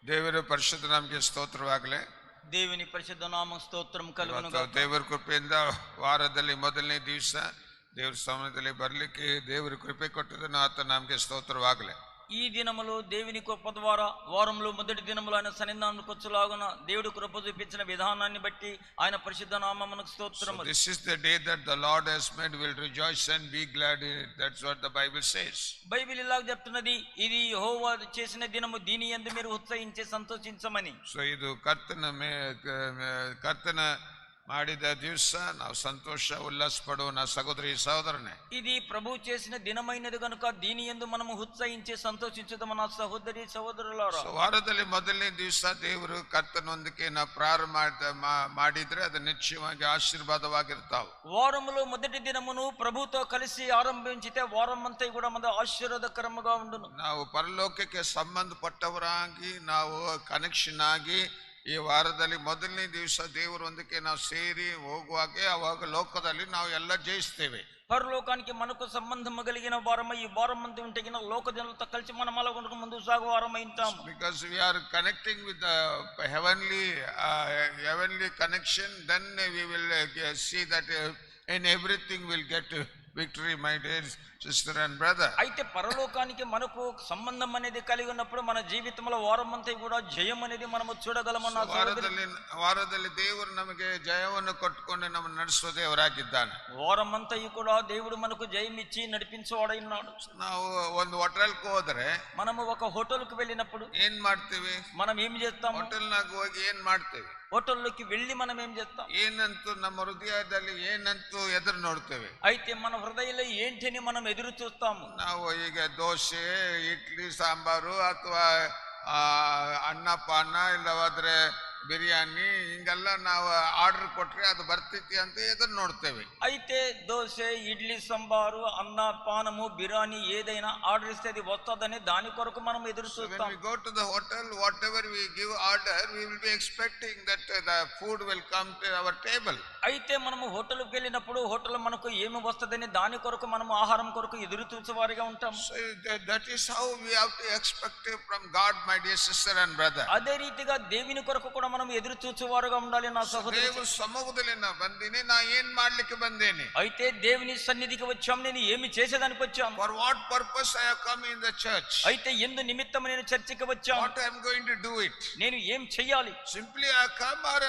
ದೇವರ ಪರಿಶುದ್ಧ ನಾಮಕ್ಕೆ ಸ್ತೋತ್ರವಾಗಲಿ. దేవుని పరిశుద్ధ నామ స్తోత్రం కలుగును గాక. ದೇವರ ಕೃಪೆಯಿಂದ ವಾರದಲ್ಲಿ ಮೊದಲನೇ ದಿವಸ ದೇವರ ಸಮಯದಲ್ಲಿ ಬರಲಿಕ್ಕೆ ದೇವರ ಕೃಪೆ ಕೊಟ್ಟದನ್ನು ಆತ ನಮಗೆ ಸ್ತೋತ್ರವಾಗಲಿ. ఈ దినములో దేవుని కృప ద్వారా వారంలో మొదటి దినములో ఆయన సన్నిధానానికి వచ్చులాగున దేవుడు కృప చూపించిన విధానాన్ని బట్టి ఆయన పరిశుద్ధ నామమునకు స్తోత్రము. This is the day that the Lord has made, will rejoice and be glad in it. That's what the Bible says. Bible ఇలా చెప్తున్నది, ఇది యెహోవా చేసిన దినము, దీని యందు మీరు ఉత్సహించి సంతోషించమని. ಸೊ ಇದು ಕರ್ತನ ಮಾಡಿದ ದಿವಸ ನಾವು ಸಂತೋಷ ಉಲ್ಲಾಸ ಪಡುವ ಸಹೋದರಿ ಸಹೋದರನೇ. ఇది ప్రభు చేసిన దినమైనది కనుక దీని యందు మనము ఉత్సహించి సంతోషించుదాము నా సహోదరి సహోదరులారా. ವಾರದಲ್ಲಿ ಮೊದಲನೇ ದಿವಸ ದೇವರು ಕರ್ತನೊಂದಿಗೆ ನಾವು ಪ್ರಾರಂಭ ಮಾಡಿದ್ರೆ ಅದು ನಿಶ್ಚಯವಾಗಿ ಆಶೀರ್ವಾದವಾಗಿರ್ತಾವೆ. వారములో మొదటి దినమును ప్రభుతో కలిసి ఆరంభించితే వారం అంతా కూడా మన ఆశీర్వాదకరముగా ఉండును. ನಾವು ಪರಲೋಕಕ್ಕೆ ಸಂಬಂಧಪಟ್ಟವರಾಗಿ ನಾವು ಕನೆಕ್ಷನ್ ಆಗಿ ಈ ವಾರದಲ್ಲಿ ಮೊದಲನೇ ದಿವಸ ದೇವರೊಂದಿಗೆ ನಾವು ಸೇರಿ ಹೋಗುವಾಗೆ ಅವಾಗ ಲೋಕದಲ್ಲಿ ನಾವು ಎಲ್ಲ ಜಯಿಸ್ತೇವೆ. పరలోకానికి మనకు సంబంధం కలిగిన వారమై ఈ వారం అంతా ఉంటే లోకజనులతో కలిసి మనం అలా ముందుకు సాగు వారమై ఉంటాం. Because we are connecting with the heavenly connection, then we will see that in everything we'll get victory, my dear sister and brother. అయితే పరలోకానికి మనకు సంబంధం అనేది కలిగి ఉన్నప్పుడు మన జీవితంలో వారం అంతా కూడా జయం అనేది మనము చూడగలమన్న ವಾರದಲ್ಲಿ ದೇವರು ನಮಗೆ ಜಯವನ್ನು ಕೊಟ್ಟುಕೊಂಡು ನಮ್ಮನ್ನು ನಡೆಸುವ ದೇವರಾಗಿದ್ದಾನೆ. వారం అంతా కూడా దేవుడు మనకు జయం ఇచ్చి నడిపించేవాడై ఉన్నాడు. ನಾವು ಒಂದು ಹೋಟೆಲ್ಗೆ ಹೋದ್ರೆ, మనము ఒక హోటల్కి వెళ్ళినప్పుడు ಏನ್ ಮಾಡ್ತೀವಿ? మనం ఏం చేస్తాం? ಹೋಟೆಲ್ನಾಗ ಹೋಗಿ ಏನ್ ಮಾಡ್ತೀವಿ? హోటల్లోకి వెళ్ళి మనం ఏం చేస్తాం? ಏನಂತೂ ನಮ್ಮ ಹೃದಯದಲ್ಲಿ ಏನಂತೂ ಎದುರು ನೋಡ್ತೇವೆ. అయితే మన హృదయంలో ఏంటిని మనం ఎదురు చూస్తాము. ನಾವು ಈಗ ದೋಸೆ, ಇಡ್ಲಿ, ಸಾಂಬಾರು ಅಥವಾ ಅನ್ನ ಪಾನ, ಇಲ್ಲವಾದ್ರೆ ಬಿರಿಯಾನಿ ಹಿಂಗೆಲ್ಲ ನಾವು ಆರ್ಡರ್ ಕೊಟ್ರೆ ಅದು ಬರ್ತೈತಿ ಅಂತ ಎದುರು ನೋಡ್ತೇವೆ. అయితే దోశ, ఇడ్లీ, సాంబారు, అన్న పానము, బిర్యానీ ఏదైనా ఆర్డర్ ఇస్తే అది వస్తుందని దాని కొరకు మనం ఎదురు చూస్తాం. When we go to the hotel, whatever we give order, we will be expecting that the food will come to our table. అయితే మనము హోటల్కి వెళ్ళినప్పుడు హోటల్ మనకు ఏమి వస్తుందని దాని కొరకు మనము ఆహారం కొరకు ఎదురు చూసేవారిగా ఉంటాం. So that is how we have to expect from God, my dear sister and brother. అదే రీతిగా దేవుని కొరకు కూడా మనం ఎదురు చూసేవారుగా ఉండాలి నా సహోదరుడు. ದೇವರ ಸಮ್ಮುಖದಲ್ಲಿ ನಾ ಬಂದಿನಿ, ನಾ ಏನ್ ಮಾಡ್ಲಿಕ್ಕೆ ಬಂದೇನೆ? అయితే దేవుని సన్నిధికి వచ్చాం, నేను ఏమి చేసేదానికి వచ్చాను? For what purpose I have come in the church? అయితే ఎందు నిమిత్తం నేను చర్చికి వచ్చాను? What I am going to do it? నేను ఏం చెయ్యాలి? Simply I come or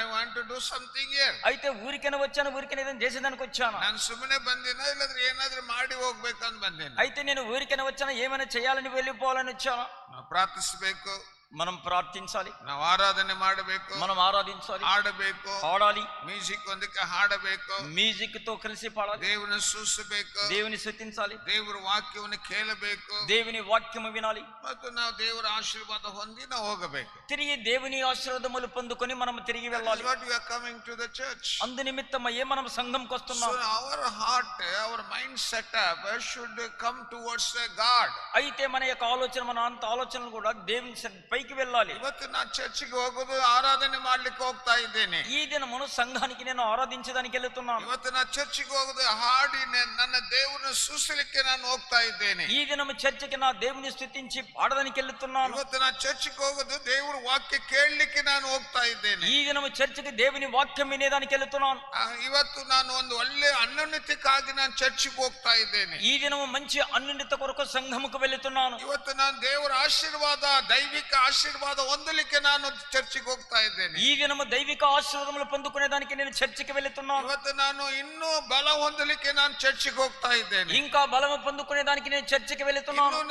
I want to do something here. అయితే ఊరికనే వచ్చాను, ఊరికనే ఏదైనా చేసేదానికి వచ్చాను? ನಾನು ಸುಮ್ಮನೆ ಬಂದಿನ ಇಲ್ಲದ್ರೆ ಏನಾದ್ರೂ ಮಾಡಿ ಹೋಗ್ಬೇಕಂತ ಬಂದೇನೆ. అయితే నేను ఊరికనే వచ్చాను, ఏమైనా చేయాలని వెళ్ళిపోవాలని వచ్చాను? ನಾವು ಪ್ರಾರ್ಥಿಸಬೇಕು, మనం ప్రార్థించాలి, ನಾವು ಆರಾಧನೆ ಮಾಡಬೇಕು, మనం ఆరాధించాలి, ಹಾಡಬೇಕು, పాడాలి, ಮ್ಯೂಸಿಕ್ ಒಂದಕ್ಕೆ ಹಾಡಬೇಕು, మ్యూజిక్ తో కలిసి పాడాలి, ದೇವರನ್ನು ಸ್ತುತಿಸಬೇಕು, దేవుని స్తుతించాలి, ದೇವರ ವಾಕ್ಯವನ್ನು ಕೇಳಬೇಕು, దేవుని వాక్యము వినాలి, ಮತ್ತು ನಾವು ದೇವರ ಆಶೀರ್ವಾದ ಹೊಂದಿ ನಾವು ಹೋಗಬೇಕು. తిరిగి దేవుని ఆశీర్వాదములు పొందుకొని మనం తిరిగి వెళ్ళాలి. What we are coming to the church. అందు నిమిత్తమయ్యే మనం సంఘంకి వస్తున్నాం. So our heart, our mind setup should come towards God. అయితే మన యొక్క ఆలోచన, మన అంత ఆలోచనలు కూడా దేవుని పైకి వెళ్ళాలి. ಇವತ್ತು ನಾನು ಚರ್ಚಿಗೆ ಹೋಗೋದು ಆರಾಧನೆ ಮಾಡ್ಲಿಕ್ಕೆ ಹೋಗ್ತಾ ಇದ್ದೇನೆ. ఈ దినమును సంఘానికి నేను ఆరాధించడానికి వెళ్తున్నాను. ಇವತ್ತು ನಾನು ಚರ್ಚಿಗೆ ಹೋಗೋದು ಹಾಡಿ ನನ್ನ ದೇವರನ್ನು ಸ್ತುತಿಸಲಿಕ್ಕೆ ನಾನು ಹೋಗ್ತಾ ಇದ್ದೇನೆ. ఈ దినము చర్చికి నా దేవుని స్తుతించి పాడడానికి వెళ్తున్నాను. ಇವತ್ತು ನಾನು ಚರ್ಚಿಗೆ ಹೋಗೋದು ದೇವರ ವಾಕ್ಯ ಕೇಳಲಿಕ್ಕೆ ನಾನು ಹೋಗ್ತಾ ಇದ್ದೇನೆ. ఈ దినము చర్చికి దేవుని వాక్యం వినేదానికి వెళ్తున్నాను. ಇವತ್ತು ನಾನು ಒಂದು ಒಳ್ಳೆ ಅನ್ಯೋನ್ಯತೆಗಾಗಿ ನಾನು ಚರ್ಚಿಗೆ ಹೋಗ್ತಾ ಇದ್ದೇನೆ. ఈ దినము మంచి అన్యోన్యత కొరకు సంఘముకు వెళ్తున్నాను. ಇವತ್ತು ನಾನು ದೇವರ ಆಶೀರ್ವಾದ, ದೈವಿಕ ಆಶೀರ್ವಾದ ಹೊಂದಲಿಕ್ಕೆ ನಾನು ಚರ್ಚಿಗೆ ಹೋಗ್ತಾ ಇದ್ದೇನೆ. ఈ దినము దైవిక ఆశీర్వాదములు పొందుకునేదానికి నేను చర్చికి వెళ్తున్నాను. ಇವತ್ತು ನಾನು ಇನ್ನೂ ಬಲ ಹೊಂದಲಿಕ್ಕೆ ನಾನು ಚರ್ಚಿಗೆ ಹೋಗ್ತಾ ಇದ್ದೇನೆ. ఇంకా బలము పొందుకునేదానికి నేను చర్చికి వెళ్తున్నాను.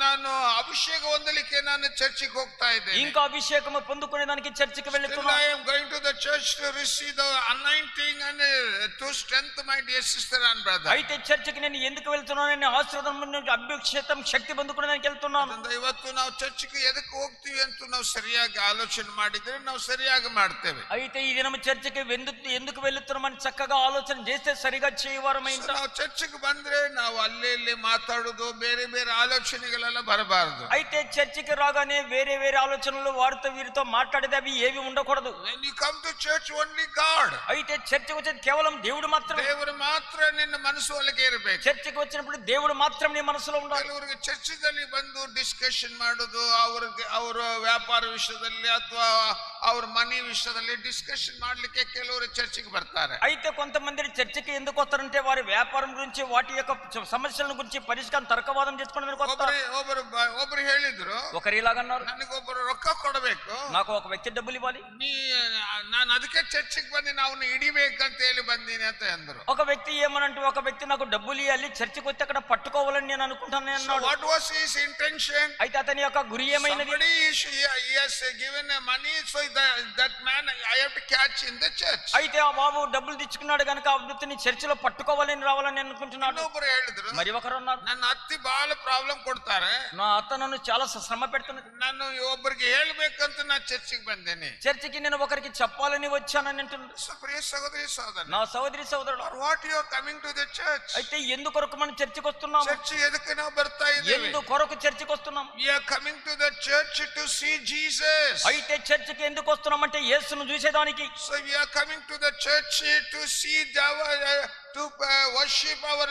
ನಾನು ಅಭಿಷೇಕ ಹೊಂದಲಿಕ್ಕೆ ನಾನು ಚರ್ಚಿಗೆ ಹೋಗ್ತಾ ಇದ್ದೇನೆ. ఇంకా అభిషేకము పొందుకునేదానికి చర్చికి వెళ్తున్నాను. I am going to the church to receive the anointing and to strength, my dear sister and brother. అయితే చర్చికి నేను ఎందుకు వెళ్తున్నాను? నేను ఆశీర్వాదం, అభిషేకం, శక్తి పొందుకునేదానికి వెళ్తున్నాను. ಇವತ್ತು ನಾವು ಚರ್ಚಿಗೆ ಎದಕ್ಕೆ ಹೋಗ್ತೀವಿ ಅಂತ ನಾವು ಸರಿಯಾಗಿ ಆಲೋಚನೆ ಮಾಡಿದ್ರೆ ನಾವು ಸರಿಯಾಗಿ ಸರಿಯಾಗಿ ಮಾಡ್ತೇವೆ. అయితే ఈ దినం చర్చికి ఎందుకు వెళ్తున్నామని చక్కగా ఆలోచన చేస్తే సరిగా చేయవారమై ఉంటాం. ನಾವು ಚರ್ಚಿಗೆ ಬಂದ್ರೆ ನಾವು ಅಲ್ಲಿ ಇಲ್ಲಿ ಮಾತಾಡೋದು ಬೇರೆ ಬೇರೆ ಆಲೋಚನೆಗಳೆಲ್ಲ ಬರಬಾರದು. అయితే చర్చికి రాగానే వేరే వేరే ఆలోచనలు వారితో వీరితో మాట్లాడేది అవి ఏవి ఉండకూడదు. When you come to church, only God. అయితే చర్చికి వచ్చేది కేవలం దేవుడు మాత్రమే. ದೇವರು ಮಾತ್ರ ನಿನ್ನ ಮನಸ್ಸು ಒಳಗೆ ಇರಬೇಕು. చర్చికి వచ్చినప్పుడు దేవుడు మాత్రం నీ మనసులో ఉండాలి. ಕೆಲವರಿಗೆ ಚರ್ಚದಲ್ಲಿ ಬಂದು ಡಿಸ್ಕಷನ್ ಮಾಡೋದು, ಅವರ ವ್ಯಾಪಾರ ವಿಷಯದಲ್ಲಿ ಅಥವಾ ಅವ್ರ ಮನಿ ವಿಷಯದಲ್ಲಿ ಡಿಸ್ಕಷನ್ ಮಾಡ್ಲಿಕ್ಕೆ ಕೆಲವರು ಚರ್ಚಿಗೆ ಬರ್ತಾರೆ. అయితే కొంతమంది చర్చికి ఎందుకు వస్తారంటే వారి వ్యాపారం గురించి వాటి యొక్క సమస్యల గురించి పరిష్కారం తర్కవాదం చేసుకోవడానికి వస్తారు. ಒಬ್ಬರು ಹೇಳಿದ್ರು, ఒకరు ఇలాగన్నారు, ನನಗೊಬ್ಬರು ರೊಕ್ಕ ಕೊಡಬೇಕು, నాకు ఒక వ్యక్తి డబ్బులు ఇవ్వాలి, ನಾನು ಅದಕ್ಕೆ ಚರ್ಚಿಗೆ ಬಂದಿನಿ, ಅವನು ಹಿಡಿಬೇಕಂತ ಹೇಳಿ ಬಂದೀನಿ ಅಂತ ಅಂದ್ರು. ఒక వ్యక్తి ఏమనంటే ఒక వ్యక్తి నాకు డబ్బులు ఇవ్వాలి, చర్చికి వచ్చి అక్కడ పట్టుకోవాలని నేను అనుకుంటాను అన్నాడు. What was his intention? అయితే అతని యొక్క గురి ఏమైనది? Somebody has given money, so that man I have to catch in the church. అయితే ఆ బాబు డబ్బులు తెచ్చుకున్నాడు కనుక ఆ వృత్తిని చర్చిలో పట్టుకోవాలని రావాలని అనుకుంటున్నాడు. ಇನ್ನೊಬ್ಬರು ಹೇಳಿದ್ರು, మరి ఒకరు అన్నారు, ನನ್ನ ಅತ್ತಿ ಬಹಳ ಪ್ರಾಬ್ಲಮ್ ಕೊಡ್ತಾರೆ, నా అత్త నన్ను చాలా శ్రమ పెడుతున్నది, ನಾನು ಒಬ್ಬರಿಗೆ ಹೇಳ್ಬೇಕಂತ ನಾ ಚರ್ಚಿಗೆ ಬಂದೇನೆ, చర్చికి నేను ఒకరికి చెప్పాలని వచ్చానని అంటున్నాడు. ಪ್ರಿಯ ಸಹೋದರಿ ಸಹೋದರ, నా సహోదరి సహోదరుడు, what you are coming to the church? అయితే ఎందుకొరకు మనం చర్చికి వస్తున్నాం? చర్చ్ ఎదుకు ನಾವು ಬರ್ತಾ ಇದ್ದೇವೆ? ఎందుకొరకు చర్చికి వస్తున్నాం? We are coming to the church to see Jesus. అయితే చర్చికి ఎందుకు వస్తున్నాం అంటే యేసును చూసేదానికి. So we are coming to the church to see to worship our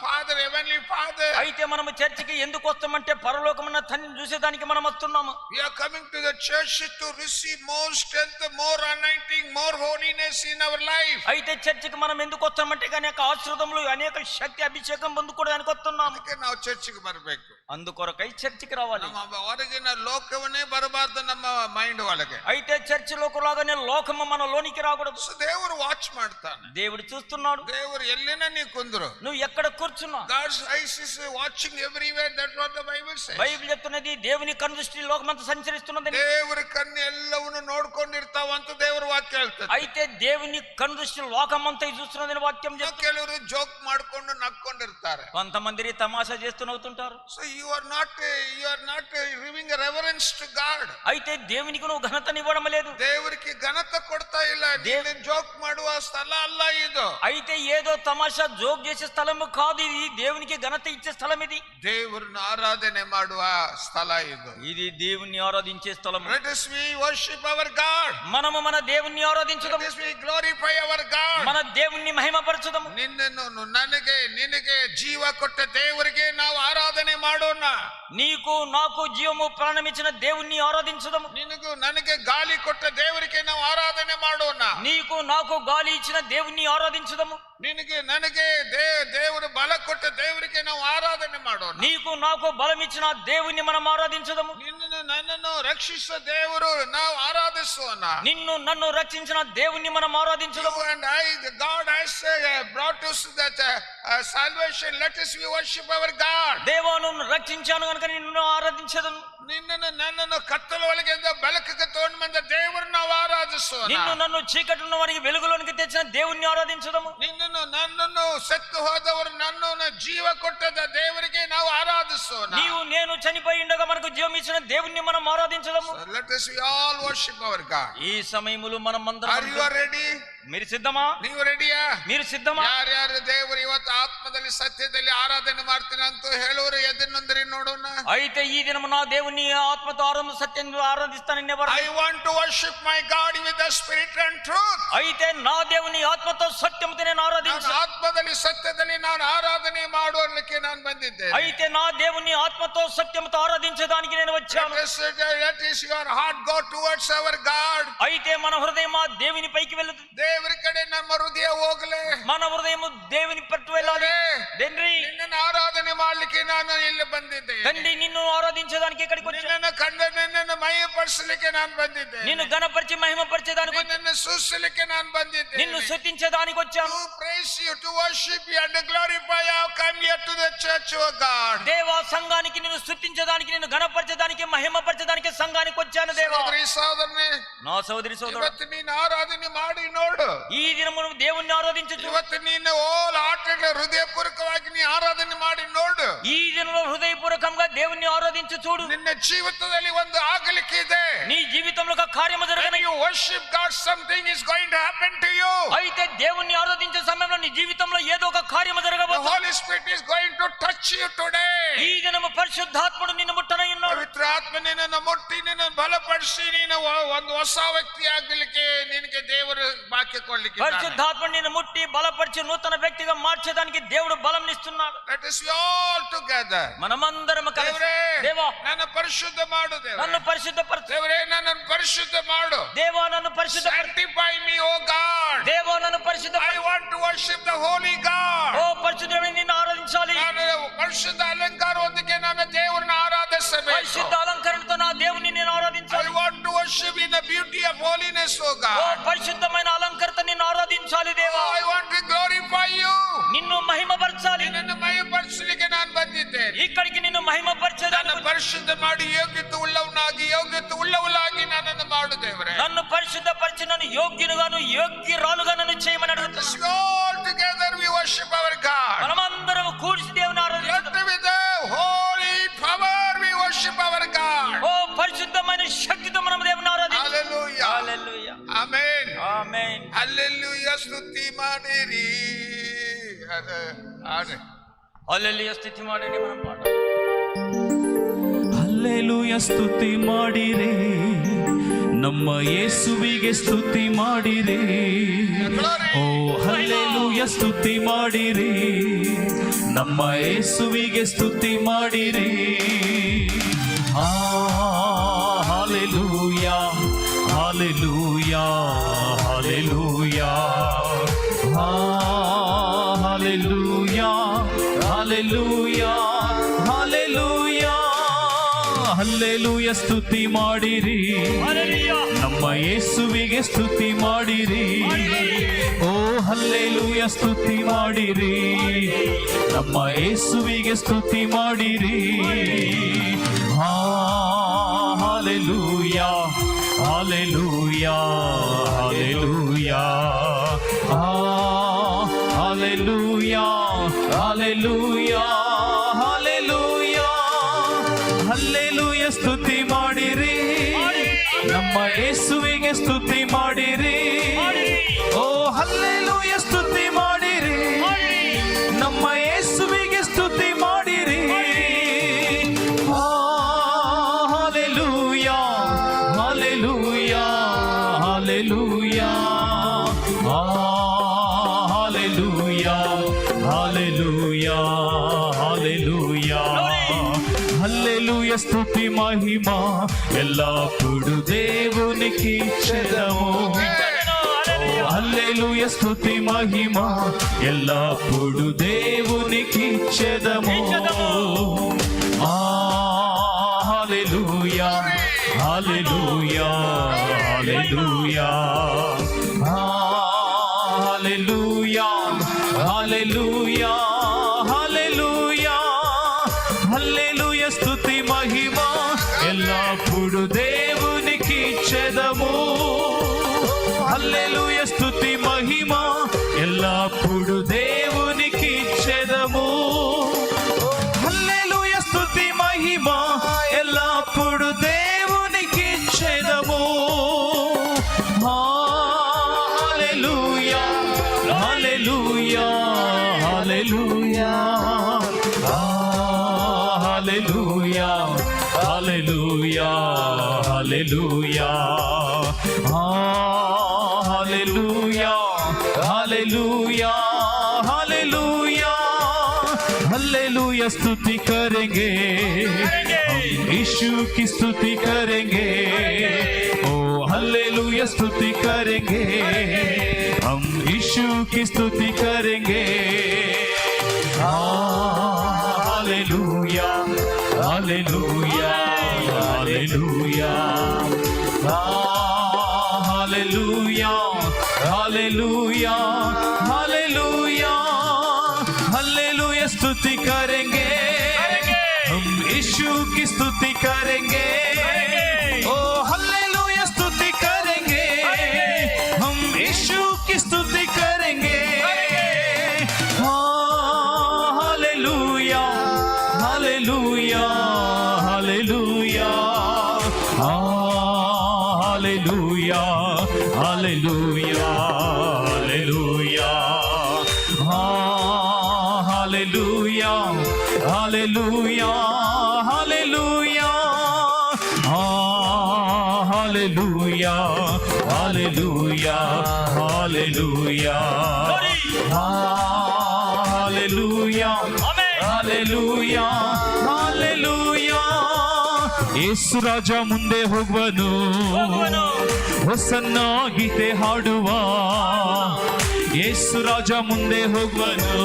Father, Heavenly Father. అయితే మనము చర్చికి ఎందుకు వస్తామంటే పరలోకమున్న తండ్రిని చూసేదానికి మనం వస్తున్నాము. We are coming to the church to receive more strength, more anointing, more holiness in our life. అయితే చర్చికి మనం ఎందుకు వస్తామంటే అనేక ఆశీర్వాదములు, అనేక శక్తి అభిషేకం పొందుకోవడానికి వస్తున్నాము. ಅದಕ್ಕೆ ನಾವು ಚರ್ಚಿಗೆ ಬರಬೇಕು. అందుకొరకై చర్చికి రావాలి. ನಮ್ಮ ಹೊರಗಿನ ಲೋಕವನ್ನೇ ಬರಬಾರದು ನಮ್ಮ ಮೈಂಡ್ ಒಳಗೆ. అయితే చర్చి లోకలాగానే లోకము మన లోనికి రాకూడదు. ದೇವರು ವಾಚ್ ಮಾಡ್ತಾನೆ, దేవుడు చూస్తున్నాడు. ದೇವರು ಎಲ್ಲಿನ ನೀ ಕುಂದ್ರು, నువ్వు ఎక్కడ కూర్చున్నా, God's eyes is watching everywhere. That's what the Bible says. Bible చెప్తున్నది దేవుని కన్ను దృష్టి లోకమంతా సంచరిస్తున్నది. ದೇವರ ಕಣ್ಣು ಎಲ್ಲವನ್ನು ನೋಡ್ಕೊಂಡಿರ್ತಾವಂತ ದೇವರ ವಾಕ್ಯ ಹೇಳ್ತದೆ. అయితే దేవుని కన్ను దృష్టి లోకమంతా చూస్తున్నదని వాక్యం చెప్తుంది. ಕೆಲವರು ಜೋಕ್ ಮಾಡ್ಕೊಂಡು ನಕ್ಕೊಂಡಿರ್ತಾರೆ. కొంతమంది తమాషా చేస్తూ నవ్వుతుంటారు. So you are not giving a reverence to God. అయితే దేవునికి నువ్వు ఘనతనివ్వడం లేదు. ದೇವರಿಗೆ ಘನತೆ ಕೊಡ್ತಾ ಇಲ್ಲ. ನೀನು ಜೋಕ್ ಮಾಡುವ ಸ್ಥಳ ಅಲ್ಲ ಇದು. అయితే ఏదో తమాషా జోక్ చేసే స్థలము కాదు ఇది, దేవునికి ఘనత ఇచ్చే స్థలం ఇది. ದೇವರನ್ನು ಆರಾಧನೆ ಮಾಡುವ ಸ್ಥಳ ಇದು. ఇది దేవుణ్ణి ఆరాధించే స్థలం. Let us we worship our God. మనము మన దేవుణ్ణి ఆరాధించుదాం. Let us we glorify our God. మన దేవుణ్ణి మహిమపరచుదాం. ನಿನ್ನನ್ನು ನಿನಗೆ ಜೀವ ಕೊಟ್ಟ ದೇವರಿಗೆ ನಾವು ಆರಾಧನೆ ಮಾಡೋಣ. నీకు నాకు జీవము ప్రాణం ఇచ్చిన దేవుణ్ణి ఆరాధించుదాము. ನನಗೆ ಗಾಳಿ ಕೊಟ್ಟ ದೇವರಿಗೆ ನಾವು ಆರಾಧನೆ ಮಾಡೋಣ. నీకు నాకు గాలి ఇచ్చిన దేవుణ్ణి ఆరాధించుదాము. ನನಗೆ ದೇವರು ಬಲ ಕೊಟ್ಟ ದೇವರಿಗೆ ನಾವು ಆರಾಧನೆ ಮಾಡೋಣ. నీకు నాకు బలం ఇచ్చిన దేవుణ్ణి మనం ఆరాధించుదాము. ನನ್ನನ್ನು ರಕ್ಷಿಸುವ ದೇವರು ನಾವು ಆರಾಧಿಸೋಣ. నిన్ను నన్ను రక్షించిన దేవుణ్ణి మనం ఆరాధించుదాము. And God has brought us that salvation. Let us worship our God. దేవాను రక్షించాను కనుక నిన్ను ఆరాధించదను. ನನ್ನನ್ನು ಕತ್ತಲ ಒಳಗೆ ಬೆಳಕಿಗೆ ತಗೊಂಡು ಬಂದ ದೇವರು ನಾವು ಆರಾಧಿಸೋಣ. నిన్ను నన్ను చీకటిలో వారికి వెలుగులోనికి తెచ్చిన దేవుణ్ణి ఆరాధించదము. ನನ್ನನ್ನು ಸತ್ತು ಹೋದವರು ನನ್ನನ್ನು ಜೀವ ಕೊಟ್ಟದ ದೇವರಿಗೆ ನಾವು ಆರಾಧಿಸೋಣ. నీవు నేను చనిపోయి ఉండగా మనకు జీవం ఇచ్చిన దేవుణ్ణి మనం ఆరాధించదము. Let us all worship our God. ఈ సమయములో మనం అందరం Are you ready? మీరు సిద్ధమా? ನೀವು ರೆಡಿಯಾ? మీరు సిద్ధమా? ಯಾರ್ಯಾರು ದೇವರು ಇವತ್ತು ಆತ್ಮದಲ್ಲಿ ಸತ್ಯದಲ್ಲಿ ಆರಾಧನೆ ಮಾಡ್ತೀನಿ ಅಂತ ಹೇಳೋರು ಎದನ್ನೊಂದ್ರಿ ನೋಡೋಣ. అయితే ఈ దినము నా దేవుని ఆత్మతో సత్యంగా ఆరాధిస్తానని ఎవరు? I want to worship my God with the spirit and truth. అయితే నా దేవుని ఆత్మతో సత్యముతో నేను ఆరాధించాను. ಆತ್ಮದಲ್ಲಿ ಸತ್ಯದಲ್ಲಿ ನಾನು ಆರಾಧನೆ ಮಾಡೋದಕ್ಕೆ ನಾನು ಬಂದಿದ್ದೆ. అయితే నా దేవుని ఆత్మతో సత్యముతో ఆరాధించడానికి నేను వచ్చాను. Let is your heart go towards our God. అయితే మన హృదయం ఆ దేవుని పైకి వెళ్ళదు. ದೇವರ ಕಡೆ ನಮ್ಮ ಹೃದಯ ಹೋಗಲೇ. మన హృదయం దేవుని పట్టు వెళ్ళాలి. తండ్రి ನಿನ್ನನ್ನು ಆರಾಧನೆ ಮಾಡ್ಲಿಕ್ಕೆ ನಾನು ಇಲ್ಲಿ ಬಂದಿದ್ದೆ. తండ్రి నిన్ను ఆరాధించడానికి ఇక్కడికి వచ్చాను. ನಿನ್ನನ್ನು ಮಹಿಮಪಡಿಸಲಿಕ್ಕೆ ನಾನು ಬಂದಿದ್ದೆ. నిన్ను ఘనపరిచి మహిమపరిచేదానికి వచ్చాను. ನಿನ್ನನ್ನು ಸ್ತುತಿಸಲಿಕ್ಕೆ ನಾನು ಬಂದಿದ್ದೆ. నిన్ను స్తుతించడానికి వచ్చాను. To praise you, to worship you and to glorify you. I have come here to the church, oh God. దేవా సంఘానికి నిన్ను స్తుతించడానికి, నిన్ను ఘనపరచడానికి, మహిమపరచడానికి సంఘానికి వచ్చాను దేవా. ಸಹೋದರಿ ಸಹೋದರನೇ, నా సోదరి సోదరుడు, ಇವತ್ತು ನೀನು ಆರಾಧನೆ ಮಾಡಿ ನೋಡು. ನೋಡು. ఈ దినమును దేవుణ్ణి ఆరాధించు. ಇವತ್ತು ನೀನು ಓಲ್ ಆಟಗಳ ಹೃದಯಪೂರ್ವಕವಾಗಿ ನೀ ಆರಾಧನೆ ಮಾಡಿ ನೋಡು. ఈ దినంలో హృదయపూర్వకంగా దేవుణ్ణి ఆరాధించు చూడు. ನಿನ್ನ ಜೀವಿತದಲ್ಲಿ ಒಂದು ಆಗಲಿಕ್ಕೆ ಇದೆ. నీ జీవితంలో ఒక కార్యము జరగను. You worship God, something is going to happen to you. అయితే దేవుణ్ణి ఆరాధించే సమయంలో నీ జీవితంలో ఏదో ఒక కార్యము The జరగబోతుంది. Holy Spirit is going to touch you today. ఈ దినము పరిశుద్ధాత్ముడు నిన్ను ముట్టనయ్యున్నాడు. ಪವಿತ್ರ ಆತ್ಮ ನಿನ್ನನ್ನು ಮುಟ್ಟಿ ನಿನ್ನನ್ನು ಬಲಪಡಿಸಿ ನೀನು ಒಂದು ಹೊಸ ವ್ಯಕ್ತಿ ಆಗಲಿಕ್ಕೆ ನಿನಗೆ ದೇವರು ವಾಕ್ಯ ಕೊಡ್ಲಿಕ್ಕೆ పరిశుద్ధాత్ముడు నిన్ను ముట్టి బలపరిచి నూతన వ్యక్తిగా మార్చేదానికి దేవుడు బలం ఇస్తున్నాడు. Let us be all together. మనమందరం కలిసి ದೇವರೇ దేవా ನನ್ನ ಪರಿಶುದ್ಧ ಮಾಡು. నన్ను పరిశుద్ధపరచు. ದೇವರೇ ನನ್ನನ್ನು ಪರಿಶುದ್ಧ ಮಾಡು. దేవా నన్ను పరిశుద్ధపరచు. Sanctify me, O God. దేవా నన్ను I పరిశుద్ధపరచు. want to worship the holy God. ఓ పరిశుద్ధుడైన నిన్ను ఆరాధించాలి. ನಾನು ಪರಿಶುದ್ಧ ಅಲಂಕಾರದೊಂದಿಗೆ ನಾನು ದೇವರನ್ನು ಆರಾಧಿಸಬೇಕು. పరిశుద్ధ అలంకరణతో నా దేవుని నేను I ఆరాధించాలి. want to worship in the beauty of holiness, O oh God. పరిశుద్ధమైన అలంకరత నిన్ను ఆరాధించాలి దేవా. I want to glorify you. నిన్ను మహిమపరచాలి. ನಿನ್ನನ್ನು ಮಹಿಮಪಡಿಸಲಿಕ್ಕೆ ನಾನು ಬಂದಿದ್ದೇನೆ. ఇక్కడికి నిన్ను మహిమపరచేదానికి ನನ್ನ ಪರಿಶುದ್ಧ ಮಾಡಿ ಯೋಗ್ಯತೆ ಉಳ್ಳವನಾಗಿ ನನ್ನನ್ನು ಮಾಡು ದೇವರೇ. నన్ను పరిశుద్ధపరిచి నన్ను యోగ్యునిగాను యోగ్యురాలుగా నన్ను చేయమని అడుగుతున్నాను. All together we worship our God. మనమందరం కూడిసి దేవుని ఆరాధిస్తాం. With the holy power we worship our God. ఓ పరిశుద్ధమైన శక్తితో మనం దేవుని ఆరాధిస్తాం. Hallelujah. హల్లెలూయా. Amen. ఆమేన్. Hallelujah. ಸ್ತುತಿ ಮಾಡಿರಿ. హల్లెలూయా స్తుతి ಮಾಡಿರಿ మనం పాట. ಹಲ್ಲೆಲೂಯಾ ಸ್ತುತಿ ಮಾಡಿರಿ, ನಮ್ಮ ಯೇಸುವಿಗೆ ಸ್ತುತಿ ಮಾಡಿರಿ. ಓ ಹಲ್ಲೆಲೂಯಾ ಸ್ತುತಿ ಮಾಡಿರಿ, ನಮ್ಮ ಯೇಸುವಿಗೆ ಸ್ತುತಿ ಮಾಡಿರಿ. Hallelujah hallelujah hallelujah hallelujah hallelujah hallelujah hallelujah ಸ್ತುತಿ ಮಾಡಿರಿ, ನಮ್ಮ ಯೇಸುವಿಗೆ ಸ್ತುತಿ ಮಾಡಿರಿ. ಓ ಹಲ್ಲೆಲೂಯಾ ಸ್ತುತಿ ಮಾಡಿರಿ, ನಮ್ಮ ಯೇಸುವಿಗೆ ಸ್ತುತಿ ಮಾಡಿರಿ. Hallelujah hallelujah hallelujah hallelujah hallelujah hallelujah hallelujah ಸ್ತುತಿ ಮಾಡಿರಿ, ನಮ್ಮ ಯೇಸುವಿಗೆ ಸ್ತುತಿ ಮಾಡಿರಿ. ಓ ಹಲ್ಲೆಲೂಯಾ ಸ್ತುತಿ ಮಾಡಿರಿ, ನಮ್ಮ ಯೇಸುವಿಗೆ ಸ್ತುತಿ ಮಾಡಿರಿ. Hallelujah hallelujah hallelujah hallelujah hallelujah hallelujah hallelujah స్తుతి మహిమ ఎల్లప్పుడు దేవునికి ఇచ్చెదము. హల్లెలూయా స్తుతి మహిమ ఎల్లప్పుడు దేవునికి ఇచ్చెదము. హల్లెలూయా హల్లెలూయా హల్లెలూయా హల్లెలూయా హల్లెలూయా హల్లెలూయా హల్లెలూయా స్తుతి మహిమ ఎల్లప్పుడు దేవునికి ఇచ్చెదము. హల్లెలూయా స్తుతి మహిమ ఎల్లప్పుడు దేవునికి ఇచ్చెదము. హల్లెలూయా స్తుతి మహిమ ఎల్లప్పుడు దేవునికి ఇచ్చెదము. హల్లెలూయా హల్లెలూయా హల్లెలూయా హల్లెలూయా హల్లెలూయా హల్లెలూయా హల్లెలూయా హల్లెలూయా హల్లెలూయా हल्लेलूया स्तुति करेंगे, हम यीशु की स्तुति करेंगे. ओ हल्लेलूया स्तुति करेंगे, हम यीशु की स्तुति करेंगे. Hallelujah hallelujah hallelujah hallelujah hallelujah hallelujah hallelujah स्तुति करेंगे, हम यीशु की स्तुति करेंगे. ओ हल्लेलूया स्तुति करेंगे, हम यीशु की Hallelujah, hallelujah. Hallelujah, hallelujah, hallelujah. Hallelujah, hallelujah, hallelujah. Hallelujah, hallelujah, hallelujah. ಯೇಸು ರಾಜ ಮುಂದೆ ಹೋಗುವನು, ಹೊಸನ್ನ ಗೀತೆ ಹಾಡುವ. ಯೇಸು ರಾಜ ಮುಂದೆ ಹೋಗುವನು,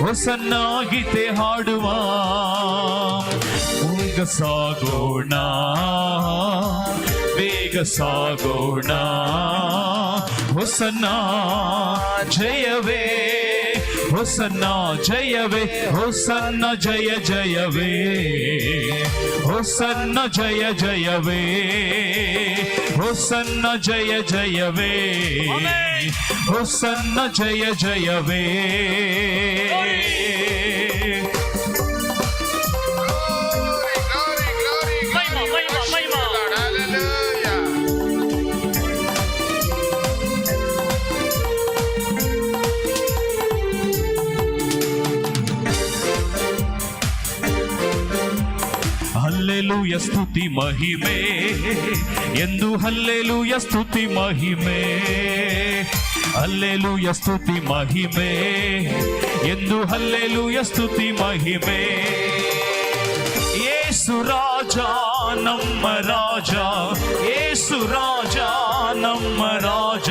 ಹೊಸನ್ನ ಗೀತೆ ಹಾಡುವ. ಬೇಗ ಸಾಗೋಣ, ಬೇಗ ಸಾಗೋಣ. ಹೊಸನ್ನ ಜಯವೇ, ಹೊಸನ್ನ ಜಯವೇ, ಹೊಸನ್ನ ಜಯ ಜಯವೇ, ಹೊಸನ್ನ ಜಯ ಜಯವೇ, ಹೊಸನ್ನ ಜಯ ಜಯವೇ, ಹೊಸನ್ನ ಜಯ ಜಯವೇ. ಹಲ್ಲೆಲೂಯ ಸ್ತುತಿ ಮಹಿಮೆ ಎಂದು, ಹಲ್ಲೆಲೂಯ ಸ್ತುತಿ ಮಹಿಮೆ, ಹಲ್ಲೆಲೂಯ ಸ್ತುತಿ ಮಹಿಮೆ ಎಂದು, ಹಲ್ಲೆಲೂಯ ಸ್ತುತಿ ಮಹಿಮೆ. ಯೇಸು ರಾಜ ನಮ್ಮ ರಾಜ, ಯೇಸು ರಾಜ ನಮ್ಮ ರಾಜ,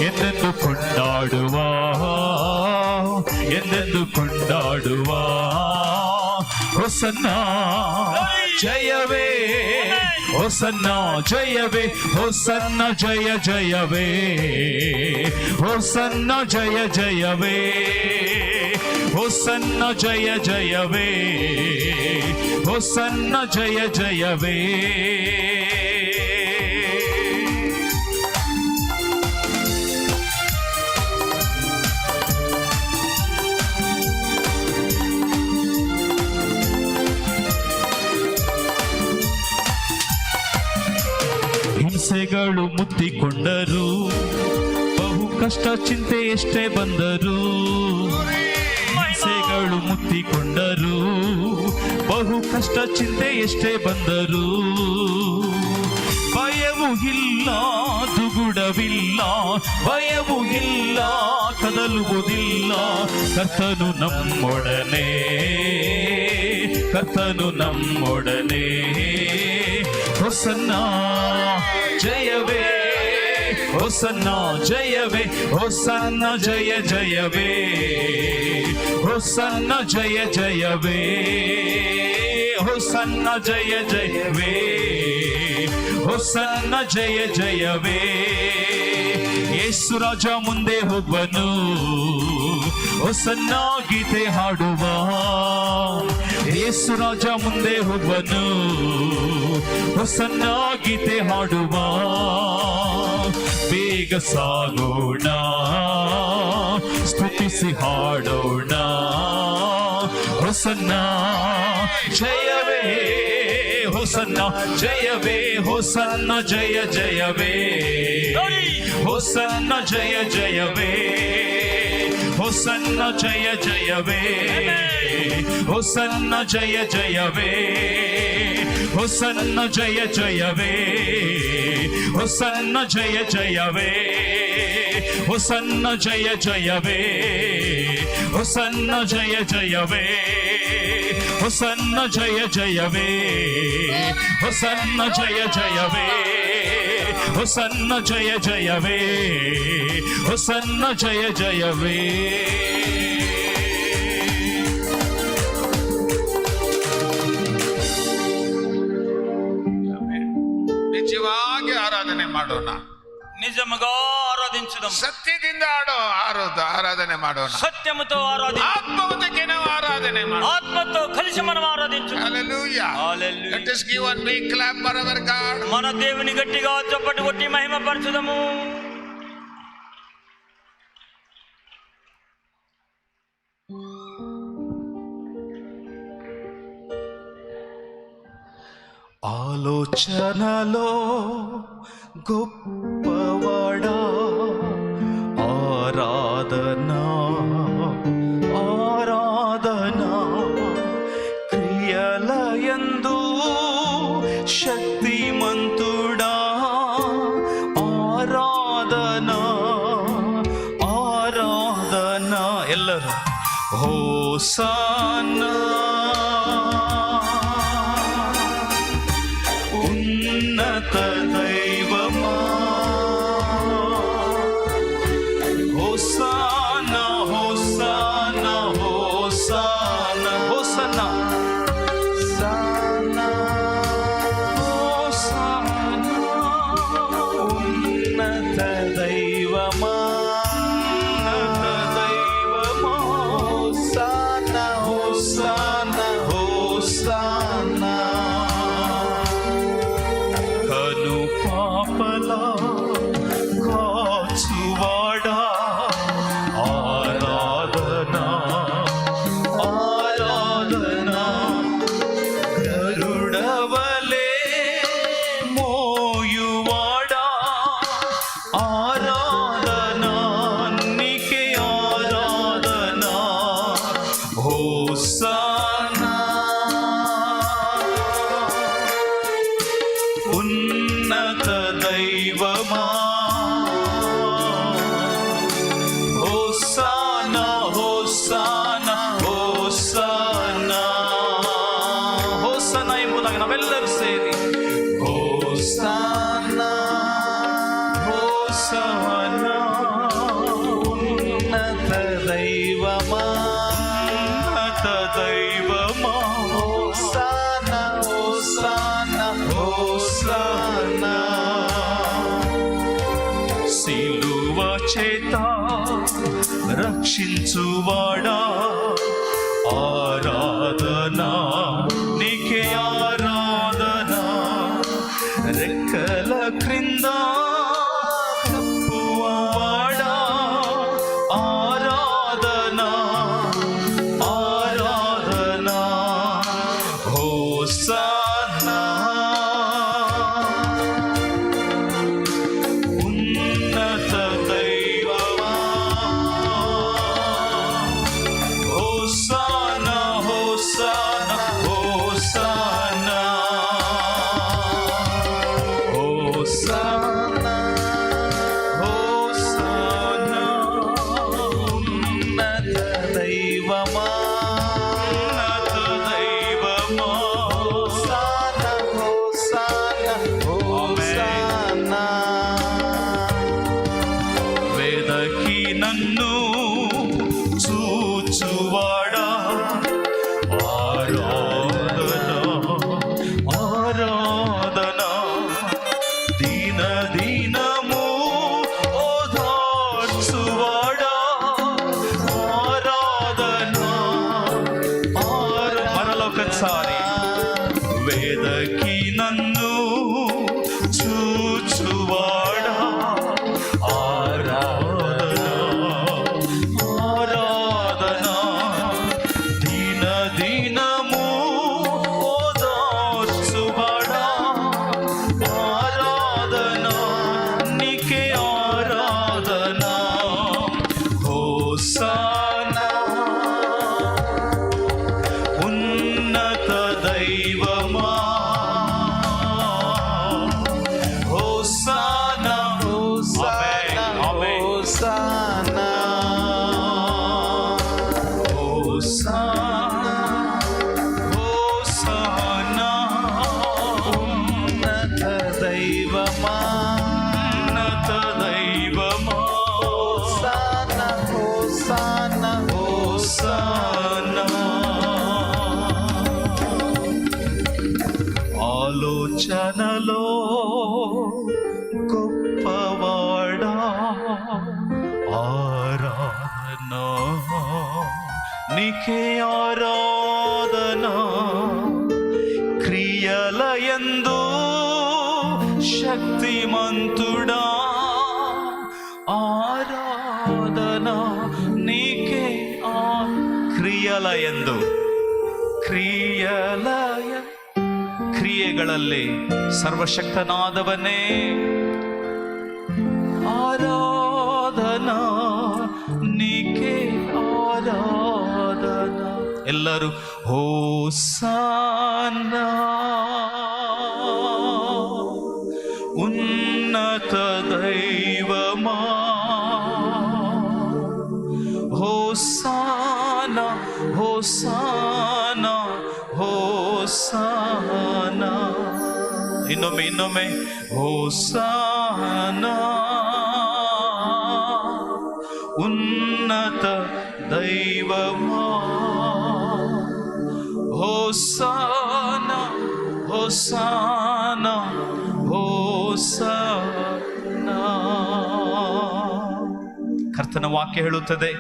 ಎಂದೆಂದು ಕೊಂಡಾಡುವ, ಎಂದೆಂದು ಕೊಂಡಾಡುವ. ಹೊಸನ್ನ ಜಯವೇ, ಹೊಸನ್ನ ಜಯವೇ, ಹೊಸನ್ನ ಜಯ ಜಯವೇ, ಹೊಸನ್ನ ಜಯ ಜಯವೇ, ಹೊಸನ್ನ ಜಯ ಜಯವೇ, ಹೊಸನ್ನ ಜಯ ಜಯವೇ. ಹಿಂಸೆಗಳು ಮುತ್ತಿಕೊಂಡರು, ಬಹು ಕಷ್ಟ ಚಿಂತೆ ಎಷ್ಟೇ ಬಂದರು. ಹಿಂಸೆಗಳು ಮುತ್ತಿಕೊಂಡರು, ಬಹು ಕಷ್ಟ ಚಿಂತೆ ಎಷ್ಟೇ ಬಂದರು. ಭಯವು ಇಲ್ಲ, ದುಗುಡವಿಲ್ಲ, ಭಯವು ಇಲ್ಲ, ಕದಲುವುದಿಲ್ಲ. ಕರ್ತನು ನಮ್ಮೊಡನೆ, ಕರ್ತನು ನಮ್ಮೊಡನೆ. ಹೊಸನ್ನ ಜಯವೇ, ಹೊಸನ್ನ ಜಯವೇ, ಹೊಸನ್ನ ಜಯ ಜಯವೇ, ಹೊಸನ್ನ ಜಯ ಜಯವೇ, ಹೊಸನ್ನ ಜಯ ಜಯವೇ, ಹೊಸನ್ನ ಜಯ ಜಯವೇ. ಯೇಸು ರಾಜ ಮುಂದೆ ಹೋಗುವನು, ಹೊಸನ್ನ ಗೀತೆ ಹಾಡುವ. ಯೇಸು ರಾಜ ಮುಂದೆ ಹೋಗುವನು, ಹೊಸನ್ನ ಗೀತೆ ಹಾಡುವ. ಬೇಗ ಸಾಗೋಣ, ಸ್ತುತಿಸಿ ಹಾಡೋಣ. ಹೊಸನ್ನ ಜಯವೇ, ಹೊಸನ್ನ ಜಯವೇ, ಹೊಸನ್ನ ಜಯ ಜಯವೇ, ಹೊಸನ್ನ ಜಯ ಜಯವೇ, ಹೊಸನ್ನ ಜಯ ಜಯವೇ, ಹೊಸನ್ನ ಜಯ ಜಯವೇ, ಹೊಸನ್ನ ಜಯ ಜಯವೇ, ಹೊಸನ್ನ ಜಯ ಜಯವೇ, ಹೊಸನ್ನ ಜಯ ಜಯವೇ, ಹೊಸನ್ನ ಜಯ ಜಯವೇ, ಹೊಸನ್ನ ಜಯ ಜಯವೇ, ಹೊಸನ್ನ ಜಯ ಜಯವೇ, ಹೊಸನ್ನ ಜಯ ಜಯವೇ, ಹೊಸನ್ನ ಜಯ ಜಯವೇ. ನಿಜವಾಗಿ ಆರಾಧನೆ ಮಾಡೋಣ, నిజముగా ఆరాధించుదాం. ಸತ್ಯದಿಂದ ಆರಾಧನೆ ಮಾಡೋಣ, సత్యముతో ఆరాధించుదాం. ಆತ್ಮವೊಂದಿಗೆ ನಾವು ಆರಾಧನೆ ಮಾಡೋಣ. ఆత్మతో కలిసి మనం ఆరాధించుదాం. Hallelujah. Hallelujah. Let us give one big clap for our God. మన దేవుని గట్టిగా చప్పటి కొట్టి మహిమపరచుదాము. ఆలోచనలో గొప్ప హోసానా ఉన్నత దైవమా హోసానా హోసానా హోసానా హోసానా ఉన్నత దైవమా హోసానా హోసానా హోసానా కను పాపలా కాచువాడా ఆరాధనా ఆరాధనా గరుడవలే మోయువాడా ఆరాధనా నీకే ఆరాధనా హోసానా ఉన్నత దైవమా హోసానా హోసానా హోసానా హోసానా ಎಂಬುದಾಗಿ ನಾವೆಲ್ಲರೂ ಸೇರಿ ಹೋಸಾನಾ ಹೋಸಾನಾ ಉನ್ನತ ದೈವಮಾ ಉನ್ನತ ದೈವಮಾ ಹೋಸಾನಾ ಹೋಸಾನಾ హోసానా సిలువ చేత రక్షించువాడా ఆరాధనా నీకే ఆరాధనా రెక్కల క్రింద కప్పువాడా ఆరాధనా ఆరాధనా హోసానా ఉన్నత దైవమా hosanna hosanna hosanna hosanna hosanna ఉన్నత దైవమా ఉన్నత దైవమా హోసానా హోసానా హోసానా వేదకి నన్ను చూచువాడా ఆరాధనా ఆరాధనా దీన దీనము ఓదార్చువాడా ఆరాధనా మరొకసారి వేదకి నన్ను చూచువాడా ఆరాధనా ఆరాధనా దీన దీనము ఓదార్చువాడా ఆరాధనా నీకే ఆరాధనా హోసానా ఉన్నత దైవమా hosanna hosanna hosanna hosanna hosanna ఉన్నత దైవమా ఉన్నత దైవమా హోసానా హోసానా హోసానా ఆలోచనలో గొప్పవాడా ఆరాధనా నీకే ఆరాధనా క్రియలయందు శక్తిమంతుడా ఆరాధనా నీకే ಕ್ರಿಯಲಯಂದು ಕ್ರಿಯೆಗಳಲ್ಲಿ ಸರ್ವಶಕ್ತನಾದವನೇ ಆರಾಧನಾ ನೀಕೆ ಆರಾಧನಾ ಎಲ್ಲರೂ ಹೋಸನ್ನಾ ಉನ್ನತ ದೈವಮಾ ಹೋಸನ್ನಾ ಇನ್ನೊಮ್ಮೆ ಹೋಸನ ಉನ್ನತ ದೈವಮಾ, ಹೋಸನ ಹೋಸನ ಹೋಸನ. ಕರ್ತನ ವಾಕ್ಯ ಹೇಳುತ್ತದೆ,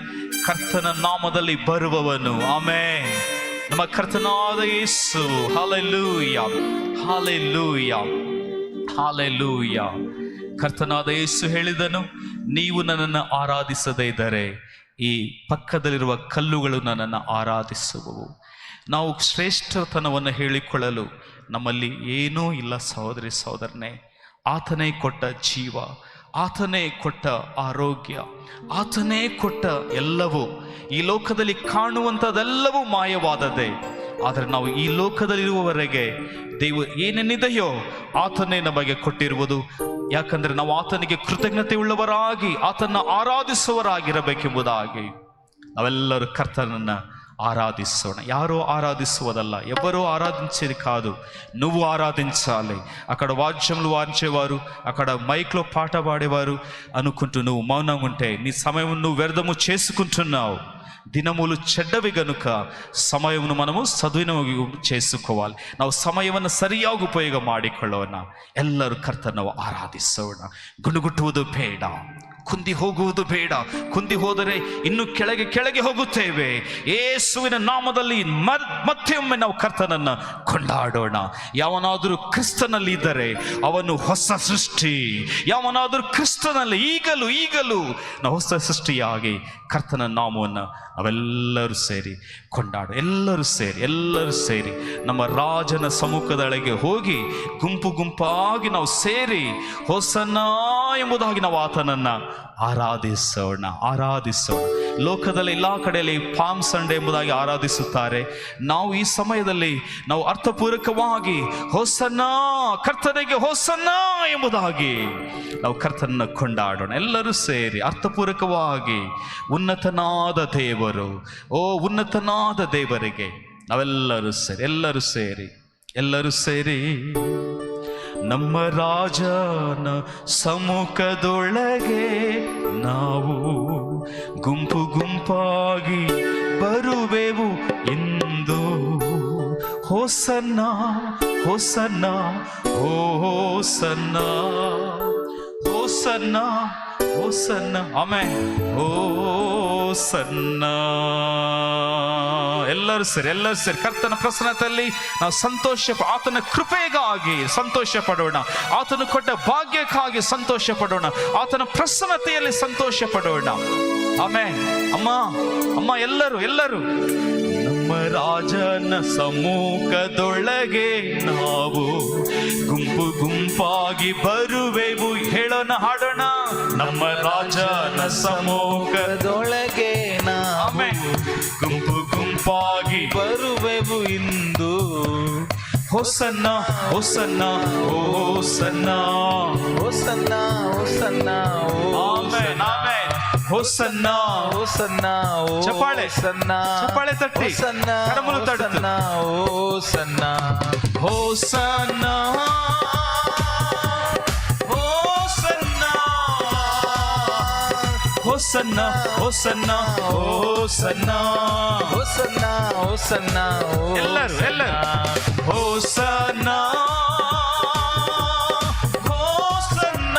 ಕರ್ತನ ನಾಮದಲ್ಲಿ ಬರುವವನು, ಆಮೆನ್, ನಮ್ಮ ಕರ್ತನಾದ ಯೇಸು. Hallelujah, hallelujah, hallelujah. ಕರ್ತನಾದ ಯೇಸು ಹೇಳಿದನು, ನೀವು ನನ್ನನ್ನು ಆರಾಧಿಸದೇ ಇದ್ದರೆ ಈ ಪಕ್ಕದಲ್ಲಿರುವ ಕಲ್ಲುಗಳು ನನ್ನನ್ನು ಆರಾಧಿಸುವವು. ನಾವು ಶ್ರೇಷ್ಠತನವನ್ನು ಹೇಳಿಕೊಳ್ಳಲು ನಮ್ಮಲ್ಲಿ ಏನೂ ಇಲ್ಲ ಸಹೋದರಿ ಸಹೋದರನೇ. ಆತನೇ ಕೊಟ್ಟ ಜೀವ, ಆತನೇ ಕೊಟ್ಟ ಆರೋಗ್ಯ, ಆತನೇ ಕೊಟ್ಟ ಎಲ್ಲವೂ. ಈ ಲೋಕದಲ್ಲಿ ಕಾಣುವಂಥದ್ದೆಲ್ಲವೂ ಮಾಯವಾದದ್ದೇ. ಆದರೆ ನಾವು ಈ ಲೋಕದಲ್ಲಿರುವವರೆಗೆ ದೇವರು ಏನೇನಿದೆಯೋ ಆತನೇ ನಮಗೆ ಕೊಟ್ಟಿರುವುದು. ಯಾಕಂದರೆ ನಾವು ಆತನಿಗೆ ಕೃತಜ್ಞತೆ ಉಳ್ಳವರಾಗಿ ಆತನ ಆರಾಧಿಸುವವರಾಗಿರಬೇಕೆಂಬುದಾಗಿ ನಾವೆಲ್ಲರೂ ಕರ್ತನನ್ನು ఆరాధిస్తాను. యారో ఆరాధిస్తువదల్లా, ఎవరో ఆరాధించేది కాదు, నువ్వు ఆరాధించాలి. అక్కడ వాద్యములు వాయించేవారు, అక్కడ మైక్లో పాట పాడేవారు అనుకుంటూ నువ్వు మౌనంగా ఉంటే నీ సమయం నువ్వు వ్యర్థము చేసుకుంటున్నావు. ದಿನಮೂಲು ಚೆಡ್ಡವಿ ಗನುಕ ಸಮಯವನ್ನು మనము ಸದ್ವಿನಿಯೋಗ చేసుకోవాలి. ನಾವು ಸಮಯವನ್ನು ಸರಿಯಾಗಿ ಉಪಯೋಗ ಮಾಡಿಕೊಳ್ಳೋಣ. ಎಲ್ಲರೂ ಕರ್ತನನ್ನು ಆರಾಧಿಸೋಣ. ಗುಣಗುಟ್ಟುವುದು ಬೇಡ, ಕುಂದಿ ಹೋಗುವುದು ಬೇಡ. ಕುಂದಿ ಹೋದರೆ ಇನ್ನು ಕೆಳಗೆ ಕೆಳಗೆ ಹೋಗುತ್ತೇವೆ. ಯೇಸುವಿನ ನಾಮದಲ್ಲಿ ಮತ್ತೊಮ್ಮೆ ನಾವು ಕರ್ತನನ್ನು ಕೊಂಡಾಡೋಣ. ಯಾವನಾದರೂ ಕ್ರಿಸ್ತನಲ್ಲಿ ಇದ್ದರೆ ಅವನು ಹೊಸ ಸೃಷ್ಟಿ. ಯಾವನಾದರೂ ಕ್ರಿಸ್ತನಲ್ಲಿ ಈಗಲೂ ನಾವು ಹೊಸ ಸೃಷ್ಟಿಯಾಗಿ ಕರ್ತನ ನಾಮವನ್ನು ನಾವೆಲ್ಲರೂ ಸೇರಿ ಕೊಂಡಾಡು. ಎಲ್ಲರೂ ಸೇರಿ ನಮ್ಮ ರಾಜನ ಸಮ್ಮುಖದೊಳಗೆ ಹೋಗಿ ಗುಂಪು ಗುಂಪಾಗಿ ನಾವು ಸೇರಿ ಹೊಸನ್ನ ಎಂಬುದಾಗಿ ನಾವು ಆತನನ್ನು ಆರಾಧಿಸೋಣ. ಲೋಕದಲ್ಲಿ ಎಲ್ಲ ಕಡೆಯಲ್ಲಿ ಪಾಮ್ ಸಂಡೇ ಎಂಬುದಾಗಿ ಆರಾಧಿಸುತ್ತಾರೆ. ನಾವು ಈ ಸಮಯದಲ್ಲಿ ನಾವು ಅರ್ಥಪೂರ್ವಕವಾಗಿ ಹೊಸನ್ನ, ಕರ್ತನಿಗೆ ಹೊಸನ್ನ ಎಂಬುದಾಗಿ ನಾವು ಕರ್ತನನ್ನು ಕೊಂಡಾಡೋಣ. ಎಲ್ಲರೂ ಸೇರಿ ಅರ್ಥಪೂರ್ವಕವಾಗಿ ಉನ್ನತನಾದ ದೇವರು, ಉನ್ನತನಾದ ದೇವರಿಗೆ ನಾವೆಲ್ಲರೂ ಸೇರಿ ನಮ್ಮ ರಾಜನ ಸಮ್ಮುಖದೊಳಗೆ ನಾವು ಗುಂಪು ಗುಂಪಾಗಿ ಬರುವೆವು ಎಂದು. ಹೋಸನ್ನ ಹೋಸನ್ನ ಹೋಸನ್ನ ಹೋಸನ್ನ ಹೋಸನ್ನ, ಆಮೆನ್, ಹೋಸನ್ನ. ಎಲ್ಲರೂ ಸೇರಿ ಕರ್ತನ ಪ್ರಸನ್ನತೆಯಲ್ಲಿ ನಾವು ಆತನ ಕೃಪೆಗಾಗಿ ಸಂತೋಷ ಪಡೋಣ. ಆತನು ಕೊಟ್ಟ ಭಾಗ್ಯಕ್ಕಾಗಿ ಸಂತೋಷ ಪಡೋಣ. ಆತನ ಪ್ರಸನ್ನತೆಯಲ್ಲಿ ಸಂತೋಷ ಪಡೋಣ. ಆಮೆನ್. ಅಮ್ಮ ಎಲ್ಲರೂ ನಮ್ಮ ರಾಜನ ಸಮ್ಮುಖದೊಳಗೆ ನಾವು ಗುಂಪು ಗುಂಪಾಗಿ ಬರುವೆವು. ಹೇಳೋಣ, ಹಾಡೋಣ. ನಮ್ಮ ರಾಜನ ಸಮ್ಮುಖದೊಳಗೆ ನಾವು ಗುಂಪು ಗುಂಪಾಗಿ ಬರುವೆವು ಇಂದು. ಹೊಸನ್ನ ಹೋಸನ್ನ ಹೋಸನ್ನ ಹೋಸನ್ನ ಹೋಸನ್ನ, ಆಮೆನ್ ಆಮೆನ್. ಹೋಸನ್ನ ಹೋಸನ್ನ ಚಪ್ಪಾಳೆ ತಟ್ಟಿ, ಕರములు ತಟ್ಟು. ಹೋಸನ್ನ ಹೋಸನ್ನ ಹೋಸನ್ನ ಹೋಸನ್ನ ಹೋಸನ್ನ ಹೋಸನ್ನ ಹೋಸನ್ನ, ಎಲ್ಲರೂ ಹೋಸನ್ನ ಹೋಸನ್ನ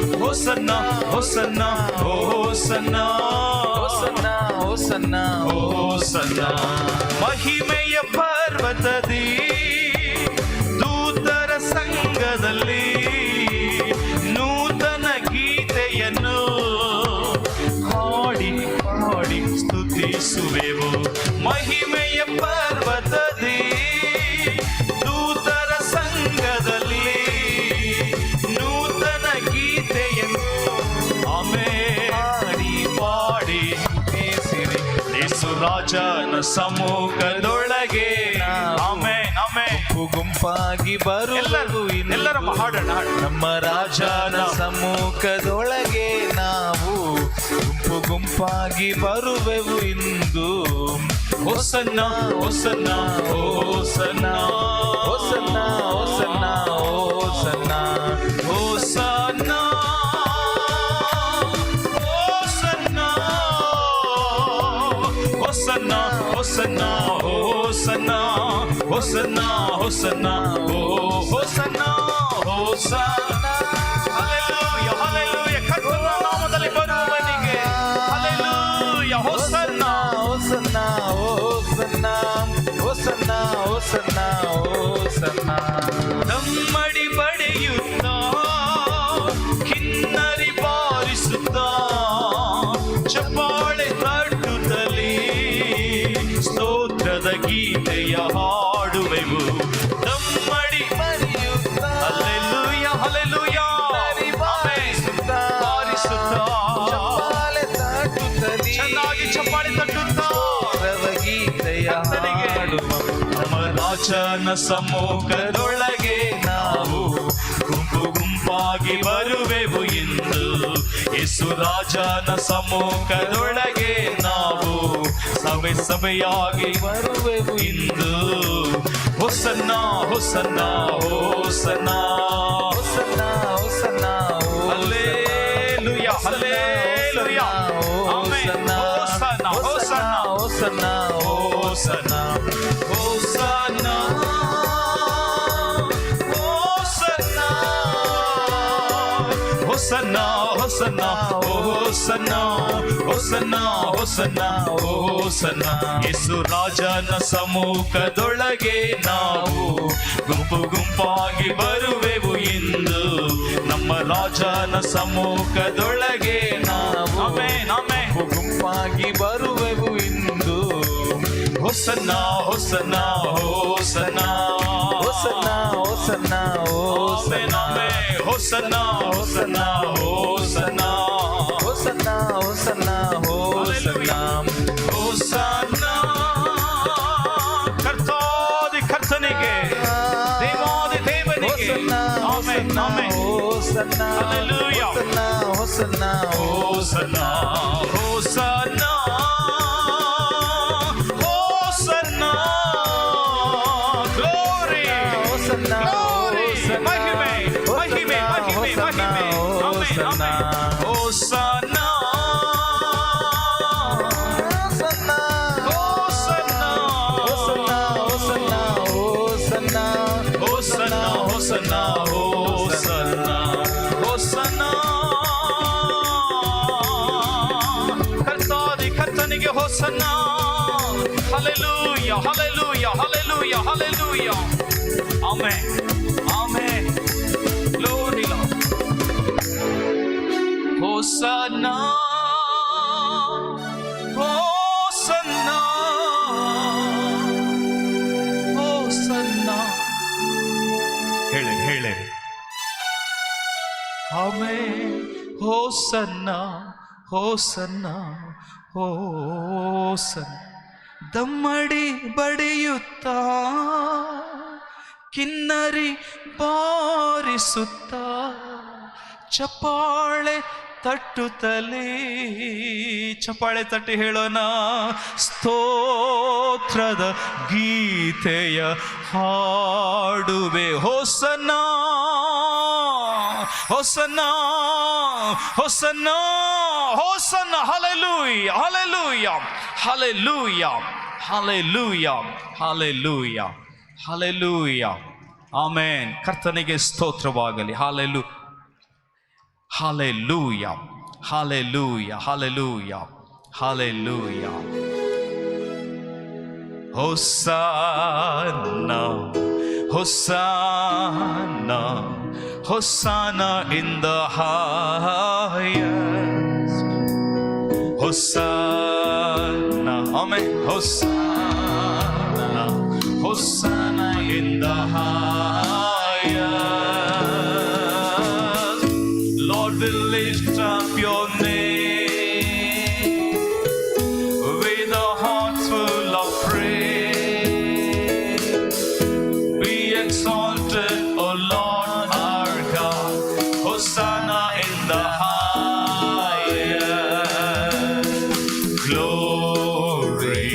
ಹೋಸನ್ನ ಹೋಸನ್ನ ಹೋಸನ್ನ ಹೋಸನ್ನ ಹೋಸನ್ನ ಹೋಸನ್ನ. ಮಹಿಮೆಯ ಪರ್ವತದಿ ದೂತರ ಸಂಘದಲ್ಲಿ ನೂತನ ಗೀತೆಯನ್ನು ಹಾಡಿ ಸ್ತುತಿಸುವೆವು. ಮಹಿಮೆಯ ಪರ್ವತದಿ ದೂತರ ಸಂಘದಲ್ಲಿ ನೂತನ ಗೀತೆಯನ್ನು ಪಾಡಿ ಸ್ತುತಿಸಿರಿ. ಯೇಸು ರಾಜನ ಸಮ್ಮುಖದೊಳಗೆ ಆಮೆನ್ ಆಮೆನ್ ಗುಂಪಾಗಿ ಬರುವೆವು. ಎಲ್ಲರ ಹಾಡೋಣ. ನಮ್ಮ ರಾಜನ ಸಮ್ಮುಖದೊಳಗೆ ನಾವು ಗುಂಪು ಗುಂಪಾಗಿ ಬರುವೆವು ಇಂದು. Hosanna, Hosanna, Hosanna, Hosanna, Hosanna, Hosanna. Hosanna, Hosanna, Hosanna, Hosanna, Hosanna, Hosanna, Hosanna, Hosanna. Hallelujah, hallelujah. ಕರ್ತನ ನಾಮದಲ್ಲಿ ಬರುವವನಿಗೆ hallelujah, Hosanna. Hosanna, Hosanna, Hosanna, Hosanna, Hosanna. ನಮ್ಮಡಿ ಬಡಿಯುತ್ತ ಕಿನ್ನರಿ ಬಾರಿಸುತ್ತ ಚಪ್ಪಾಳೆ ತಟ್ಟುತ್ತಲೇ ಸ್ತೋತ್ರದ ಗೀತೆಯ ಹಾಡುವೆವು. ನಮ್ಮಡಿ ಬಡಿಯುತ್ತ ಹಲ್ಲೆಲೂಯಾ, ಹಲ್ಲೆಲೂಯಾ, ಬಾರಿಸುತ್ತ ಚಪ್ಪಾಳೆ ತಟ್ಟುತ್ತಲೇ ಚೆನ್ನಾಗಿ ಚಪ್ಪಾಳೆ ತಟ್ಟುತ್ತಾ ಗೀತೆಯ ಕರ್ತನಿಗೆ ಹಾಡುವ ನಮ್ಮ ರಾಜನ ಸಮ್ಮುಖದೊಳಗೆ ನಾವು ಗುಂಪು ಗುಂಪಾಗಿ ಬರುವೆವು ಎಂದು. ಯೇಸು ರಾಜನ ಸಮ್ಮುಖದೊಳಗೆ ನಾವು ಸಭೆ ಸಭೆಯಾಗಿ ಬರುವೆವು ಇಂದು. Hosanna hosanna hosanna Hosanna, Hosanna, hallelujah, hallelujah, amen. Hosanna hosanna Hosanna, Hosanna, Hosanna, Hosanna, Hosanna, Hosanna, Hosanna, Hosanna, Hosanna. Yesu ರಾಜನ ಸಮ್ಮುಖದೊಳಗೆ ನಾವು ಗುಂಪು ಗುಂಪಾಗಿ ಬರುವೆವು ಎಂದು. ನಮ್ಮ ರಾಜನ ಸಮ್ಮುಖದೊಳಗೆ ನಾವು ಆಮೆನ್, ಆಮೆನ್, ಗುಂಪಾಗಿ ಬರುವೆವು ಇಂದು. Hosanna hosanna hosanna Hosanna, Hosanna, amen, amen. Hosanna hosanna hosanna Hosanna, Hosanna, Hosanna. Hosanna ಕರ್ತಾದಿ ಕರ್ತನಿಗೆ, ದೇವಾದಿ ದೇವನಿಗೆ. Amen, amen. Hosanna, Hallelujah. Hosanna, Hosanna, hosanna hosanna hosanna glory Hosanna, Glory, Hosanna, ಮಹಿಮೆ, ಮಹಿಮೆ, ಮಹಿಮೆ, ಮಹಿಮೆ. Amen, amen. Hosanna, Hosanna, Hosanna, Hosanna, Hosanna, Hosanna. Hosanna, Hosanna, Hosanna, Hosanna. ಕರ್ತಾದಿ ಕರ್ತನಿಗೆ ಹೊಸನ್ನ. Hallelujah, hallelujah, hallelujah, hallelujah. Amen, amen. Glory Lord. Hosanna, Hosanna, Hosanna. ಹೇಳಿ ಹೇಳಿ amen. ಹೋಸನ್ನ ಹೋಸನ್ನ ಹೋಸನ್ನ. ದಮ್ಮಡಿ ಬಡಿಯುತ್ತ ಕಿನ್ನರಿ ಬಾರಿಸುತ್ತ ಚಪ್ಪಾಳೆ ತಟ್ಟುತ್ತಲೇ, ಚಪ್ಪಾಳೆ ತಟ್ಟಿ ಹೇಳೋಣ ಸ್ತೋತ್ರದ ಗೀತೆಯ ಹಾಡುವೆ. ಹೊಸನ್ನ hosanna hosanna ಹೊಸನ್ನ. Hallelujah, hallelujah, hallelujah, hallelujah, hallelujah, hallelujah. Amen. ಕರ್ತನಿಗೆ ಸ್ತೋತ್ರವಾಗಲಿ. Hallelujah, hallelujah, hallelujah, hallelujah, hallelujah. Hosanna, Hosanna, Hosanna in the highest. Hosanna, amen. Hosanna, Hosanna in the highest. Lord, will lift up your name with a heart full of praise. Be exalted, O Lord our God. Hosanna in the highest. Glory,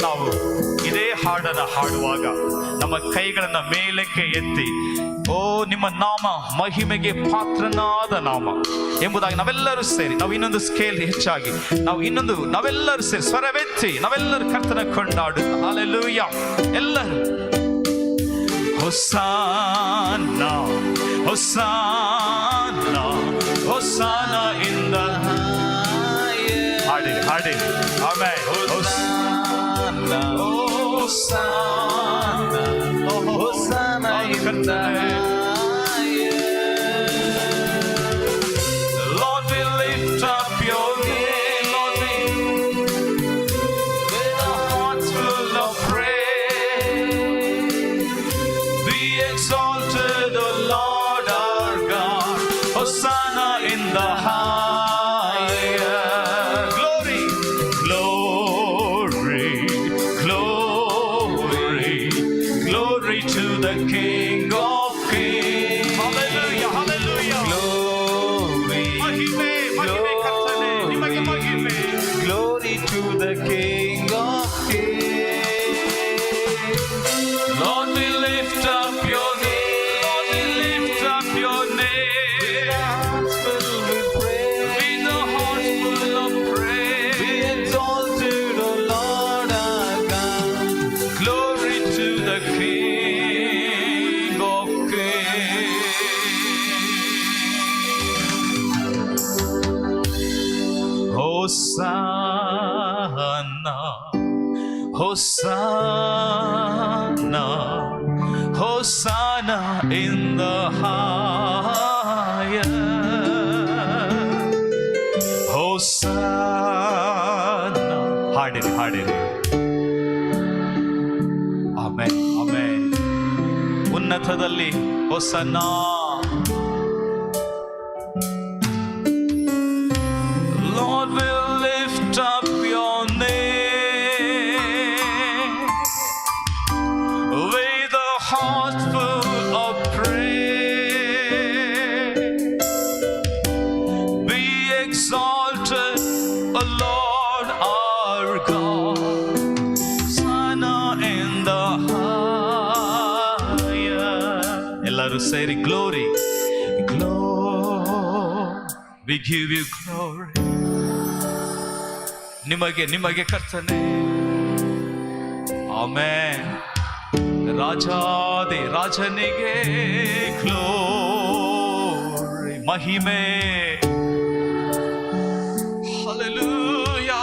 ನಾವು ಇದೇ ಹಾಡನ್ನು ಹಾಡುವಾಗ ನಮ್ಮ ಕೈಗಳನ್ನ ಮೇಲಕ್ಕೆ ಎತ್ತಿ, ಓ ನಿಮ್ಮ ನಾಮ ಮಹಿಮೆಗೆ ಪಾತ್ರನಾದ ನಾಮ ಎಂಬುದಾಗಿ ನಾವೆಲ್ಲರೂ ಸೇರಿ, ನಾವು ಇನ್ನೊಂದು ಸ್ಕೇಲ್ ಹೆಚ್ಚಾಗಿ ನಾವೆಲ್ಲರೂ ಸೇರಿ ಸ್ವರವೆತ್ತಿ ನಾವೆಲ್ಲರೂ ಕರ್ತನ ಕೊಂಡಾಡು. ಹಲ್ಲೆಲೂಯಾ. ಎಲ್ಲರೂ ಹೊಸಾನಾ ಹೊಸಾನಾ ಹೊಸಾನಾ ಇಂದ ಹಾಡಿರಿ ಹಾಡಿರಿ. Amen. Hosanna, Hosanna, Hosanna in the highest. Lord, we lift up your name, Lord, with our hearts full of praise. Be exalted, O Lord our God. Hosanna in the highest. Glory, glory, glory, glory to the King of Kings. Hallelujah, hallelujah. Glory, ಮಹಿಮೆ ಮಹಿಮೆ ಕರ್ತನೇ, ನಿಮಗೆ ಮಹಿಮೆ. glory to the King of Kings. Lord, we lift up your name. Lord, we lift up your name. Hearts filled with praise. With a heart full of Be praise. exalted, O Lord our God. Glory to the King of Kings. Hosanna, Hosanna, Hosanna in the highest. Hosanna. ಹಾಡಿರಿ ಹಾಡಿರಿ. Amen amen. ಉನ್ನತದಲ್ಲಿ hosanna. Lord, we'll lift up your name with a heart full of praise. Be exalted, O Lord our God. Hosanna in the highest. ಎಲ್ಲರೂ ಸೇರಿ glory, glory. We give you glory. ನಿಮಗೆ ಕರ್ತನೆ. Amen. ರಾಜಾದಿ ರಾಜನಿಗೆ glory, ಮಹಿಮೆ. Hallelujah.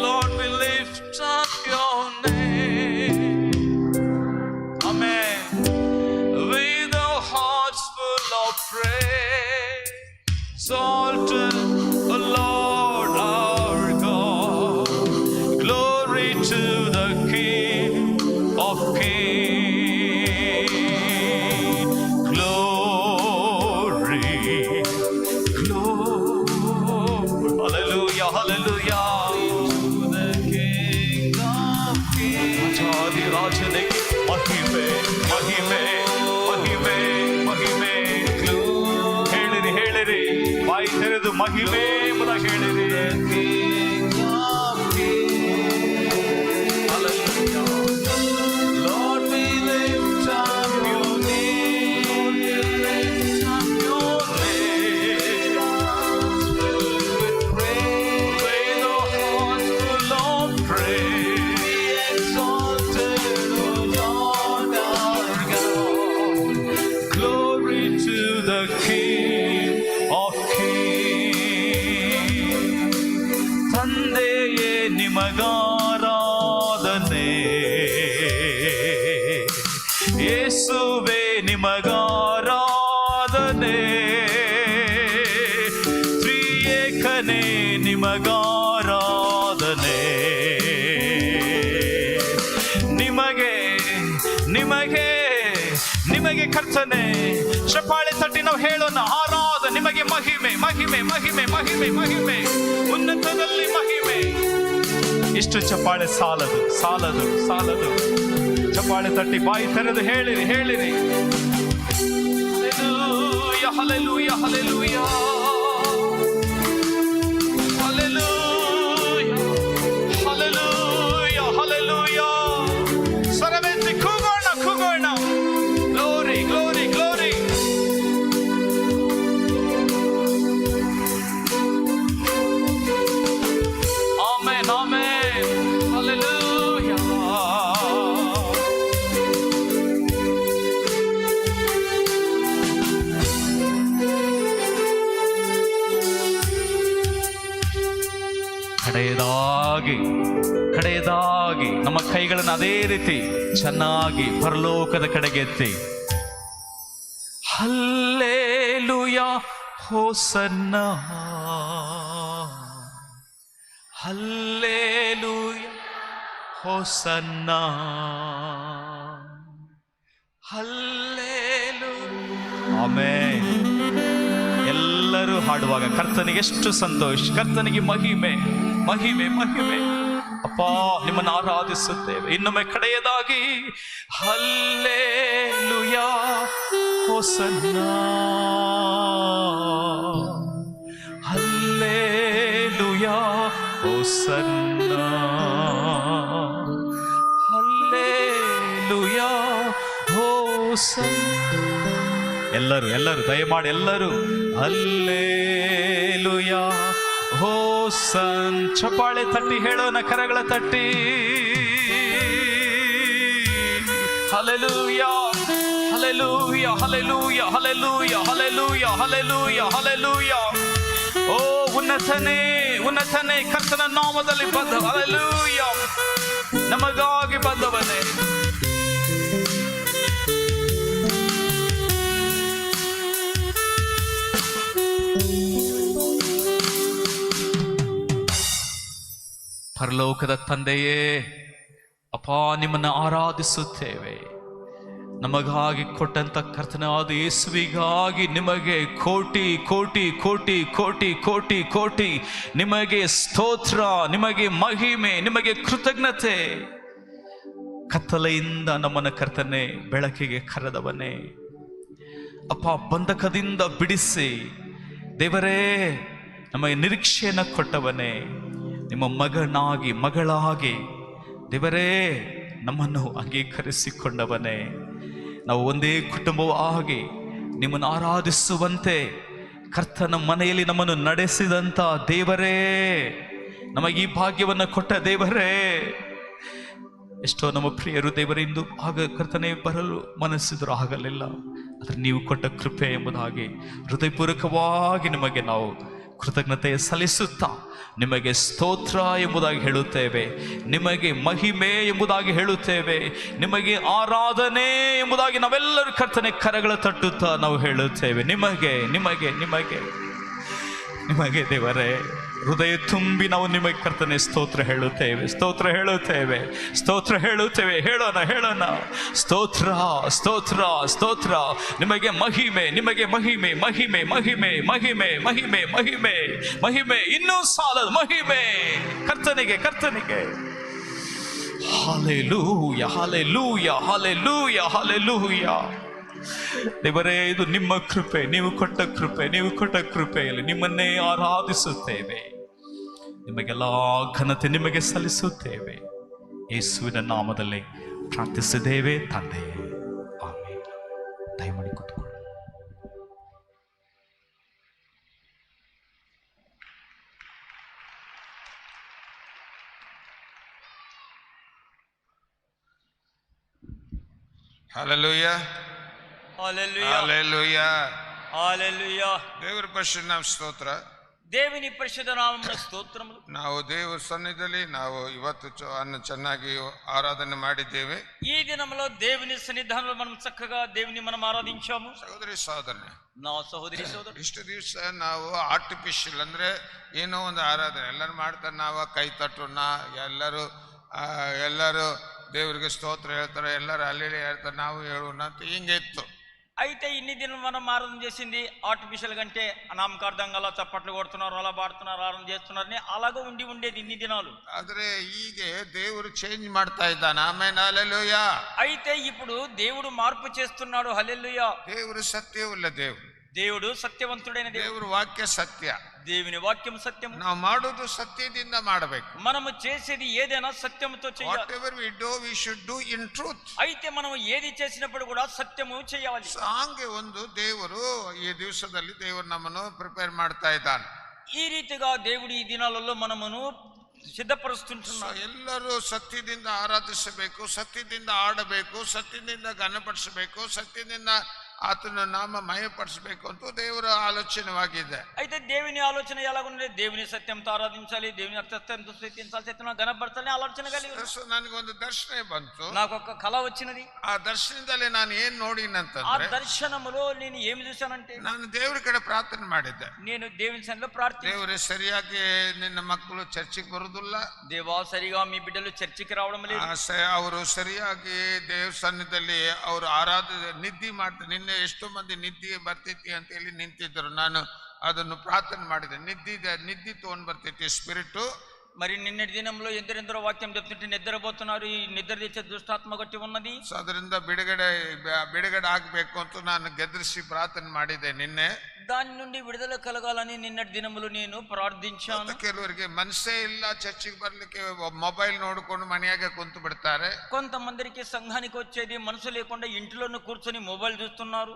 Lord, we lift up your name. Amen. With our hearts full of praise, exalted, O Lord our God. Glory to the King of Kings. Glory, glory. Hallelujah, hallelujah. ರಾಜಾದಿ ರಾಜನಿಗೆ ಮಹಿಮೆ ಮಹಿಮೆ ಮಹಿಮೆ ಮಹಿಮೆ. ಹೇಳಿರಿ ಹೇಳಿರಿ, ಬಾಯಿ ತೆರೆದು ಮಹಿಮೆ ಎಂಬುದಾಗಿ ಹೇಳಿರಿ. Lord, we lift up your name. Lift up your name. Filled with praise. With a heart full of praise. Be exalted, O Lord our God. Glory to the King of Kings. ತಂದೆಯೇ ನಿಮಗಾರಾಧನೆ, ಯೇಸುವೇ ನಿಮಗಾರಾಧನೆ, ತ್ರಿಯೇಕನೇ ನಿಮಗಾರಾಧನೆ. ನಿಮಗೆ ನಿಮಗೆ ನಿಮಗೆ ಕರ್ತನೆ. ಚಪ್ಪಾಳೆ ತಟ್ಟಿ ನಾವು ಹೇಳೋಣ, ಆರಾಧ ನಿಮಗೆ ಮಹಿಮೆ ಮಹಿಮೆ ಮಹಿಮೆ ಮಹಿಮೆ ಮಹಿಮೆ. ಉನ್ನತದಲ್ಲಿ ಮಹಿಮೆ, ಇಷ್ಟು ಚಪ್ಪಾಳೆ ಸಾಲದು ಸಾಲದು ಸಾಲದು. ಚಪ್ಪಾಳೆ ತಟ್ಟಿ ಬಾಯಿ ತೆರೆದು ಹೇಳಿರಿ ಹೇಳಿರಿ. Hallelujah hallelujah hallelujah hallelujah hallelujah. ಸ್ವರವೆತ್ತಿ ಕೂಗೋಣ ಕೂಗೋಣ. Glory glory glory. Amen amen. Hallelujah. ಕಡೆಯದಾಗಿ ನಮ್ಮ ಕೈಗಳನ್ನು ಅದೇ ರೀತಿ ಚೆನ್ನಾಗಿ ಪರಲೋಕದ ಕಡೆಗೆ ಎತ್ತಿ hallelujah hosanna hallelujah hosanna hallelujah. Amen. ಎಲ್ಲರೂ ಹಾಡುವಾಗ ಕರ್ತನಿಗೆ ಎಷ್ಟು ಸಂತೋಷ, ಕರ್ತನಿಗೆ ಮಹಿಮೆ ಮಹಿಮೆ ಮಹಿಮೆ. ಅಪ್ಪ ನಿಮ್ಮನ್ನು ಆರಾಧಿಸುತ್ತೇವೆ. ಇನ್ನೊಮ್ಮೆ ಕಡೆಯದಾಗಿ hallelujah hosanna hallelujah hosanna hallelujah ಹೋಸನ್ನ. ಎಲ್ಲರೂ ದಯಮಾಡಿ ಎಲ್ಲರೂ ಹಲ್ಲೆಲೂಯಾ ಹೋಸನ್. ಚಪ್ಪಾಳೆ ತಟ್ಟಿ ಹೇಳೋಣ, ಕರಗಳ ತಟ್ಟಿ. Hallelujah hallelujah hallelujah hallelujah hallelujah hallelujah hallelujah. ಓ ಉನ್ನತನೇ ಉನ್ನತನೇ ಕರ್ತನ ನಾಮದಲ್ಲಿ ಬಂದ ಹಲ್ಲೆಲೂಯಾ. ನಮಗಾಗಿ ಬಂದವನೇ. ಪರಲೋಕದ ತಂದೆಯೇ, ಅಪ್ಪ ನಿಮ್ಮನ್ನು ಆರಾಧಿಸುತ್ತೇವೆ. ನಮಗಾಗಿ ಕೊಟ್ಟಂತ ಕರ್ತನಾದ ಯೇಸುವಿಗಾಗಿ ನಿಮಗೆ ಕೋಟಿ ಕೋಟಿ ಕೋಟಿ ಕೋಟಿ ಕೋಟಿ ಕೋಟಿ ನಿಮಗೆ ಸ್ತೋತ್ರ, ನಿಮಗೆ ಮಹಿಮೆ, ನಿಮಗೆ ಕೃತಜ್ಞತೆ. ಕತ್ತಲೆಯಿಂದ ನಮ್ಮನ್ನು ಕರ್ತನೆ ಬೆಳಕಿಗೆ ಕರೆದವನೇ, ಅಪ್ಪ ಬಂಧಕದಿಂದ ಬಿಡಿಸಿ ದೇವರೇ ನಮಗೆ ನಿರೀಕ್ಷೆಯನ್ನು ಕೊಟ್ಟವನೇ, ನಿಮ್ಮ ಮಗನಾಗಿ ಮಗಳಾಗಿ ದೇವರೇ ನಮ್ಮನ್ನು ಅಂಗೀಕರಿಸಿಕೊಂಡವನೇ, ನಾವು ಒಂದೇ ಕುಟುಂಬವಾಗಿ ನಿಮ್ಮನ್ನು ಆರಾಧಿಸುವಂತೆ ಕರ್ತನ ಮನೆಯಲ್ಲಿ ನಮ್ಮನ್ನು ನಡೆಸಿದಂಥ ದೇವರೇ, ನಮಗೆ ಈ ಭಾಗ್ಯವನ್ನು ಕೊಟ್ಟ ದೇವರೇ. ಎಷ್ಟೋ ನಮ್ಮ ಪ್ರಿಯರು ದೇವರೇ ಇಂದು ಆಗ ಕರ್ತನೆ ಬರಲು ಮನಸ್ಸಿದ್ರು ಆಗಲಿಲ್ಲ, ಆದರೆ ನೀವು ಕೊಟ್ಟ ಕೃಪೆ ಎಂಬುದಾಗಿ ಹೃದಯಪೂರ್ವಕವಾಗಿ ನಿಮಗೆ ನಾವು ಕೃತಜ್ಞತೆ ಸಲ್ಲಿಸುತ್ತಾ ನಿಮಗೆ ಸ್ತೋತ್ರ ಎಂಬುದಾಗಿ ಹೇಳುತ್ತೇವೆ, ನಿಮಗೆ ಮಹಿಮೆ ಎಂಬುದಾಗಿ ಹೇಳುತ್ತೇವೆ, ನಿಮಗೆ ಆರಾಧನೆ ಎಂಬುದಾಗಿ ನಾವೆಲ್ಲರೂ ಕರ್ತನೆ ಕರಗಳ ತಟ್ಟುತ್ತಾ ನಾವು ಹೇಳುತ್ತೇವೆ. ನಿಮಗೆ ನಿಮಗೆ ನಿಮಗೆ ನಿಮಗೆ ದೇವರೇ ಹೃದಯ ತುಂಬಿ ನಾವು ನಿಮಗೆ ಕರ್ತನೆ ಸ್ತೋತ್ರ ಹೇಳುತ್ತೇವೆ, ಸ್ತೋತ್ರ ಹೇಳುತ್ತೇವೆ, ಸ್ತೋತ್ರ ಹೇಳುತ್ತೇವೆ. ಹೇಳೋಣ ಹೇಳೋಣ. ಸ್ತೋತ್ರ ಸ್ತೋತ್ರ ಸ್ತೋತ್ರ. ನಿಮಗೆ ಮಹಿಮೆ, ನಿಮಗೆ ಮಹಿಮೆ ಮಹಿಮೆ ಮಹಿಮೆ ಮಹಿಮೆ ಮಹಿಮೆ ಮಹಿಮೆ ಮಹಿಮೆ. ಇನ್ನೂ ಸಾಲದು ಮಹಿಮೆ ಕರ್ತನಿಗೆ ಕರ್ತನಿಗೆ. Hallelujah hallelujah hallelujah hallelujah. ದೇವರೇ ಇದು ನಿಮ್ಮ ಕೃಪೆ, ನೀವು ಕೊಟ್ಟ ಕೃಪೆ, ನೀವು ಕೊಟ್ಟ ಕೃಪೆಯಲ್ಲಿ ನಿಮ್ಮನ್ನೇ ಆರಾಧಿಸುತ್ತೇವೆ. ನಿಮಗೆಲ್ಲ ಘನತೆ ನಿಮಗೆ ಸಲ್ಲಿಸುತ್ತೇವೆ. ಯೇಸುವಿನ ನಾಮದಲ್ಲಿ ಪ್ರಾರ್ಥಿಸಿದ್ದೇವೆ ತಂದೆ, ಆಮೆನ್. ದಯಮಾಡಿ ಕೂತ್ಕೊಳ್ಳಿ. Hallelujah Hallelujah. ಹಲ್ಲೆಲೂಯಾ. Hallelujah. ದೇವರ ಪರಿಶುದ್ಧ ನಾಮ ಸ್ತೋತ್ರ. దేవుని పరిశుద్ధ నామమున స్తోత్రములు. ನಾವು ದೇವರ ಸನ್ನಿಧಿಯಲ್ಲಿ ನಾವು ಇವತ್ತು ಚೆನ್ನಾಗಿ ಆರಾಧನೆ ಮಾಡಿದ್ದೇವೆ. ఈ దినములో దేవుని సన్నిధానంలో మనం చక్కగా దేవుని మనం ఆరాధించాము. ಸಹೋದರಿ ಸಹೋದರನೇ, నా సహోదరి సోదరుడు, ಇಷ್ಟು ದಿವಸ ನಾವು ಆರ್ಟಿಫಿಷಿಯಲ್ ಅಂದ್ರೆ ಏನೋ ಒಂದು ಆರಾಧನೆ ಎಲ್ಲರೂ ಮಾಡ್ತಾರೆ, ನಾವು ಕೈ ತಟ್ಟೋಣ, ಎಲ್ಲರೂ ದೇವರಿಗೆ ಸ್ತೋತ್ರ ಹೇಳ್ತಾರೆ, ಎಲ್ಲರೂ ಅಲ್ಲಿ ಹೇಳ್ತಾರೆ, ನಾವು ಹೇಳೋಣ ಅಂತ ಹಿಂಗೆ ಇತ್ತು. అయితే ఇన్ని దినం మనం ఆరాధన చేసింది ఆర్టిఫిషియల్ కంటే నామకార్థంగా అలా చప్పట్లు కొడుతున్నారు, అలా పాడుతున్నారు, ఆరాధన చేస్తున్నారని అలాగే ఉండేది ఇన్ని దినాలు. ಆದ್ರೆ ಈಗ ದೇವರು ಚೇಂಜ್ ಮಾಡ್ತಾ ಇದ್ದಾನೆ. ಆಮೇಲೆ ಹಲ್ಲೆಲೂಯಾ. అయితే ఇప్పుడు దేవుడు మార్పు చేస్తున్నాడు. హల్లెలూయా. ದೇವರು ಸತ್ಯವುಳ್ಳ ದೇವರು. దేవుడు సత్యవంతుడైన దేవుడు. ದೇವರ ವಾಕ್ಯ ಸತ್ಯ. దేవుని వాక్యం సత్యం. ನಾವು ಮಾಡೋದು ಸತ್ಯದಿಂದ ಮಾಡಬೇಕು. మనము చేసేది ఏదైనా సత్యముతో చేయాలి. Whatever we do, we should do in truth. అయితే మనం ఏది చేసినప్పుడు కూడా సత్యము చేయాలి. ಹಾಗೆ ಒಂದು ದೇವರು ಈ ದಿವಸದಲ್ಲಿ ದೇವರು ನಮ್ಮನ್ನು ಪ್ರಿಪೇರ್ ಮಾಡ್ತಾ ಇದ್ದಾನೆ. ఈ రీతిగా దేవుడు ఈ దినాలలో మనమును ಸಿದ್ಧಪಡಿಸುತ್ತಿದ್ದಾನೆ. ಎಲ್ಲರೂ ಸತ್ಯದಿಂದ ಆರಾಧಿಸಬೇಕು, ಸತ್ಯದಿಂದ ಆಡಬೇಕು, ಸತ್ಯದಿಂದ ಘನಪಡಿಸಬೇಕು, ಸತ್ಯದಿಂದ ಆತನ ನಾಮ ಮಯಪಡಿಸಬೇಕು ಅಂತ ದೇವರ ಆಲೋಚನೆವಾಗಿದೆ. అయితే దేవుని ఆలోచన ఎలాగుంది? దేవుని సత్యంతో ఆరాధించాలి, దేవుని సత్యంతో స్తుతించాలి, సత్యం ఘనపరచాలి ఆలోచన కలిగి. ನನಗೊಂದು ದರ್ಶನ ಬಂತು. నాకు ఒక కళ వచ్చినది. ಆ ದರ್ಶನದಲ್ಲಿ ನಾನು ಏನ್ ఆ ನೋಡಿನಂತಂದ್ರೆ, దర్శనములో నేను ఏమి చూశానంటే, ನಾನು ದೇವರ ಕಡೆ ಪ್ರಾರ್ಥನೆ ಮಾಡಿದ್ದೆ. నేను దేవుని సన్నిధిలో ప్రార్థన, ದೇವರೇ ಸರಿಯಾಗಿ ನಿನ್ನ ಮಕ್ಕಳು ಚರ್ಚಿಗೆ ಬರುದಿಲ್ಲ, దేవా సరిగా మీ బిడ్డలు చర్చికి రావడం లేదు, ಅವರು ಸರಿಯಾಗಿ ದೇವ ಸನ್ನಿಧಿಯಲ್ಲಿ ಅವರು ನಿದ್ದೆ ಮಾಡ್ತಾರೆ. ನಿನ್ನೆ ಎಷ್ಟೋ ಮಂದಿ ನಿದ್ದೆ ಬರ್ತೈತಿ ಅಂತ ಹೇಳಿ ನಿಂತಿದ್ರು. ನಾನು ಅದನ್ನು ಪ್ರಾರ್ಥನೆ ಮಾಡಿದೆ. ನಿದ್ದೆ ತಗೊಂಡ್ ಬರ್ತೈತಿ ಸ್ಪಿರಿಟ್. మరి నిన్నటి దినంలో ఎందరెందరో వాక్యం చెప్తుంటే నిద్రపోతున్నారు. ఈ నిద్ర తెచ్చే దుష్టాత్మ గట్టి ఉన్నది. ಸೊ ಅದರಿಂದ ಬಿಡುಗಡೆ ಆಗ್ಬೇಕು ಅಂತ ನಾನು ಗೆದರಿಸಿ ಪ್ರಾರ್ಥನೆ ಮಾಡಿದೆ ನಿನ್ನೆ. దాని నుండి విడుదల కలగాలని నిన్నటి దినములు నేను ప్రార్థించాను. ಕೆಲವರಿಗೆ ಮನಸ್ಸೇ ಇಲ್ಲ ಚರ್ಚಿಗೆ ಬರ್ಲಿಕ್ಕೆ, ಮೊಬೈಲ್ ನೋಡ್ಕೊಂಡು ಮನೆಯಾಗೆ ಕುಂತು ಬಿಡ್ತಾರೆ. కొంతమందికి సంఘానికి వచ్చేది మనసు లేకుండా ఇంట్లోనే కూర్చొని మొబైల్ చూస్తున్నారు.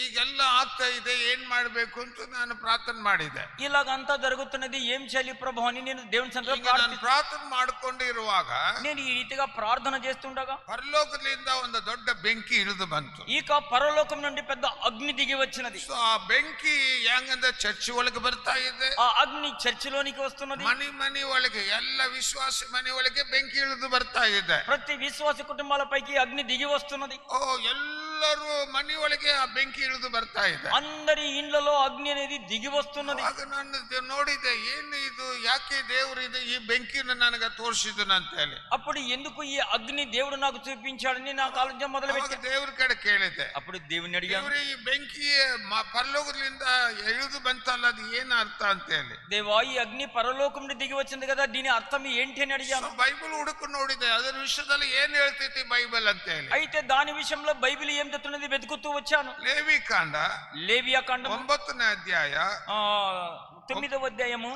ಈಗೆಲ್ಲ ಆಗ್ತಾ ಇದೆ, ಏನ್ ಮಾಡ್ಬೇಕು ಅಂತ ನಾನು ಪ್ರಾರ್ಥನೆ ಮಾಡಿದೆ. ఇలాగంతా జరుగుతున్నది, ఏం చేయాలి ప్రభు అని నేను దేవుని సన్నిధిలో ಪ್ರಾರ್ಥನೆ ಮಾಡ್ಕೊಂಡು ಇರುವಾಗ నేను ఈ రీతిగా ప్రార్థన చేస్తుండగా ಪರಲೋಕದಿಂದ ಒಂದು ದೊಡ್ಡ ಬೆಂಕಿ ಇಳಿದು ಬಂತು. ఇక పరలోకం నుండి పెద్ద అగ్ని దిగి వచ్చినది. ಸೊ ಆ ಬೆಂಕಿ ಹೆಂಗಂದ್ರೆ ಚರ್ಚ್ ಒಳಗೆ ಬರ್ತಾ ಇದೆ. ఆ అగ్ని చర్చిలోనికి వస్తున్నది. ಮನೆ ಒಳಗೆ ಎಲ್ಲ ವಿಶ್ವಾಸಿ ಮನೆ ಒಳಗೆ ಬೆಂಕಿ ಇಳಿದು ಬರ್ತಾ ಇದೆ. ప్రతి విశ్వాస కుటుంబాలపైకి అగ్ని దిగి వస్తున్నది. ಎಲ್ಲರೂ ಮನೆ ಒಳಗೆ ಆ ಬೆಂಕಿ ಇಳಿದು ಬರ್ತಾ ಇದೆ. అందరి ఇండ్లలో అగ్ని అనేది దిగి వస్తున్నది. ಆಗ ನಾನು ನೋಡಿದೆ, ಏನು ಇದು, ಯಾಕೆ ದೇವರು ಇದು ಈ ಬೆಂಕಿಯನ್ನು ನನಗೆ ತೋರಿಸಿದನು ಅಂತ ಹೇಳಿ. అప్పుడు ఎందుకు ఈ అగ్ని దేవుడు నాకు చూపించాడని నాకు ఆలోచన మొదలు పెట్టి ದೇವ್ರ ಕಡೆ ಕೇಳಿದೆ. అప్పుడు దేవుని అడిగాను, ಈ ಬೆಂಕಿ ಪರಲೋಕದಿಂದ ಇಳಿದು ಬಂತಲ್ಲ, ಅದು ಏನು ಅರ್ಥ ಅಂತ ಹೇಳಿ. దేవా ఈ అగ్ని పరలోకం నుండి దిగి వచ్చింది కదా, దీని అర్థం ఏంటి అని అడిగాను. ಬೈಬಲ್ ಹುಡುಕೊಂಡು ನೋಡಿದೆ, ಅದರ ವಿಷಯದಲ್ಲಿ ಏನ್ ಹೇಳ್ತೈತಿ ಬೈಬಲ್ ಅಂತ ಹೇಳಿ. అయితే దాని విషయంలో బైబిల్ ఏం చెప్తున్నది వెతుకుతూ వచ్చాను. లేవియా కాండం 9వ అధ్యాయ 9వ అధ్యాయము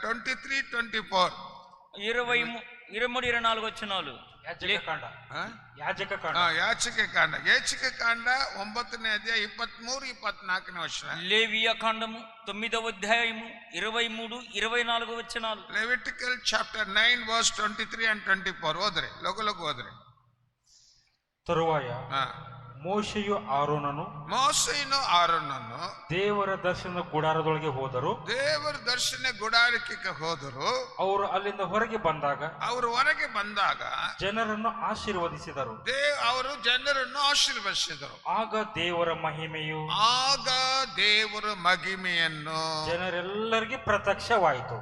23-24 23-24 వచనాలు. ಯಾಚಿಕೆ ಕಾಂಡ 9ನೇ ಅಧ್ಯಾಯ 23-24 ವಚನ. లేవియా కాండము 9వ అధ్యాయము 23-24 వచనాలు. Levitical chapter 9 verse 23 and 24 ಓದ್ರಿ, ಲಘು ಓದ್ರಿ. ತರುವಾಯ ಮೋಶೆಯು ಆರೋನನು ದೇವರ ದರ್ಶನ ಗುಡಾರದೊಳಗೆ ಹೋದರು. ದೇವರ ದರ್ಶನ ಗುಡಾರಕ್ಕೆ ಹೋದರು. ಅವರು ಅಲ್ಲಿಂದ ಹೊರಗೆ ಬಂದಾಗ ಜನರನ್ನು ಆಶೀರ್ವದಿಸಿದರು. ಅವರು ಜನರನ್ನು ಆಶೀರ್ವದಿಸಿದರು. ಆಗ ದೇವರ ಮಹಿಮೆಯನ್ನು ಜನರೆಲ್ಲರಿಗೆ ಪ್ರತ್ಯಕ್ಷವಾಯಿತು.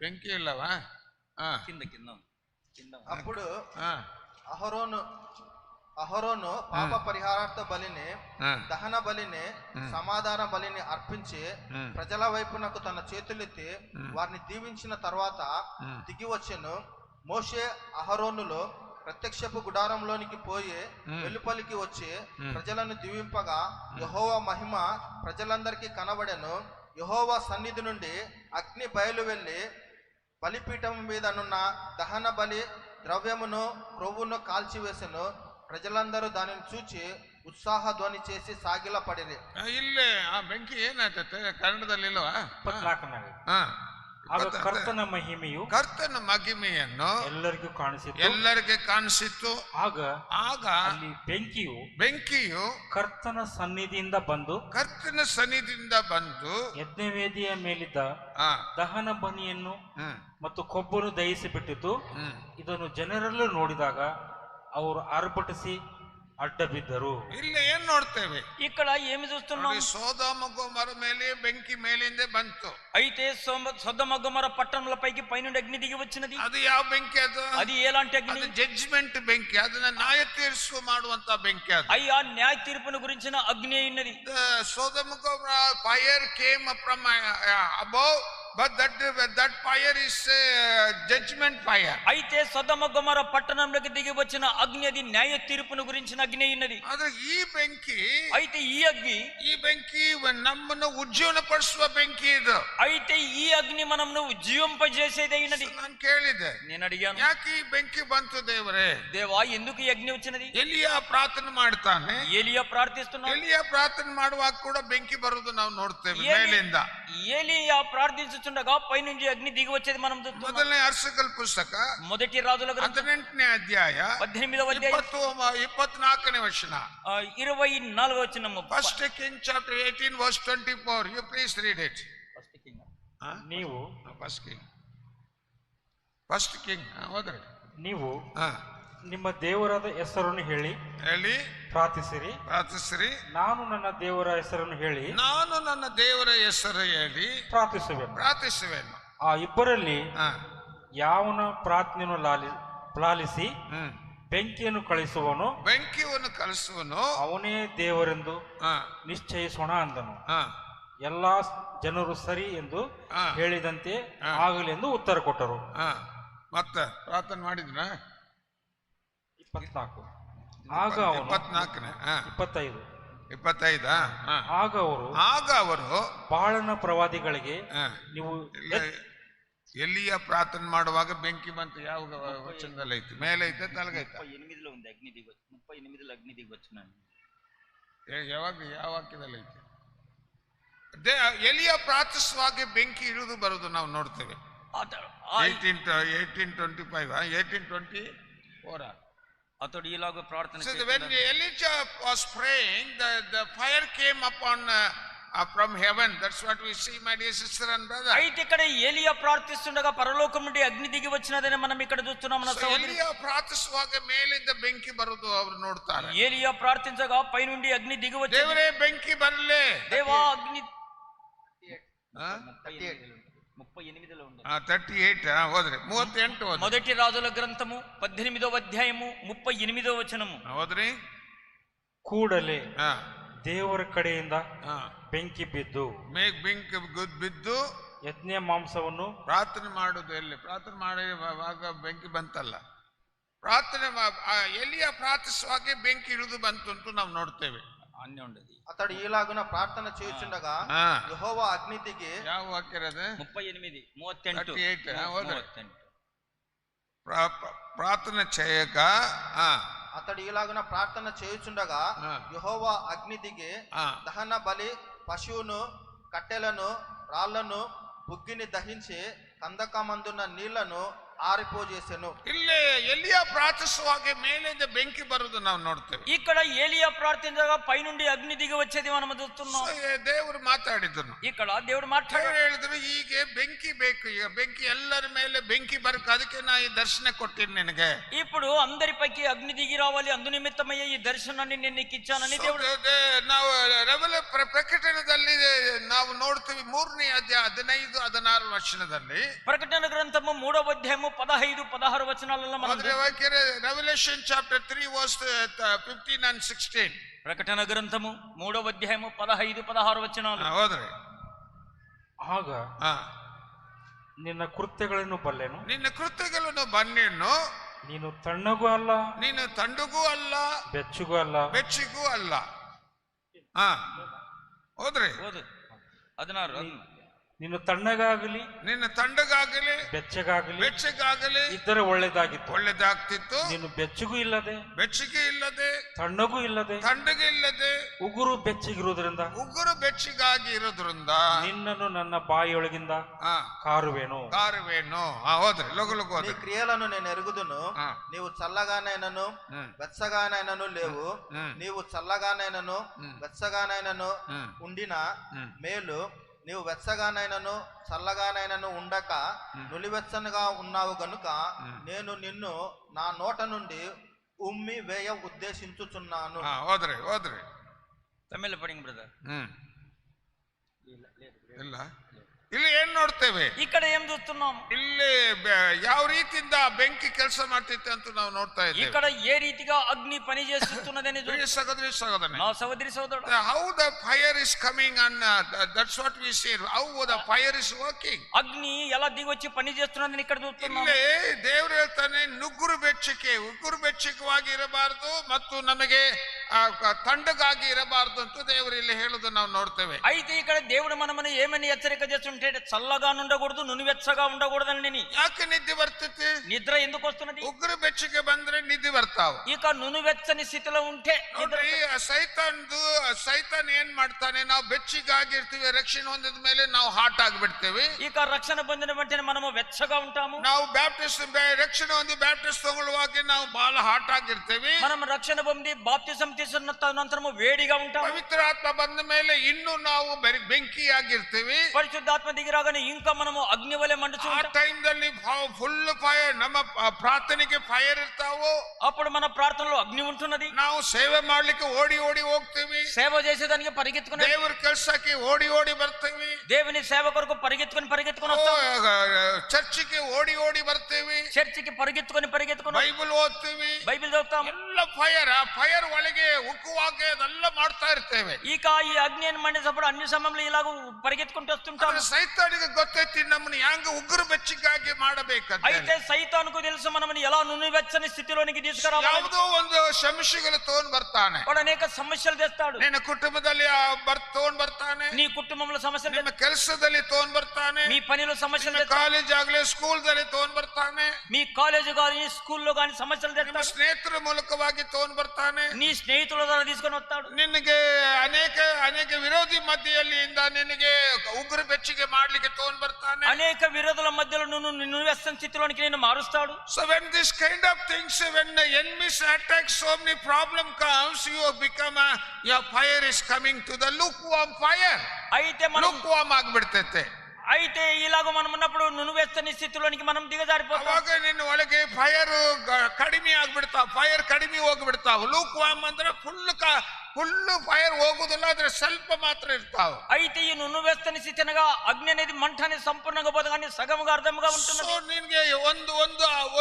ಬೆಂಕಿ ಇಲ್ಲವಾ? అప్పుడు అహరోను పాప పరిహారార్థ బలిని, దహన బలిని, సమాధాన బలిని అర్పించి ప్రజల వైపునకు తన చేతులెత్తి వారిని దీవించిన తర్వాత దిగి వచ్చెను. మోషే అహరోనులు ప్రత్యక్షపు గుడారంలోనికి పోయి వెలుపలికి వచ్చి ప్రజలను దీవింపగా యెహోవా మహిమ ప్రజలందరికీ కనబడెను. యెహోవా సన్నిధి నుండి అగ్ని బయలు వెళ్ళి బలిపీఠం మీదనున్న దహన బలి ద్రవ్యమును క్రొవ్వును కాల్చివేసెను. ప్రజలందరూ దానిని చూచి ಉತ್ಸಾಹ ಧ್ವನಿ చేసి ಸಾಗಿಲ ಪಡಿರಿ. ಇಲ್ಲೇ ಆ ಬೆಂಕಿ ಏನಾಗ್ತದೆ ಕನ್ನಡದಲ್ಲಿ ಇಲ್ವಾ? ಕರ್ತನ ಮಹಿಮೆಯನ್ನು ಎಲ್ಲರಿಗೆ ಕಾಣಿಸಿತು. ಆಗ ಅಲ್ಲಿ ಬೆಂಕಿಯು ಕರ್ತನ ಸನ್ನಿಧಿಯಿಂದ ಬಂದು ಯಜ್ಞವೇದಿಯ ಮೇಲಿದ್ದ ದಹನ ಬಲಿಯನ್ನು ಮತ್ತು ಕೊಬ್ಬನ್ನು ದಹಿಸಿ ಬಿಟ್ಟಿತು. ಇದನ್ನು ಜನರೆಲ್ಲರೂ ನೋಡಿದಾಗ ಅವರು ಆರ್ಭಟಿಸಿ అడ్డ బిద్దరు. ಇಲ್ಲಿ ಏನ್ ನೋಡ್ತೇವೆ? ఇక్కడ ఏమి చూస్తున్నాం? ನೋಡಿ, ಸೋದೋಮ ಗೊಮೋರ ಮೇಲೆ ಬೆಂಕಿ ಮೇಲಿಂದ ಬಂತು. అయితే సొదొమ గొమొర పట్టణములపైకి పైనుండి అగ్ని దిగి వచ్చినది. ಅದು ಯಾವ ಬೆಂಕಿ? అది ఎలాంటి అగ్ని? ಅದು ಜಡ್ಜ್ಮೆಂಟ್ ಬೆಂಕಿ, ಅದನ್ನ ನ್ಯಾಯ ತೀರ್ಸು ಮಾಡುವಂತ ಬೆಂಕಿ. ಅದು అయ్యా న్యాయ తీర్పును గురించిన అగ్ని ఉన్నది. Sodom Gomorrah fire came from above, but that fire is judgment fire. అయితే సొదొమ గొమొర పట్టణంలోకి దిగి వచ్చిన అగ్ని అది న్యాయ తీర్పును గురించిన అగ్ని ఉన్నది. ಆದ್ರೆ ಈ ಬೆಂಕಿ, అయితే ఈ ಬೆಂಕಿ ನಮ್ಮನ್ನು ಉಜ್ಜೀವನ ಪಡಿಸುವ ಬೆಂಕಿ ಇದು. అయితే ఈ అగ్ని మనమును జీవింపజేసేది అయినది. ನಾನು ಕೇಳಿದೆ, నేను అడిగాను, ಯಾಕೆ ಈ ಬೆಂಕಿ ಬಂತು ದೇವರೇ? దేవా ఎందుకు ఈ అగ్ని వచ్చినది? ಎಲಿಯ ಪ್ರಾರ್ಥನೆ ಮಾಡ್ತಾನೆ. ఏలియా ప్రార్థిస్తున్నాడు. ಎಲಿಯ ಪ್ರಾರ್ಥನೆ ಮಾಡುವಾಗ ಕೂಡ ಬೆಂಕಿ ಬರುವುದು ನಾವು ನೋಡ್ತೇವೆ ಮೇಲಿಂದ. ఏలియా ప్రార్థించుచుండగా పైనుంచి అగ్ని దిగి వచ్చేది మనం చూస్తున్నాం. ಮೊದಲನೇ ಅರಸಗಳ ಪುಸ್ತಕ మొదటి రాజుల గ్రంథం 18ನೇ ಅಧ್ಯಾಯ 18వ అధ్యాయం 24ನೇ ವಚನ. 24వ వచనము. First King chapter 18 verse 24. You please read it. ನೀವು First King ಹೋದ್ರೆ ನೀವು ನಿಮ್ಮ ದೇವರಾದ ಹೆಸರನ್ನು ಹೇಳಿ ಪ್ರಾರ್ಥಿಸಿರಿ. ನಾನು ನನ್ನ ದೇವರ ಹೆಸರನ್ನು ಹೇಳಿ ಪ್ರಾರ್ಥಿಸುವೆನು. ಆ ಇಬ್ಬರಲ್ಲಿ ಯಾವನ ಪ್ರಾರ್ಥನೆಯನ್ನು ಲಾಲಿಸಿ ಬೆಂಕಿಯನ್ನು ಕಳಿಸುವನು ಅವನೇ ದೇವರೆಂದು ನಿಶ್ಚಯಿಸೋಣ ಅಂದನು. ಎಲ್ಲಾ ಜನರು ಸರಿ ಎಂದು ಹೇಳಿದಂತೆ ಆಗಲಿ ಎಂದು ಉತ್ತರ ಕೊಟ್ಟರು. ಮತ್ತೆ ಪ್ರಾರ್ಥನೆ ಮಾಡಿದ್ರ 24. ಆಗ ಅವನು 25. ಆಗ ಅವರು ಬಾಳನ ಪ್ರವಾದಿಗಳಿಗೆ ನೀವು ಎಲ್ಲಿಯ ಪ್ರಾರ್ಥನೆ ಮಾಡುವಾಗ ಬೆಂಕಿ ಬಂತು? ಯಾವ ವಚನದಲ್ಲಿ ಐತಿ? ಮೇಲೆ ಐತೆ ತಲಗೈತೆ? 38లో ఉంది అగ్ని దిగి 38లో అగ్ని దిగి వచ్చినాను. ಯಾವಾಗ ಯಾವ ವಾಕ್ಯದಲ್ಲಿ ಐತಿ? ಎಲಿಯ ಪ್ರಾರ್ಥಿಸುವಾಗ ಬೆಂಕಿ ಇಳಿದು ಬರುವುದು ನಾವು ನೋಡ್ತೇವೆ. 18:25 అతడు ఇలాగ ప్రార్థన So when Elijah was praying, the fire came upon from heaven. That's what we see, my dear sister and brother. అయితే ఇక్కడ ఏలియా ప్రార్థిస్తుండగా పరలోకం నుండి అగ్ని దిగి వచ్చినదని మనం ఇక్కడ చూస్తున్నాం. మన సహోదరుడు ಎಲಿಯ ಪ್ರಾರ್ಥಿಸುವಾಗ ಮೇಲಿಂದ ಬೆಂಕಿ ಬರುವುದು ಅವರು ನೋಡ್ತಾರೆ. ఏలియా ప్రార్థించగా పైనుండి అగ్ని దిగి వచ్చి, ದೇವರೇ ಬೆಂಕಿ ಬರಲಿ, దేవా అగ్ని 38 ಹೋದ್ರಿ 38 మొదటి రాజుల గ్రంథము 18వ అధ్యాయము 38వ వచనము ಹೋದ್ರಿ. ಕೂಡಲೇ ದೇವರ ಕಡೆಯಿಂದ ಬೆಂಕಿ ಬಿದ್ದು ಯಜ್ಞ ಮಾಂಸವನ್ನು ಪ್ರಾರ್ಥನೆ ಮಾಡುದು ಎಲ್ಲಿ? ಪ್ರಾರ್ಥನೆ ಮಾಡುವಾಗ ಬೆಂಕಿ ಬಂತಲ್ಲ. ಪ್ರಾರ್ಥನೆ ಎಲ್ಲಿಯ ಪ್ರಾರ್ಥಿಸುವಾಗ ಬೆಂಕಿ ಇಳಿದು ಬಂತು ಅಂತ ನಾವು ನೋಡ್ತೇವೆ. అతడు ఈలాగున ప్రార్థన చేయుచుండగా యెహోవా అగ్ని దిగి, ಯಾವ ವಾಕ್ಯ ಅದು? 38 ప్రార్థన చేయక అతడు ఈలాగున ప్రార్థన చేయుచుండగా యెహోవా అగ్ని దిగి దహన బలి పశువును, కట్టెలను, రాళ్లను, బుగ్గిని దహించి కందకమందున్న నీళ్లను ಆರಿಪೋಜೇಸೆನು. ಇಲ್ಲಿ ಎಲಿಯಾ ಪ್ರಾರ್ಥಿಸುವಾಗ ಮೇಲಿಂದ ಬೆಂಕಿ ಬರುವುದು ನಾವು ನೋಡ್ತೇವೆ. ఇక్కడ ఏలియా ప్రార్థించగా పైనుండి అగ్ని దిగి వచ్చేది మనం చూస్తున్నాం. ದೇವರು ಮಾತಾಡಿದ್ರು, ఇక్కడ దేవుడు మాట్లాడారు. ಹೇಳಿದ್ರು, ಈಗ ಬೆಂಕಿ ಬೇಕು, ಈಗ ಬೆಂಕಿ ಎಲ್ಲರ ಮೇಲೆ ಬೆಂಕಿ ಬರಕ, ಅದಕ್ಕೆ ನಾ ಈ ದರ್ಶನ ಕೊಟ್ಟಿನಿ ನಿನಗೆ. ఇప్పుడు అందరిపైకి అగ్ని దిగి రావాలి, అందు నిమిత్తమయ్యే ఈ దర్శనాన్ని నేను నీకు ఇచ్చానని దేవుడు. ನಾವು ಪ್ರಕಟಣೆಯಲ್ಲಿ ನಾವು ನೋಡ್ತೀವಿ 3ನೇ ಅಧ್ಯಾಯ 15-16 ವಚನದಲ್ಲಿ. ప్రకటన గ్రంథము 3వ అధ్యాయము 15-16 వచనాలలో మనం Revelation chapter 3 verse 15 and 16. ప్రకటన గ్రంథము 3వ అధ్యాయము 15-16 వచనాలు. ಹೋದ್ರೆ ಆಗ ನಿನ್ನ ಕೃತ್ಯಗಳನ್ನು ಬಲ್ಲೆನು, ನಿನ್ನ ಕೃತ್ಯಗಳನ್ನು ಬನ್ನೆನು, ನೀನು ತಣ್ಣಗೂ ಅಲ್ಲ, ನೀನು ತಂಡುಗೂ ಅಲ್ಲ, ಬೆಚ್ಚಗೂ ಅಲ್ಲ, ಬೆಚ್ಚಿಗೂ ಅಲ್ಲ. ಹೋದ್ರೆ 16 ನೀನು ತಣ್ಣಗಾಗಲಿ, ನಿನ್ನ ತಂಡಗಾಗಲಿ, ಬೆಚ್ಚಗಾಗಲಿ ಇದ್ದರೆ ಒಳ್ಳೆದಾಗ್ತಿತ್ತು. ನೀನು ಬೆಚ್ಚಗೂ ಇಲ್ಲದೆ, ಬೆಚ್ಚಗೆ ಇಲ್ಲದೆ, ತಣ್ಣಗೂ ಇಲ್ಲದೆ, ತಂಡಗೆ ಇಲ್ಲದೆ, ಉಗುರು ಬೆಚ್ಚಗಿರುವುದರಿಂದ ನಿನ್ನನ್ನು ನನ್ನ ಬಾಯಿಯೊಳಗಿಂದ ಕಾರುವೇನು. ಹೋದ್ರೆ ಲಗು నీ క్రియలను నేను ఎరుగుదును. నీవు చల్లగానైనను వెచ్చగానైనను లేవు. నీవు చల్లగానైనను వెచ్చగానైనను ఉండిన మేలు, నీవు వెచ్చగానైనను చల్లగానైనను ఉండక నులివెచ్చనగా ఉన్నావు గనుక నేను నిన్ను నా నోట నుండి ఉమ్మి వేయ ఉద్దేశించుచున్నాను. ಹೋದ್ರಿ ತಮಿಳ್ ಪಡಿಂಗ್ ಬ್ರದರ್. ಇಲ್ಲ ಇಲ್ಲಿ ಏನ್ ನೋಡ್ತೇವೆ, ఇక్కడ ఏం చూస్తున్నాం, ಇಲ್ಲಿ ಯಾವ ರೀತಿಯಿಂದ ಬೆಂಕಿ ಕೆಲಸ ಮಾಡ್ತೈತೆ ಅಂತ ನಾವು ನೋಡ್ತಾ ಇದ್ದೇವೆ. ఇక్కడ ఏ రీతిగా అగ్ని పని చేస్తున్నదని ಸಹೋದರಿ ಸಹೋದರನೇ, నా సహోదరి సోదరుడు, how the fire is coming and that's what we see, how the fire is working. అగ్ని ఎలా దిగి వచ్చి పని చేస్తున్నదని ఇక్కడ చూస్తున్నాం. ಇಲ್ಲಿ ದೇವರು ಹೇಳ್ತಾನೆ, ಉಗುರು ಬೆಚ್ಚಕವಾಗಿ ಇರಬಾರದು ಮತ್ತು ನಮಗೆ ತಂಡಗಾಗಿ ಇರಬಾರದು ಅಂತ ದೇವರು ಇಲ್ಲಿ ಹೇಳುದು ನಾವು ನೋಡ್ತೇವೆ. అయితే ఇక్కడ దేవుడు మనమని ఏమని హెచ్చరిక చేస్తుంటే, చల్లగా ఉండకూడదు, నునువెచ్చగా ఉండకూడదని. ಯಾಕೆ ನಿದ್ದೆ ಬರ್ತೈತಿ? నిద్ర ఎందుకు వస్తున్నది? ಉಗುರು ಬೆಚ್ಚಗೆ ಬಂದ್ರೆ ನಿದ್ದೆ ಬರ್ತಾವ. ఇక నునువెచ్చని స్థితిలో ఉంటే ನೋಡ್ರಿ, ಸೈತಾನ್ ಏನ್ ಮಾಡ್ತಾನೆ, ನಾವು ಬೆಚ್ಚಗಾಗಿರ್ತೀವಿ, ರಕ್ಷಣೆ ಹೊಂದಿದ ಮೇಲೆ ನಾವು ಹಾಟ್ ಆಗಿಬಿಡ್ತೇವೆ. ఇక రక్షణ పొందిన వెంటనే మనము వెచ్చగా ఉంటాము. ನಾವು ರಕ್ಷಣೆ ಹೊಂದಿ ಬ್ಯಾಪ್ಟಿಸ್ಟ್ ತಗೊಳ್ಳುವಾಗ ನಾವು ಬಹಳ ಹಾಟ್ ಆಗಿರ್ತೇವೆ. మనం రక్షణ పొంది బాప్తిజం తీసుకున్న తదనంతరము వేడిగా ఉంటాము. ಪವಿತ್ರ ಆತ್ಮ ಬಂದ ಮೇಲೆ ಇನ್ನೂ ನಾವು ಬೆಂಕಿ ಆಗಿರ್ತೀವಿ. పరిశుద్ధాత్మ దిగిరాగానే ఇంకా మనము అగ్ని వలె మండుచు ಆ ಟೈಮ್ದಲ್ಲಿ ಫುಲ್ ಫೈರ್, ನಮ್ಮ ಪ್ರಾರ್ಥನೆಗೆ ಫೈರ್ ಇರ್ತಾವು. అప్పుడు మన ప్రార్థనలో అగ్ని ఉంటున్నది. ನಾವು ಸೇವೆ ಮಾಡ್ಲಿಕ್ಕೆ ಓಡಿ ಹೋಗ್ತೀವಿ. సేవ చేసేదానికి పరిగెత్తుకుని, ದೇವರ ಕೆಲಸಕ್ಕೆ ಓಡಿ ಬರ್ತೀವಿ. దేవుని సేవ కొరకు పరిగెత్తుకుని వస్తాము. ಚರ್ಚಿಗೆ ಓಡಿ ಬರ್ತೀವಿ. చర్చికి పరిగెత్తుకుని ಬೈಬಲ್ ಓದ್ತೀವಿ, బైబిల్ చదువుతాము. ಎಲ್ಲ ಫೈರ್, ಆ ಫೈರ್ ಒಳಗೆ ಉಕ್ಕುವಾಗ ಅದೆಲ್ಲ ಮಾಡ್ತಾ ಇರ್ತೇವೆ. ఇక ఈ అగ్ని మండేటప్పుడు అన్ని సమయంలో ఇలాగ పరిగెత్తుకుంటూ వస్తుంటాము. ಸೈತಾನಿಗೆ ಗೊತ್ತೈತಿ ನಮ್ಮನ್ನ ಹ್ಯಾಂಗ ಉಗುರು ಬೆಚ್ಚಗಾಗಿ ಮಾಡಬೇಕಂತ. అయితే సైతానుకు తెలుసు మనమని ఎలా నునువెచ్చని స్థితిలోనికి తీసుకురావాలి. ಯಾವುದೋ ಒಂದು ಸಮಸ್ಯೆಗಳು ತಗೊಂಡ್ ಬರ್ತಾನೆ, వాడు అనేక సమస్యలు తెస్తాడు. ನಿನ್ನ ಕುಟುಂಬದಲ್ಲಿ ತಗೊಂಡ್ ಬರ್ತಾನೆ, నీ కుటుంబంలో సమస్యలు ನಿಮ್ಮ ಕೆಲಸದಲ್ಲಿ ತಗೊಂಡ್ ಬರ್ತಾನೆ, మీ పనిలో సమస్యలు తెస్తాడు. ಕಾಲೇಜ್ ಆಗ್ಲಿ ಸ್ಕೂಲ್ ದಲ್ಲಿ ತಗೊಂಡ್ ಬರ್ತಾನೆ, మీ కాలేజ్ గాని స్కూల్లో గాని సమస్యలు ನಿಮ್ಮ తెస్తాడు. ಸ್ನೇಹಿತರ ಮೂಲಕವಾಗಿ ತಗೊಂಡ್ ಬರ್ತಾನೆ, నీ స్నేహితుల ద్వారా తీసుకొని వస్తాడు. ನಿನಗೆ ಅನೇಕ ವಿರೋಧಿ ಮಧ್ಯೆಯಿಂದ ನಿನಗೆ ಉಗುರು ಬೆಚ್ಚಗೆ ಮಾಡ್ಲಿಕ್ಕೆ ತಗೊಂಡ್ ಬರ್ತಾನೆ. అనేక విరోధుల మధ్యలో నునువెచ్చని స్థితిలోనికి నేను మారుస్తాడు. So when this kind of things, when the enemies attack, so many problem comes, you become your fire is coming to the lukewarm fire. అయితే మనం lukewarm ಆಗ್ಬಿಡ್ತೈತೆ. అయితే ఇలాగ మనం ఉన్నప్పుడు నునువెచ్చని స్థితిలోనికి మనం దిగజారిపోతాం. ಅವಾಗ ನಿನ್ನ ಒಳಗೆ ಫೈರ್ ಕಡಿಮೆ ಆಗ್ಬಿಡ್ತಾವ, ಫೈರ್ ಕಡಿಮೆ ಹೋಗ್ಬಿಡ್ತಾವ. lukewarm ಅಂದ್ರೆ ಫುಲ್ ಫೈರ್ ಹೋಗುದಿಲ್ಲ, ಆದ್ರೆ ಸ್ವಲ್ಪ ಮಾತ್ರ ಇರ್ತಾವ. అయితే ఈ నునువెచ్చని స్థితి అనగా అగ్ని అనేది మంట అనేది సంపూర్ణంగా పోదు, కానీ సగముగా అర్థముగా ఉంటున్నది. ಸೊ ನಿನ್ಗೆ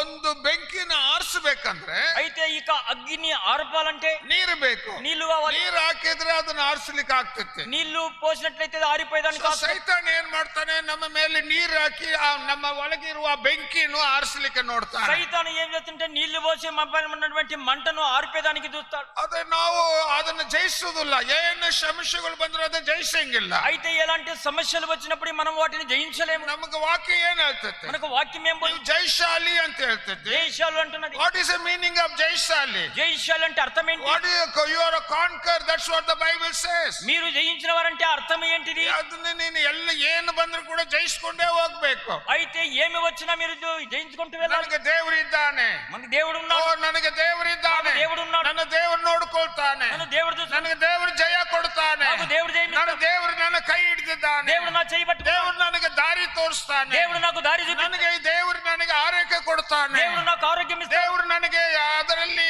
ಒಂದು ಬೆಂಕಿನ ಆರಿಸಬೇಕಂದ್ರೆ, అయితే ఇక అగ్ని ఆర్పాలంటే ನೀರು ಬೇಕು. నీళ్లు కావాలి. ನೀರು ಹಾಕಿದ್ರೆ ಅದನ್ನ ಆರಿಸ್ಲಿಕ್ಕೆ ಆಗ್ತೈತಿ. నీళ్లు పోసినట్లయితే అది ఆరిపోయేదానికి కాదు. ಸೈತಾನ್ ಏನ್ ಮಾಡ್ತಾನೆ, ನಮ್ಮ ಮೇಲೆ ನೀರು ಹಾಕಿ ನಮ್ಮ ಒಳಗಿರುವ ಬೆಂಕಿಯನ್ನು ಆರಿಸ್ಲಿಕ್ಕೆ ನೋಡ್ತಾನೆ. సైతాను ఏం చేస్తుంటే నీళ్లు పోసి ఉన్నటువంటి మంటను ఆర్పేదానికి చూస్తాడు. ಅದೇ ನಾವು ಅದನ್ನು ಜಯಿಸುವುದಿಲ್ಲ. ಏನು ಸಮಸ್ಯೆಗಳು ಬಂದ್ರೆ ಅದನ್ನ ಜಯಿಸಂಗಿಲ್ಲ. అయితే ఎలాంటి సమస్యలు వచ్చినప్పుడు మనం వాటిని జయించలేము. ನಮಗೆ ವಾಕ್ಯ ಏನ್ ಹೇಳ್ತೈತೆ, మనకు వాక్యం ఏం ನೀವು ಜಯಶಾಲಿ ಅಂತ ಹೇಳ್ತೈತೆ. జయశాలు అంటున్నది. What is the meaning of ಜಯಶಾಲಿ? జయశాలు అంటే అర్థం ఏంటి? What you are a conqueror, that's what the Bible says. మీరు జయించిన వారంటే అర్థం ఏంటిది? ಅದನ್ನ ನೀನು ಎಲ್ಲ ಏನು ಬಂದ್ರು ಕೂಡ ಜಯಿಸ್ಕೊಂಡೇ ಹೋಗ್ಬೇಕು. అయితే ఏమి వచ్చినా మీరు జయించుకుంటూ వెళ్ళాలి. ನನಗೆ ದೇವರಿದ್ದಾನೆ, మనకి దేవుడు ఉన్నాడు. ನನಗೆ ದೇವರಿದ್ದಾನೆ, దేవుడు ఉన్నాడు. ನನ್ನ ದೇವರು ನೋಡ್ಕೊಳ್ತಾನೆ, నన్ను దేవుడు ನನಗೆ ದೇವರು ಜಯ ಕೊಡ್ತಾನೆ, నాకు దేవుడు ನನ್ನ ದೇವರು ನನ್ನ ಕೈ ಹಿಡಿದಿದ್ದಾನೆ, దేవుడు నా చేయి పట్టుకున్నాడు. ದೇವರು ನನಗೆ ದಾರಿ ತೋರಿಸ್ತಾನೆ, దేవుడు నాకు దారి చూపిస్తాడు. ನನಗೆ ದೇವರು ನನಗೆ ಆರೋಗ್ಯ ಕೊಡ್ತಾನೆ, దేవుడు నాకు ఆరోగ్యం ఇస్తాడు. ದೇವರು ನನಗೆ ಅದರಲ್ಲಿ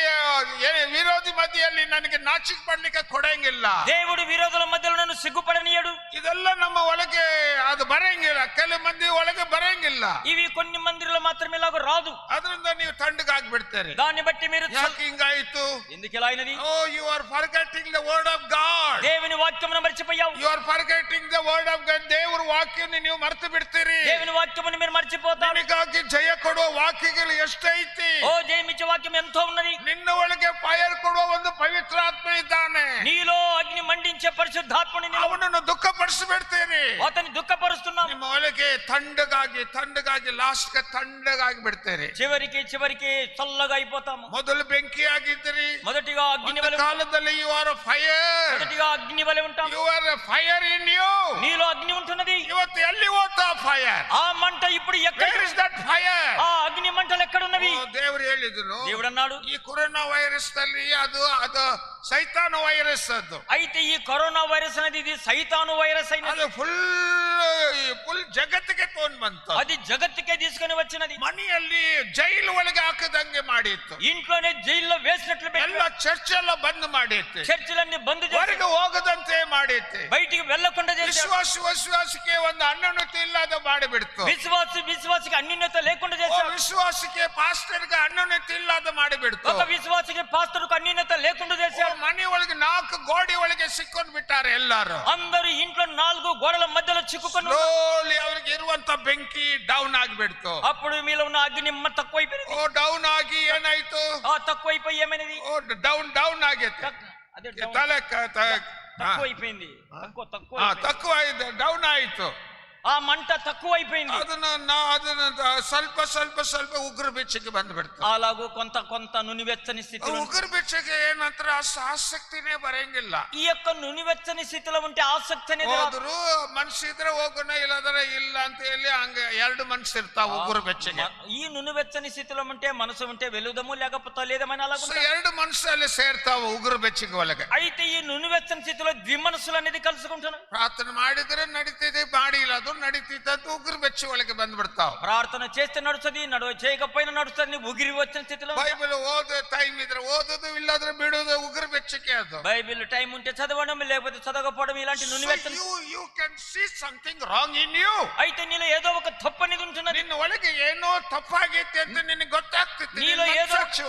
ವಿರೋಧಿ ಮಧ್ಯೆಯಲ್ಲಿ ನನಗೆ ನಾಚಿಕೆ ಪಡ್ಲಿಕ್ಕೆ ಕೊಡಂಗಿಲ್ಲ. దేవుడు విరోధుల మధ్యలో నన్ను సిగ్గుపడనీయడు. ಇದೆಲ್ಲ ನಮ್ಮ ಒಳಗೆ ಅದು ಬರಂಗಿಲ್ಲ, ಕೆಲವು ಮಂದಿ ಒಳಗೆ ಬರಂಗಿಲ್ಲ. ఇవి కొన్ని మందిలో మాత్రమే ఇలాగ రాదు. ಅದರಿಂದ ನೀವು ತಣ್ಣಗಾಗ್ಬಿಡ್ತೀರಿ. దాన్ని బట్టి మీరు ಯಾಕೆ ಹಿಂಗಾಯ್ತು? ఎందుకు ఇలా అయినది? you are forgetting the word of God. దేవుని వాక్యమును మర్చిపోయావు. You are forgetting the word of God. ದೇವರ ವಾಕ್ಯವನ್ನು ನೀವು ಮರೆತು ಬಿಡ್ತೀರಿ. దేవుని వాక్యమును మీరు మర్చిపోతారు. ನಿನಗಾಗಿ ಜಯ ಕೊಡುವ ವಾಕ್ಯಗಳು ಎಷ್ಟೈತಿ? ఓ జయమిచ్చే వాక్యం ఎంతో ఉన్నది. ನಿನ್ನ ಒಳಗೆ ಫೈರ್ ಕೊಡುವ ಒಂದು ಪವಿತ್ರ ಆತ್ಮ ಇದ್ದಾನೆ. నీలో అగ్ని మండించే పరిశుద్ధాత్మని ಅವನನ್ನು ದುಃಖಪಡಿಸಬಿಡ್ತೀರಿ. అతన్ని దుఃఖపరుస్తున్నాం. ನಿಮ್ಮ ಒಳಗೆ ತಣ್ಣಗಾಗಿ ಲಾಸ್ಟ್ ಗೆ ತಣ್ಣಗಾಗಿ ಬಿಡ್ತೀರಿ. చివరికి చల్లగా అయిపోతాము. ಮೊದಲು ಬೆಂಕಿ ಆಗಿದ್ದೀರಿ, మొదటిగా అగ్ని వలె ಕಾಲದಲ್ಲಿ ಯು ಆರ್ ಫೈರ್, మొదటిగా అగ్ని వలె ఉంటాం. You are fire in you. నీలో అగ్ని ఉంటున్నది. ಇವತ್ತು ಎಲ್ಲಿ ಹೋಗ್ತಾ ಫೈರ್? ఆ మంట ఇప్పుడు ఎక్కడ? Where is that fire? ఆ అగ్ని మంటలు ఎక్కడున్నవి? ದೇವರು ಹೇಳಿದನು, దేవుడు అన్నాడు, ಈ ಕೊರೋನಾ ವೈರಸ್ ನಲ್ಲಿ ಅದು ಸೈತಾನ ವೈರಸ್. ಅದು అయితే ఈ కరోనా వైరస్ అనేది ఇది సైతాను వైరస్ అయినది. ಅದು ಫುಲ್ ಜಗತ್ತಿಗೆ ತಗೊಂಡ್ ಬಂತು. అది జగత్తుకే తీసుకొని వచ్చినది. ಮನೆಯಲ್ಲಿ ಜೈಲು ಒಳಗೆ ಹಾಕದಂಗೆ ಮಾಡಿತ್ತು. ఇంట్లోనే జైల్లో వేసినట్లు ಎಲ್ಲ ಚರ್ಚ್ ಎಲ್ಲ ಬಂದ್ ಮಾಡಿತ್ತು. చర్చిలన్నీ బంద్ చేసి ಹೊರಗೆ ಹೋಗದಂತೆ ಮಾಡಿತ್ತು. బయటికి వెళ్ళకుండా చేశారు. ವಿಶ್ವಾಸಕ್ಕೆ ಒಂದು ಅನ್ಯೋನ್ಯತೆ ಇಲ್ಲದ ಮಾಡಿಬಿಡ್ತು. విశ్వాసికి అన్యోన్యత లేకుండా చేశారు. ವಿಶ್ವಾಸಕ್ಕೆ ಪಾಸ್ಟರ್ಗೆ ಅನ್ಯೋನ್ಯತೆ ಇಲ್ಲದ ಮಾಡಿಬಿಡ್ತು. ఒక విశ్వాసికి పాస్టర్కు అన్యోన్యత లేకుండా చేశారు. ಮನೆ ಒಳಗೆ 4 ಗೋಡೆ ಒಳಗೆ ಸಿಕ್ಕೊಂಡು ಬಿಟ್ಟಾರೆ ಎಲ್ಲಾರು. అందరూ ఇంట్లో 4 గోడల మధ్యలో చిక్కుకొని ಅವ್ರಿಗೆ ಇರುವಂತ ಬೆಂಕಿ ಡೌನ್ ಆಗಿಬಿಡ್ತು. అప్పుడు మీలో ఉన్న అగ్ని తక్కువైపోయింది. ಡೌನ್ ಆಗಿ ಏನಾಯ್ತು? తక్కువైపోయి ఏమైనది? ಡೌನ್ ಆಗೈತೆ. అదే ತక్కుವೈపోయింది. తక్కువ ಡೌನ್ ಆಯ್ತು. ఆ మంట తక్కువైపోయింది. ಅದನ್ನ ಸ್ವಲ್ಪ ಉಗ್ರ ಬೆಚ್ಚಗೆ ಬಂದ್ಬಿಡ್ತು. అలాగూ కొంత నునివెచ్చని స్థితిలో. ಉಗ್ರ ಬೆಚ್ಚಗೆ ಏನಂದ್ರೆ ಆಸಕ್ತಿನೇ ಬರಂಗಿಲ್ಲ. ఈ యొక్క నునివెచ్చని స్థితిలో ఉంటే ఆసక్తి అనేది ಹೋದ್ರು ಮನಸ್ಸಿದ್ರೆ ಹೋಗೋಣ, ಇಲ್ಲದ್ರೆ ಇಲ್ಲ ಅಂತ ಹೇಳಿ ಹಂಗ 2 ಮನಸ್ಸು ಇರ್ತಾವ ಉಗ್ರ ಬೆಚ್ಚಗೆ. ఈ నునివెచ్చని స్థితిలో ఉంటే మనసు ఉంటే వెలుదము, లేకపోతే లేదమని అలాగే 2 ಮನಸ್ಸಲ್ಲಿ ಸೇರ್ತಾವ ಉಗ್ರ ಬೆಚ್ಚಗೆ ಒಳಗೆ. అయితే ఈ నునివెచ్చని స్థితిలో ద్విమనస్సులు అనేది కలుసుకుంటున్నాయి. ಪ್ರಾರ್ಥನೆ ಮಾಡಿದ್ರೆ ನಡೀತಿದೆ, ಮಾಡಿಲ್ಲ ಅದು ನಡೀತಿದ್ದು ಉಗ್ರ ಬೆಚ್ಚ ಒಳಗೆ ಬಂದ್ಬಿಡ್ತಾವ. ప్రార్థన చేస్తే నడుస్తుంది, చేయకపోయినా నడుస్తుంది. ఉగిరి వచ్చిన స్థితిలో ಬೈಬಲ್ ಓದೋ ಟೈಮ್ ಇದ್ರೆ ಓದೋದು, ಇಲ್ಲಾದ್ರೆ ಬಿಡೋದು ಉಗ್ರ ಬೆಚ್ಚಕ್ಕೆ. ಅದು బైబిల్ టైం ఉంటే చదవడం, లేకపోతే చదవకపోవడం, ఇలాంటి నునివెచ్చని. you can see something wrong in you. అయితే నీలో ఏదో ఒక తప్పు అనేది ఉంటున్నది. ನಿನ್ನ ಒಳಗೆ ಏನೋ ತಪ್ಪಾಗೈತೆ ಅಂತ ನಿನಗೆ ಗೊತ್ತಾಗ್ತದೆ. నీలో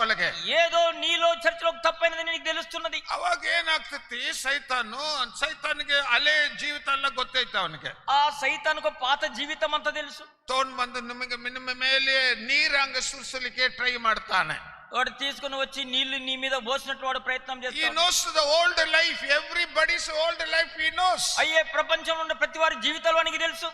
ಒಳಗೆ ఏదో నీలో చర్చలో తప్పైనది నీకు తెలుస్తున్నది. ಅವಾಗ ಏನಾಗ್ತತಿ? ಸೈತಾನಿಗೆ ಅಲೆ ಜೀವಿತ ಎಲ್ಲ ಗೊತ್ತೈತೆ ಅವನಿಗೆ. ఆ సైతానుకు పాత జీవితం అంతా తెలుసు. ತಗೊಂಡ್ ಬಂದು ನಿಮ್ಮ ಮೇಲೆ ನೀರಂಗ ಸುರಿಸಲಿಕ್ಕೆ ಟ್ರೈ ಮಾಡ್ತಾನೆ. వాడు తీసుకుని వచ్చి నీళ్లు నీ మీద పోసినట్లు వాడు ప్రయత్నం He చేస్తాడు. knows the old life, everybody's old life he knows. అయ్యే ప్రపంచంలో ఉన్న ప్రతి వారి జీవితాలు వానికి తెలుసు.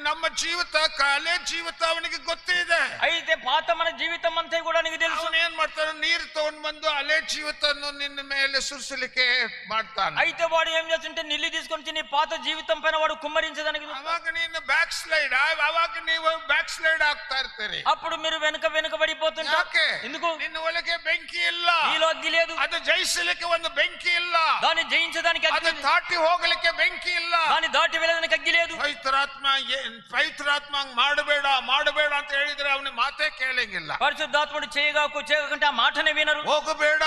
ನಮ್ಮ ಜೀವಿತ ಕಾಲೇ ಜೀವಿತ ಅವನಿಗೆ ಗೊತ್ತಿದೆ. అయితే పాత మన జీవితం అంతా కూడా నీకు తెలుసు. ಅವನು ಏನ್ ಮಾಡ್ತಾನೆ? ನೀರು ತಗೊಂಡ್ ಬಂದು ಅಲೆ ಜೀವಿತವನ್ನು ನಿನ್ನ ಮೇಲೆ ಸುರಿಸಲಿಕ್ಕೆ ಮಾಡ್ತಾನೆ. అయితే వాడు ఏం చేస్తుంటే నీళ్లు తీసుకొని వచ్చి నీ పాత జీవితం పైన వాడు కుమ్మరించడానికి. ಅವಾಗ ನೀನು ಬ್ಯಾಕ್ ಸ್ಲೈಡ್, ಅವಾಗ ನೀವು ಬ್ಯಾಕ್ ಸ್ಲೈಡ್ ಆಗ್ತಾ ಇರ್ತೀರಿ. అప్పుడు మీరు వెనకబడిపోతుంటారు. ఎందుకు? ನಿನ್ನ ಒಳಗೆ ಬೆಂಕಿ ಇಲ್ಲ, నీలో అగ్గి లేదు. ಅದು ಜಯಿಸಲಿಕ್ಕೆ ಒಂದು ಬೆಂಕಿ ಇಲ್ಲ, దాన్ని జయించడానికి ಅದು అగ్గి లేదు. ದಾಟಿ ಹೋಗಲಿಕ್ಕೆ ಬೆಂಕಿ ಇಲ್ಲ, దాన్ని దాటి వెళ్ళడానికి అగ్గి లేదు. ಪವಿತ್ರಾತ್ಮ ಮಾಡಬೇಡ ಅಂತ ಹೇಳಿದ್ರೆ ಅವನ ಮಾತೇ ಕೇಳಂಗಿಲ್ಲ. పరిశుద్ధాత్ముడు చేయకుంటే ఆ మాటనే వినరు. ಹೋಗಬೇಡ,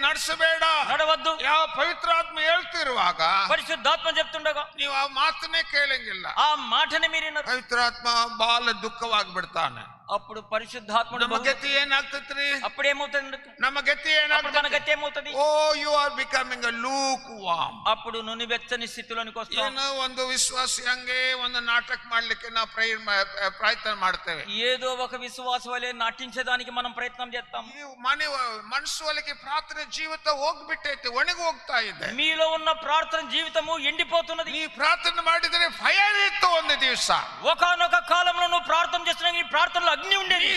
ನಡೆಸಬೇಡ, నడవద్దు. ಯಾವ ಪವಿತ್ರಾತ್ಮ ಹೇಳ್ತಿರುವಾಗ పరిశుద్ధాత్మ చెప్తుండగా ನೀವು ಆ ಮಾತನ್ನೇ ಕೇಳಂಗಿಲ್ಲ. ఆ మాటనే మీరు వినరు. ಪವಿತ್ರಾತ್ಮ ಬಾಳ ದುಃಖವಾಗಿಬಿಡ್ತಾನೆ. అప్పుడు పరిశుద్ధాత్ముడు ನಮ್ಮ ಗತಿ ಏನಾಗ್ತೈತ್ರಿ? అప్పుడు ఏమవుతుంది? ನಮ್ಮ ಗತಿ మన ಏನಾಗ್ತದೆ? గతి ఏమవుతుంది? Oh you are becoming a lukewarm. అప్పుడు నుని వెచ్చని స్థితిలోనికి వస్తాం. ಏನೋ ಒಂದು ವಿಶ್ವಾಸಿ ಹಂಗೆ ಒಂದು ನಾಟಕ ಮಾಡ್ಲಿಕ್ಕೆ ನಾವು ಪ್ರಯತ್ನ ಮಾಡ್ತೇವೆ. ఏదో ఒక విశ్వాసం వలె నటించడానికి మనం ప్రయత్నం చేస్తాం. ಮನಸ್ಸು ಒಳಗೆ ಪ್ರಾರ್ಥನೆ ಜೀವಿತ ಹೋಗ್ಬಿಟ್ಟೈತೆ, ಒಣಗಿ ಹೋಗ್ತಾ ಇದೆ. మీలో ఉన్న ప్రార్థన జీవితము ఎండిపోతున్నది. ನೀ ಪ್ರಾರ್ಥನೆ ಮಾಡಿದರೆ ಫೈರ್ ಇತ್ತು ಒಂದು ದಿವಸ. ఒకానొక కాలంలో నువ్వు ప్రార్థన చేస్తున్నా నీ ప్రార్థనలో అగ్ని ఉండేది.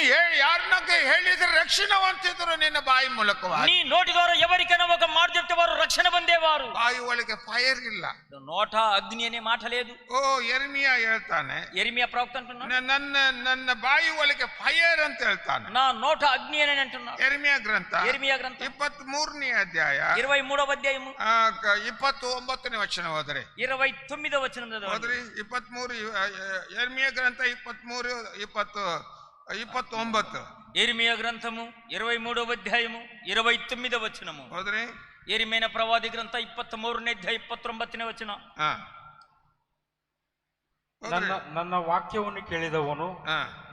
ಯಾರನ್ನಾಗ ಹೇಳಿದ್ರೆ ರಕ್ಷಣವಂತಿದ್ರು ನಿನ್ನ ಬಾಯಿ ಮೂಲಕವಾಗಿ. నీ నోటి ద్వారా ఎవరికైనా ఒక మాట చెప్తే వారు రక్షణ పొందేవారు. ಬಾಯಿ ಒಳಗೆ ಫೈರ್ ಇಲ್ಲ, నోట అగ్ని అనే మాట లేదు. ಓ ಯೆರೆಮೀಯ ಹೇಳ್ತಾನೆ, యెరెమీయా ప్రవక్త అంటున్నాడు, ನನ್ನ ಬಾಯಿ ಒಳಗೆ ಫೈರ್ ಅಂತ ಹೇಳ್ತಾನೆ. నా నోట అగ్ని అని అంటున్నాడు. ಯೆರೆಮೀಯ ಗ್ರಂಥ 23వ ಅಧ್ಯಾಯ 23వ అధ్యాయము 29ನೇ ವಚನ ಓದ್ರಿ. 29వ వచనం చదవండి. 23 ಯೆರೆಮೀಯ ಗ್ರಂಥ 29. యెరెమీయా గ్రంథము 23వ అధ్యాయము 29వ వచనము ಹೋದ್ರಿ. యెరెమీయా ప్రవాది గ్రంథ 23ನೇ ಅಧ್ಯಾಯ 29ನೇ ವಚನ. ನನ್ನ ವಾಕ್ಯವನ್ನು ಕೇಳಿದವನು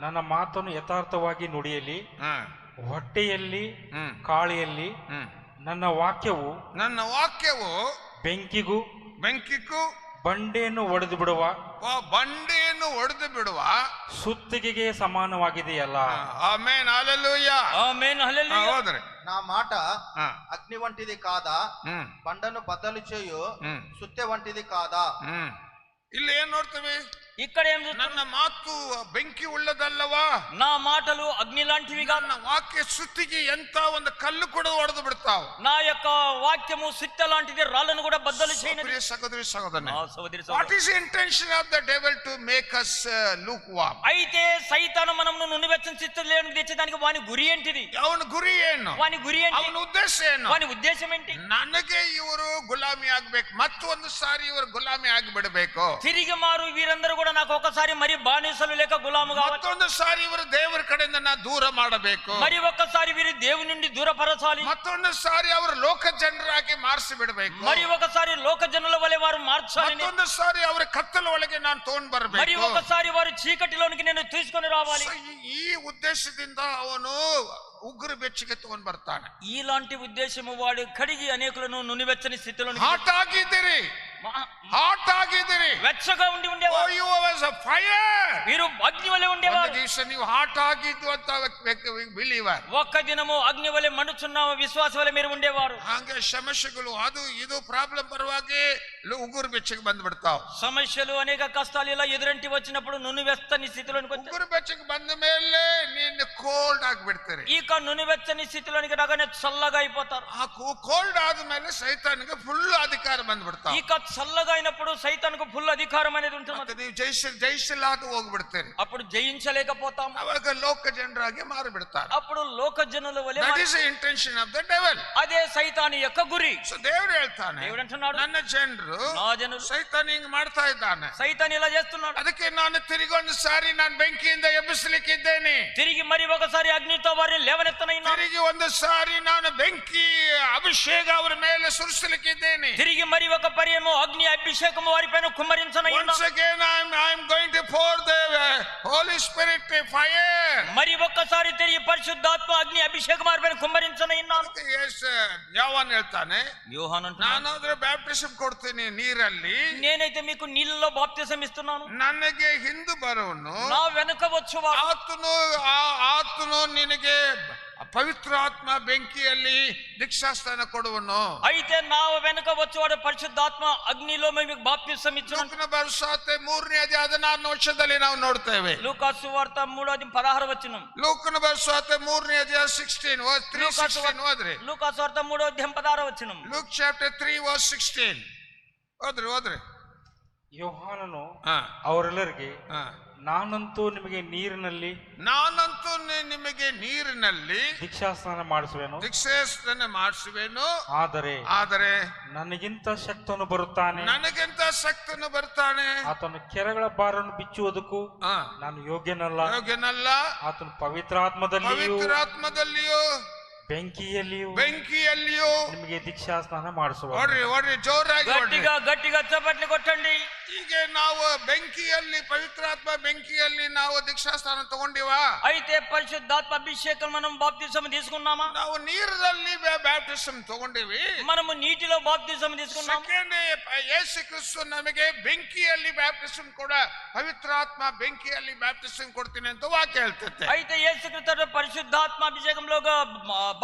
ನನ್ನ ಮಾತನ್ನು ಯಥಾರ್ಥವಾಗಿ ನುಡಿಯಲಿ, ಹೊಟ್ಟೆಯಲ್ಲಿ ಕಾಳಿಯಲ್ಲಿ ನನ್ನ ವಾಕ್ಯವು ಬೆಂಕಿಗೂ ಬಂಡೆಯನ್ನು ಒಡೆದು ಬಿಡುವ ಸುತ್ತಿಗೆಗೆ ಸಮಾನವಾಗಿದೆಯಲ್ಲ. ಆಮೆನ್, ಹಲ್ಲೆಲೂಯಾ, ఆమేన్, హల్లెలూయా. ಹೋದ್ರಿ. నా మాట అగ్ని వంటిది కాదా, బండను బద్దలు చేయు సుత్తె వంటిది కాదా. ಇಲ್ಲಿ ಏನ್ ನೋಡ್ತೀವಿ? ఇక్కడ ఏం చూస్తున్నాం? ನನ್ನ ಮಾತು ಬೆಂಕಿ ಉಳ್ಳದಲ್ಲವಾ? నా మాటలు అగ్ని లాంటివిగా, ನನ್ನ ವಾಕ್ಯ ಸುತ್ತಿಗೆ ಎಂತ ಒಂದು ಕಲ್ಲು ಕೂಡ ಹೊಡೆದು ಬಿಡ್ತಾವ. నా యొక్క వాక్యము సుత్త లాంటిది, రాళ్ళను కూడా బద్దలు చేయనిది. ಪ್ರಿಯ ಸಹೋದರಿ ಸಹೋದರನೇ, నా సోదరి what is intention of the devil to make us lukewarm? అయితే సైతాను మనము నునివెచ్చని స్థితిలోనికి తెచ్చేదానికి వాని గురి ఏంటిది? ಅವನ ಗುರಿ ಏನು? వాని గురి ఏంటి? ಅವನ ಉದ್ದೇಶ ಏನು? వాని ఉద్దేశం ఏంటి? ನನಗೆ ಇವರು ಗುಲಾಮಿ ಆಗ್ಬೇಕು, ಮತ್ತೊಂದು ಸಾರಿ ಇವರು ಗುಲಾಮಿ ಆಗಿಬಿಡಬೇಕು, తిరిగి మారు వీరందరూ కూడా నాకు ఒకసారి మరి బానిసలు లేక గులాము కావాలి, ಮತ್ತೊಂದು ಸಾರಿ ಇವರು ದೇವರ ಕಡೆಯಿಂದ ನಾ ದೂರ ಮಾಡಬೇಕು, మరి ఒక్కసారి వీరి దేవుని నుండి దూరపరచాలి, ಮತ್ತೊಂದು ಸಾರಿ ಅವರು ಲೋಕ ಜನರಾಗಿ ಮಾರ್ಸಿ ಬಿಡಬೇಕು, మరి ఒకసారి లోక జనుల వలె వారు మార్చాలి, ಮತ್ತೊಂದು ಸಾರಿ ಅವರ ಕತ್ತಲ ಒಳಗೆ ನಾನು ತಗೊಂಡ್ మరి ಬರಬೇಕು. ఒకసారి వారు చీకటిలోనికి నేను తీసుకొని రావాలి. ಈ ಉದ್ದೇಶದಿಂದ ಅವನು ಉಗ್ರ ಬೆಚ್ಚಗೆ ತಗೊಂಡ್ ಬರ್ತಾನೆ. ఇలాంటి ఉద్దేశము వాడు కడిగి అనేకులను నునివెచ్చని స్థితిలో ಹಾಟ್ ಆಗಿದ್ದೀರಿ, ಹಾಟ್ ಆಗಿದ್ದೀರಿ, వెచ్చగా ఉండి ఉండేవారు, you was a fire. మీరు అగ్ని వలె ಒಂದು ఉండేవారు. ದಿವಸ ನೀವು ಹಾಟ್ ಆಗಿದ್ದು ಅಂತ ಬಿಲೀವರ್, ఒక్క దినము అగ్ని వలె మండుచున్న విశ్వాస వలె మీరు ఉండేవారు. ಹಂಗೆ ಸಮಸ್ಯೆಗಳು ಅದು ಇದು ಪ್ರಾಬ್ಲಮ್ ಬರುವಾಗೆ ಉಗುರು ಬೆಚ್ಚಗೆ ಬಂದ್ಬಿಡ್ತಾವ. సమస్యలు అనేక కష్టాలు ఇలా ఎదురంటి వచ్చినప్పుడు నునివెచ్చని స్థితిలోనికి వచ్చి ಉಗುರು ಬೆಚ್ಚಗೆ ಬಂದ ಮೇಲೆ ನೀನು ಕೋಲ್ಡ್ ಆಗಿಬಿಡ್ತೀರಿ. ఇక నునివెచ్చని స్థితిలోనికి రాగానే చల్లగా అయిపోతారు. ಆ ಕೋಲ್ಡ್ ಆದ್ಮೇಲೆ ಸೈತಾನಿಗೆ ಫುಲ್ ಅಧಿಕಾರ ಬಂದ್ಬಿಡ್ತಾವ. ఇక చల్లగా అయినప్పుడు సైతానికి ఫుల్ అధికారం అనేది ಮತ್ತೆ ఉంటుంది. ನೀವು ಜಯಿಸಲಾಗ ಹೋಗ್ಬಿಡ್ತೀರಿ. అప్పుడు జయించలేకపోతాం. ಅವಾಗ ಲೋಕ ಜನರಾಗಿ ಮಾರಿಬಿಡ್ತಾರೆ. అప్పుడు లోక జనుల వలె that is the intention of the devil. అదే సైతాని యొక్క గురి. ಸೊ ದೇವರು ಹೇಳ್ತಾನೆ, దేవుడు అంటున్నాడు, ನನ್ನ ಜನರು నా జనులు ಸೈತಾನ್ ಹಿಂಗ್ ಮಾಡ್ತಾ ಇದ್ದಾನೆ, సైతాన్ ఇలా చేస్తున్నాడు, ಅದಕ್ಕೆ ನಾನು ತಿರುಗೊಂದು ಸಾರಿ ನಾನು ಬೆಂಕಿಯಿಂದ ಎಬ್ಬಿಸಲಿಕ್ಕಿದ್ದೇನೆ, తిరిగి మరి ఒకసారి అగ్నితో వారిని లేవనెత్తనైనా, ತಿರುಗಿ ಒಂದು ಸಾರಿ ನಾನು ಬೆಂಕಿ ಅಭಿಷೇಕ ಅವರ ಮೇಲೆ ಸುರಿಸಲಿಕ್ಕಿದ್ದೇನೆ, తిరిగి మరి ఒక పర్యము అగ్ని అభిషేకము వారిపైన కుమ్మరించనైనా, once again I am going to pour the Holy Spirit fire. మరి ఒక్కసారి తిరిగి పరిశుద్ధాత్మ అగ్ని అభిషేకం వారిపైన కుమ్మరించనైనా. ಯಾವನ್ ಹೇಳ್ತಾನೆ, యోహాను అంటున్నాడు, ನಾನಾದ್ರೆ ಬ್ಯಾಪ್ಟಿಸಮ್ ಕೊಡ್ತೀನಿ ನೀರಲ್ಲಿ, నేనైతే మీకు నీళ్ళలో బాప్తిసం ఇస్తున్నాను, ನನಗೆ ಹಿಂದೆ ಬರೋನು నా వెనుక వచ్చువాడు ಆತನು ನಿನಗೆ ಪವಿತ್ರಾತ್ಮ ಬೆಂಕಿಯಲ್ಲಿ ದೀಕ್ಷಾಸ್ಥಾನ ಕೊಡುವನು. అయితే నా వెనుక వచ్చేవాడు పరిశుద్ధాత్మ అగ్నిలో మీకు బాప్తిసం ఇచ్చును. ಲೂಕನ ಬರಸಾತೆ 3ನೇ ಅಧ್ಯಾಯ 16ನೇ ವರ್ಷದಲ್ಲಿ ನಾವು ನೋಡ್ತೇವೆ. లూకాసు సువార్త 3:16 వచనం. ಲೂಕನ ಬರಸಾತೆ 3ನೇ ಅಧ್ಯಾಯ 16 ಓದ್ರಿ. లూకాసు సువార్త 3:16 వచనం. ಲೂಕ್ ಚಾಪ್ಟರ್ 3:16 ಓದ್ರಿ. ಯೋಹಾನನು ಹಾ ಅವರೆಲ್ಲರಿಗೆ, ಹಾ ನಾನಂತೂ ನಿಮಗೆ ನೀರಿನಲ್ಲಿ ದೀಕ್ಷಾಸ್ನಾನ ಮಾಡಿಸುವೆನು, ದೀಕ್ಷಾಸ್ನಾನ ಮಾಡಿಸುವೆನು, ಆದರೆ ನನಗಿಂತ ಶಕ್ತನು ಬರುತ್ತಾನೆ, ಶಕ್ತನು ಬರ್ತಾನೆ, ಆತನು ಕೆರೆಗಳ ಭಾರವನ್ನು ಬಿಚ್ಚುವುದಕ್ಕೂ ನಾನು ಯೋಗ್ಯನಲ್ಲ, ಆತನು ಪವಿತ್ರಾತ್ಮದಲ್ಲಿಯೂ ಬೆಂಕಿಯಲ್ಲಿಯೂ ನಿಮಗೆ ದೀಕ್ಷಾಸ್ನಾನ ಮಾಡಿಸುವ. ಜೋರಾಗಿ ಗಟ್ಟಿగా ಚಪ್ಪಟ್ಲಿ ಕೊಟ್ಟಂಡಿ. ಹೀಗೆ ನಾವು ಬೆಂಕಿಯಲ್ಲಿ ಪವಿತ್ರಾತ್ಮ ಬೆಂಕಿಯಲ್ಲಿ ನಾವು ದೀಕ್ಷಾಸ್ಥಾನ ತಗೊಂಡಿವ. అయితే పరిశుద్ధాత్మ అభిషేకం మనం బాప్తిసం తీసుకున్నామా? ನಾವು ನೀರಲ್ಲಿ ಬ್ಯಾಪ್ಟಿಸಮ್ ತಗೊಂಡಿವಿ, మనము నీటిలో బాప్తిసం తీసుకున్నాం. ಯೇಸು ಕ್ರಿಸ್ತ ನಮಗೆ ಬೆಂಕಿಯಲ್ಲಿ ಬ್ಯಾಪ್ಟಿಸಮ್ ಕೂಡ, ಪವಿತ್ರಾತ್ಮ ಬೆಂಕಿಯಲ್ಲಿ ಬ್ಯಾಪ್ಟಿಸಮ್ ಕೊಡ್ತೀನಿ ಅಂತ ವಾಕ್ಯ ಹೇಳ್ತೈತೆ. అయితే యేసుక్రీస్తు పరిశుద్ధాత్మ అభిషేకంలో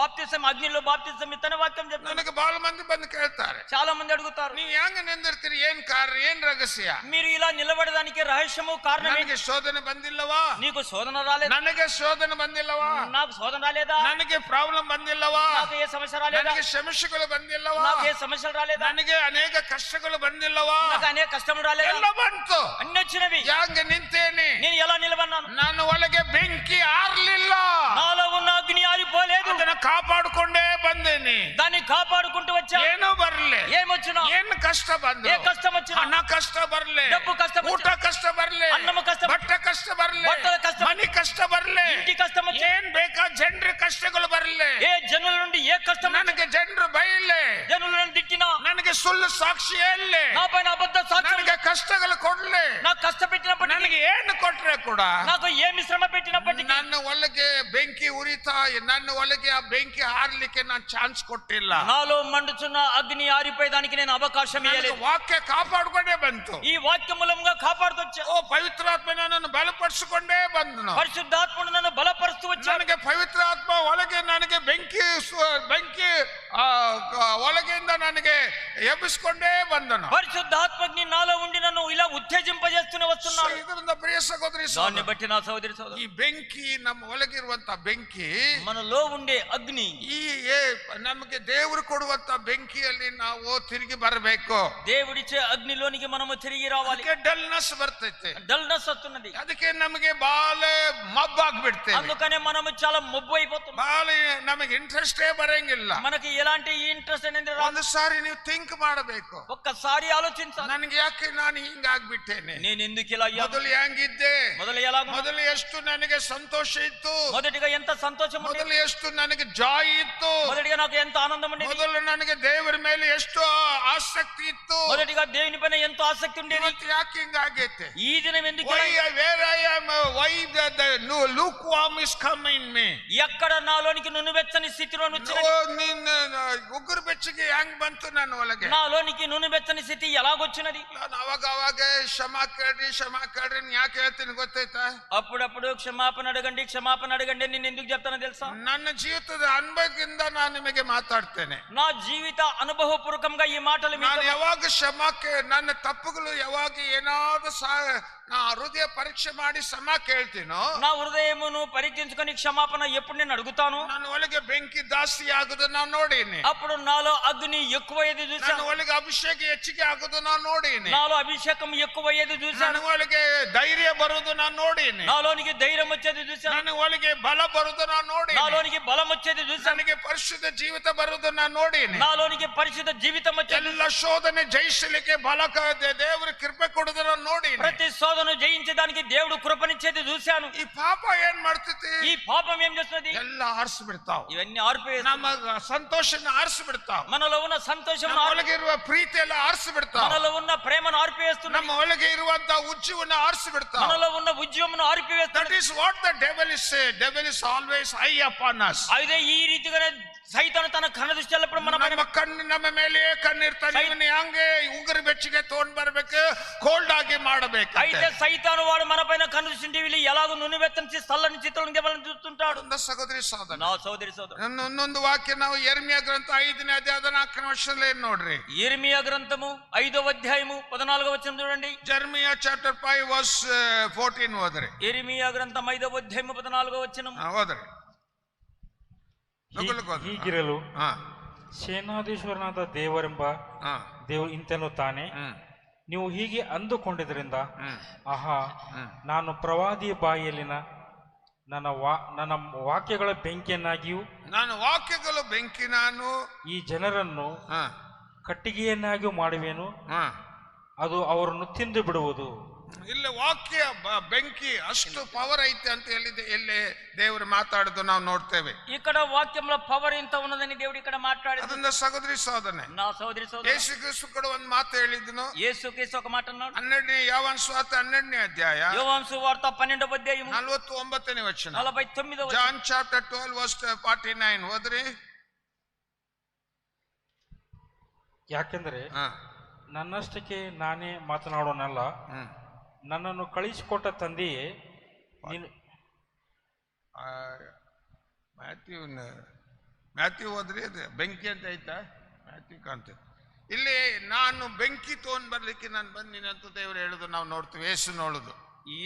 బాప్తిసం అగ్నిలో బాప్తిసం ఇతనే వాక్యం చెప్తాను. ನನಗೆ ಬಹಳ ಮಂದಿ ಬಂದು ಕೇಳ್ತಾರೆ, చాలా మంది అడుగుతారు, ನೀವು ಹೆಂಗ ನಿಂದಿರ್ತೀರಿ, ಏನ್ ಕಾರಣ, ಏನ್ ರಹಸ್ಯ? మీరు ఇలా నిలబడడానికి రహస్యము కారణం ఏంటి? ನನಗೆ ಶೋಧನೆ ಬಂದಿಲ್ಲವಾ? నీకు శోధన రాలేదా? ನನಗೆ ಶೋಧನೆ ಬಂದಿಲ್ಲವಾ? నాకు శోధన రాలేదా? ನನಗೆ ಪ್ರಾಬ್ಲಮ್ ಬಂದಿಲ್ಲವಾ? నాకు ఏ సమస్య రాలేదా? ನನಗೆ ಸಮಸ್ಯೆಗಳು ಬಂದಿಲ್ಲವಾ? నాకు ఏ సమస్యలు రాలేదా? ನನಗೆ ಅನೇಕ ಕಷ್ಟಗಳು ಬಂದಿಲ್ಲವಾ? నాకు అనేక కష్టములు రాలేదా? ಎಲ್ಲ ಬಂತು, అన్ని వచ్చినవి. ಹೆಂಗ ನಿಂತೇನೆ? నేను ఎలా నిలబడినాను? ನಾನು ಒಳಗೆ ಬೆಂಕಿ ಆರ್ಲಿಲ್ಲ, నాలో ఉన్న అగ్ని ఆరిపోలేదు, ಅದನ್ನ ಕಾಪಾಡಿಕೊಂಡೇ ಬಂದೇನೆ. దాన్ని కాపాడుకుంటూ వచ్చా. ಏನೋ ಬರ್ಲಿ, ఏమొచ్చినా, ಏನ್ ಕಷ್ಟ ಬಂದು, ఏ కష్టం వచ్చినా, ಹಣ ಕಷ್ಟ ಬರ್ಲಿ, డబ్బు కష్టం ಊಟ వచ్చినా, ಕಷ್ಟ ಬರ್ಲಿ, అన్నము కష్టం, ಬಟ್ಟೆ ಕಷ್ಟ ಬರ್ಲಿ, బట్టల కష్టం, ಮನಿ ಕಷ್ಟ ಬರ್ಲಿ, ఇంటి కష్టం వచ్చి, ಏನ್ ಬೇಕಾ ಜನರ ಕಷ್ಟಗಳು ಬರ್ಲಿ, ఏ జనుల నుండి ఏ కష్టం, ನನಗೆ ಜನರು ಬೈಲಿ, జనులను తిట్టినా, ನನಗೆ ಸುಳ್ಳು ಸಾಕ್ಷಿ ಹೇಳಿ, నా పైన అబద్ధ సాక్ష్యం, ನನಗೆ ಕಷ್ಟಗಳು ಕೊಡ್ಲಿ, నాకు కష్టపెట్టినప్పటికీ, ನನಗೆ ಏನು ಕೊಟ್ರೆ ಕೂಡ, నాకు ఏమి శ్రమ పెట్టినప్పటికీ, ನನ್ನ ಒಳಗೆ ಬೆಂಕಿ ಉರಿತಾ, ನನ್ನ ಒಳಗೆ ಆ ಬೆಂಕಿ ಹಾರ್ಲಿಕ್ಕೆ ನಾನು ಚಾನ್ಸ್ ಕೊಟ್ಟಿಲ್ಲ. నాలో మండుచున్న అగ్ని ఆరిపోయేదానికి నేను అవకాశం ఇవ్వలేదు. ವಾಕ್ಯ ಕಾಪಾಡ್ಕೊಂಡೇ ಬಂತು. ఈ వాక్య మూలంగా కాపాడుతొచ్చా. ಓ ಪವಿತ್ರಾತ್ಮ ನನ್ನನ್ನು ಬಲಪಡಿಸಿಕೊಂಡೇ ಬಂದನು. పరిశుద్ధాత్ముడు నన్ను బలపరుస్తూ వచ్చాడు. ನನಗೆ ಪವಿತ್ರಾತ್ಮ ಒಳಗೆ ನನಗೆ ಬೆಂಕಿ ಒಳಗಿಂದ ನನಗೆ ఎబ్బిసుకొండే బందను. పరిశుద్ధాత్మని నాలో ఉండి నన్ను ఇలా ఉత్తేజింపజేస్తూనే వస్తున్నాడు. ಇದರಿಂದ ಪ್ರಿಯ ಸಹೋದರಿ దాన్ని బట్టి నా సోదరి సోదరు, ಈ ಬೆಂಕಿ ನಮ್ಮ ಒಳಗಿರುವಂತ ಬೆಂಕಿ, మనలో ఉండే అగ్ని, ಈ ನಮಗೆ ದೇವರು ಕೊಡುವಂತ ಬೆಂಕಿಯಲ್ಲಿ ನಾವು ತಿರುಗಿ ಬರಬೇಕು. దేవుడిచ్చే అగ్నిలోనికి మనము తిరిగి రావాలి. ಅದಕ್ಕೆ ಡಲ್ನೆಸ್ ಬರ್ತೈತೆ, డల్నెస్ వస్తున్నది. ಅದಕ್ಕೆ ನಮಗೆ ಬಾಳೆ ಮಬ್ಬಾಗ್ಬಿಡ್ತೇವೆ, అందుకనే మనము చాలా మొబ్బు అయిపోతున్నాం. ಬಾಳೆ ನಮಗೆ ಇಂಟ್ರೆಸ್ಟೇ ಬರಂಗಿಲ್ಲ. మనకి ఎలాంటి ఇంట్రెస్ట్ అనేది రాదు. ಒಂದು ಸಾರಿ ನೀವು ಥಿಂಕ್ ಮಾಡಬೇಕು, ఒక్కసారి ఆలోచించాలి, ನನಗೆ ಯಾಕೆ ನಾನು ಹಿಂಗಾಗ್ಬಿಟ್ಟೇನೆ, నేను ఎందుకు ఇలా అయ్యాను, ಮೊದಲು ಹೆಂಗಿದ್ದೆ, మొదలు ఎలా ಮೊದಲು ಎಷ್ಟು ನನಗೆ ಸಂತೋಷ ಇತ್ತು, మొదటిగా ఎంత సంతోషం ఉండేది, ಮೊದಲು ಎಷ್ಟು ನನಗೆ ಜಾಯ್ ಇತ್ತು, మొదటిగా నాకు ఎంత ఆనందం ఉండేది, ಮೊದಲು ನನಗೆ ದೇವರ ಮೇಲೆ ಎಷ್ಟು ಆಸಕ್ತಿ ಇತ್ತು, మొదటిగా దేవుని పైన ఎంతో ఆసక్తి ఉండేది. ಇವತ್ತು ಯಾಕೆ ಹಿಂಗಾಗೈತೆ, ఈ దినం ఎందుకు why ఇలా? where I am, why the lukewarm is coming in me, ఎక్కడ నాలోనికి నునుబెచ్చని స్థితిలో వచ్చిన, ನೀನು ಉಗುರು ಬೆಚ್ಚಗೆ ಹೆಂಗ್ ಬಂತು ನನ್ನ ಒಳಗೆ, నాలోనికి నునుబెచ్చని స్థితి ఎలాగొచ్చినది? ನಾನು ಅವಾಗ ಕ್ಷಮಾ ಕೇಳ್ರಿ ಯಾಕೆ ಹೇಳ್ತೀನಿ ಗೊತ್ತೈತಾ, అప్పుడప్పుడు క్షమాపణ అడగండి నేను ఎందుకు చెప్తానో తెలుసా? ನನ್ನ ಜೀವಿತದ ಅನುಭವದಿಂದ ನಾನು ನಿಮಗೆ ಮಾತಾಡ್ತೇನೆ. నా జీవిత అనుభవపూర్వకంగా ఈ మాటలు మీతో ನಾನು ಯಾವಾಗ ನನ್ನ ತಪ್ಪುಗಳು ಯಾವಾಗ ಏನಾದ್ರು ನಾ ಹೃದಯ ಪರೀಕ್ಷೆ ಮಾಡಿ ಕ್ಷಮಾ ಕೇಳ್ತೀನೋ, నా హృదయమును పరీక్షించుకొని క్షమాపణ ఎప్పుడు నేను అడుగుతాను, ನನ್ನ ಒಳಗೆ ಬೆಂಕಿ ಜಾಸ್ತಿ ಆಗುದು ನಾನು ನೋಡೀನಿ, అప్పుడు నాలో అగ్ని ఎక్కువయ్యేది ನನ್ನ చూశాను, ಒಳಗೆ ಅಭಿಷೇಕ ಹೆಚ್ಚಿಗೆ ಆಗುದು ನಾನು ನೋಡೀನಿ, నాలో అభిషేకం ఎక్కువయ్యేది ನನ್ನ చూశాను, ಒಳಗೆ ಧೈರ್ಯ ಬರುದು ನಾನು ನೋಡೀನಿ, నాలోనికి ధైర్యం వచ్చేది చూశాను, ನನ್ನ ಒಳಗೆ ಬಲ ಬರುದು ನಾನು ನೋಡೀನಿ, నాలోనికి బలం వచ్చేది చూశాను, ನನಗೆ ಪರಿಶುದ್ಧ ಜೀವಿತ ಬರುದು ನಾನು ನೋಡೀನಿ, నాలోనికి పరిశుద్ధ జీవితం వచ్చేది, ಎಲ್ಲ ಶೋಧನೆ ಜಯಿಸಲಿಕ್ಕೆ ಬಲ ದೇವರು ಕೃಪೆ ಕೊಡುದು ನಾನು ನೋಡೀನಿ, ప్రతి శోధను జయించడానికి దేవుడు కృపనిచ్చేది చూశాను. ಈ ಪಾಪ ಏನ್ ಮಾಡ್ತೈತಿ, ఈ పాపం ఏం చేస్తున్నది? ಎಲ್ಲ ಆರಿಸಿ ಬಿಡ್ತಾವ, ఇవన్నీ ఆర్పేస్తుంది. ನಮ್ಮ ಸಂತೋಷನ ಆರಿಸಿ ಬಿಡ್ತಾವ, మనలో ఉన్న సంతోషం, ನಮ್ಮ ಒಳಗೆ ಇರುವ ಪ್ರೀತಿ ಎಲ್ಲ ಆರಿಸಿ ಬಿಡ್ತಾವ, మనలో ఉన్న ప్రేమను ఆర్పివేస్తున్నది, ನಮ್ಮ ಒಳಗೆ ಇರುವಂತ ಉಜ್ಜೀವನ ಆರಿಸಿ ಬಿಡ್ತಾವ. మనలో ఉన్న ఉద్యమను That ఆర్పివేస్తున్నది. is what the devil is saying. Devil is always high upon us. అయితే ఈ రీతిగానే సైతాను తన కన్ను దృష్టి ఎల్లప్పుడు మన పైన, ನಮ್ಮ ಕಣ್ಣು ನಮ್ಮ ಮೇಲೆ ಕಣ್ಣಿರ್ತಾನೆ, ಇವನ್ನ ಹಂಗೆ ಉಗುರು ಬೆಚ್ಚಗೆ ತಗೊಂಡ್ ಬರ್ಬೇಕು, ಕೋಲ್ಡ್ ಆಗಿ ಮಾಡಬೇಕು. అయితే సైతాను వాడు మన పైన కన్ను దృష్టి వీళ్ళు ఎలాగో నునివెత్తని చల్లని చిత్రం దేవాలని చూస్తుంటాడు. ಸಹೋದರಿ ಸಹೋದರ, నా సోదరి సోదరు, ಇನ್ನೊಂದು ವಾಕ್ಯ ನಾವು ಯೆರೆಮೀಯ ಗ್ರಂಥ 5ನೇ ಅಧ್ಯಾಯದ 4ನೇ ವಚನದಲ್ಲಿ ಏನ್ ನೋಡ್ರಿ, యెరెమీయా గ్రంథము 5వ అధ్యాయము 14వ వచనం చూడండి. Jeremiah chapter 5 verse 14 ಓದ್ರಿ. యెరెమీయా గ్రంథం 5వ అధ్యాయము 14వ వచనం ಓದ್ರಿ. ಹೀಗಿರಲು ಸೇನಾಧೀಶ್ವರನಾದ ದೇವರೆಂಬ ದೇವರು ಇಂತೆನ್ನುತ್ತಾನೆ, ನೀವು ಹೀಗೆ ಅಂದುಕೊಂಡಿದ್ದರಿಂದ ಆಹಾ, ನಾನು ಪ್ರವಾದಿಯ ಬಾಯಿಯಲ್ಲಿನ ನನ್ನ ವಾಕ್ಯಗಳ ಬೆಂಕಿಯನ್ನಾಗಿಯೂ, ನಾನು ವಾಕ್ಯಗಳು ಬೆಂಕಿ, ನಾನು ಈ ಜನರನ್ನು ಕಟ್ಟಿಗೆಯನ್ನಾಗಿಯೂ ಮಾಡುವೆನು, ಅದು ಅವರನ್ನು ತಿಂದು ಬಿಡುವುದು. ಇಲ್ಲಿ ವಾಕ್ಯ ಬೆಂಕಿ ಅಷ್ಟು ಪವರ್ ಐತೆ ಅಂತ ಹೇಳಿದೆ, ಎಲ್ಲಿ ದೇವರು ಮಾತಾಡುದು ನಾವು ನೋಡ್ತೇವೆ. ఇక్కడ వాక్యంలో పవర్ ఎంత ఉన్నదని దేవుడు ఇక్కడ మాట్లాడాడు. ಅದನ್ನ ಸಹೋದರಿ ಸಹೋದರನೇ, నా సోదరి సోదరు, ಯೇಸು ಕ್ರಿಸ್ತು ಕೂಡ ಒಂದು ಮಾತು ಹೇಳಿದನು. యేసుక్రీస్తు ఒక మాట అన్నాడు. 12ನೇ ಯೋಹಾನ ಸುವಾರ್ತೆ 12ನೇ ಅಧ್ಯಾಯ యోహాను సువార్త 12వ అధ్యాయము 49ನೇ ವಚನ. 49వ వచనం. ಜಾನ್ ಚಾಪ್ಟರ್ 12 verse 49 ಓದ್ರಿ. ಯಾಕೆಂದರೆ ನನ್ನಷ್ಟಕ್ಕೆ ನಾನೇ ಮಾತನಾಡೋನಲ್ಲ, ನನ್ನನ್ನು ಕಳಿಸಿಕೊಟ್ಟ ತಂದೆಯೇ ನೀನು. ಮ್ಯಾಥ್ಯೂ ಓದ್ರಿ, ಅದು ಬೆಂಕಿ ಅಂತ ಐತಾ, ಮ್ಯಾಥ್ಯೂ ಕಾಣ್ತದೆ. ಇಲ್ಲಿ ನಾನು ಬೆಂಕಿ ತಗೊಂಡ್ ಬರ್ಲಿಕ್ಕೆ ನಾನು ಬಂದಿನಂತ ದೇವರು ಹೇಳುದು ನಾವು ನೋಡ್ತೀವಿ, ಯೇಸು ನೋಡುದು. ఈ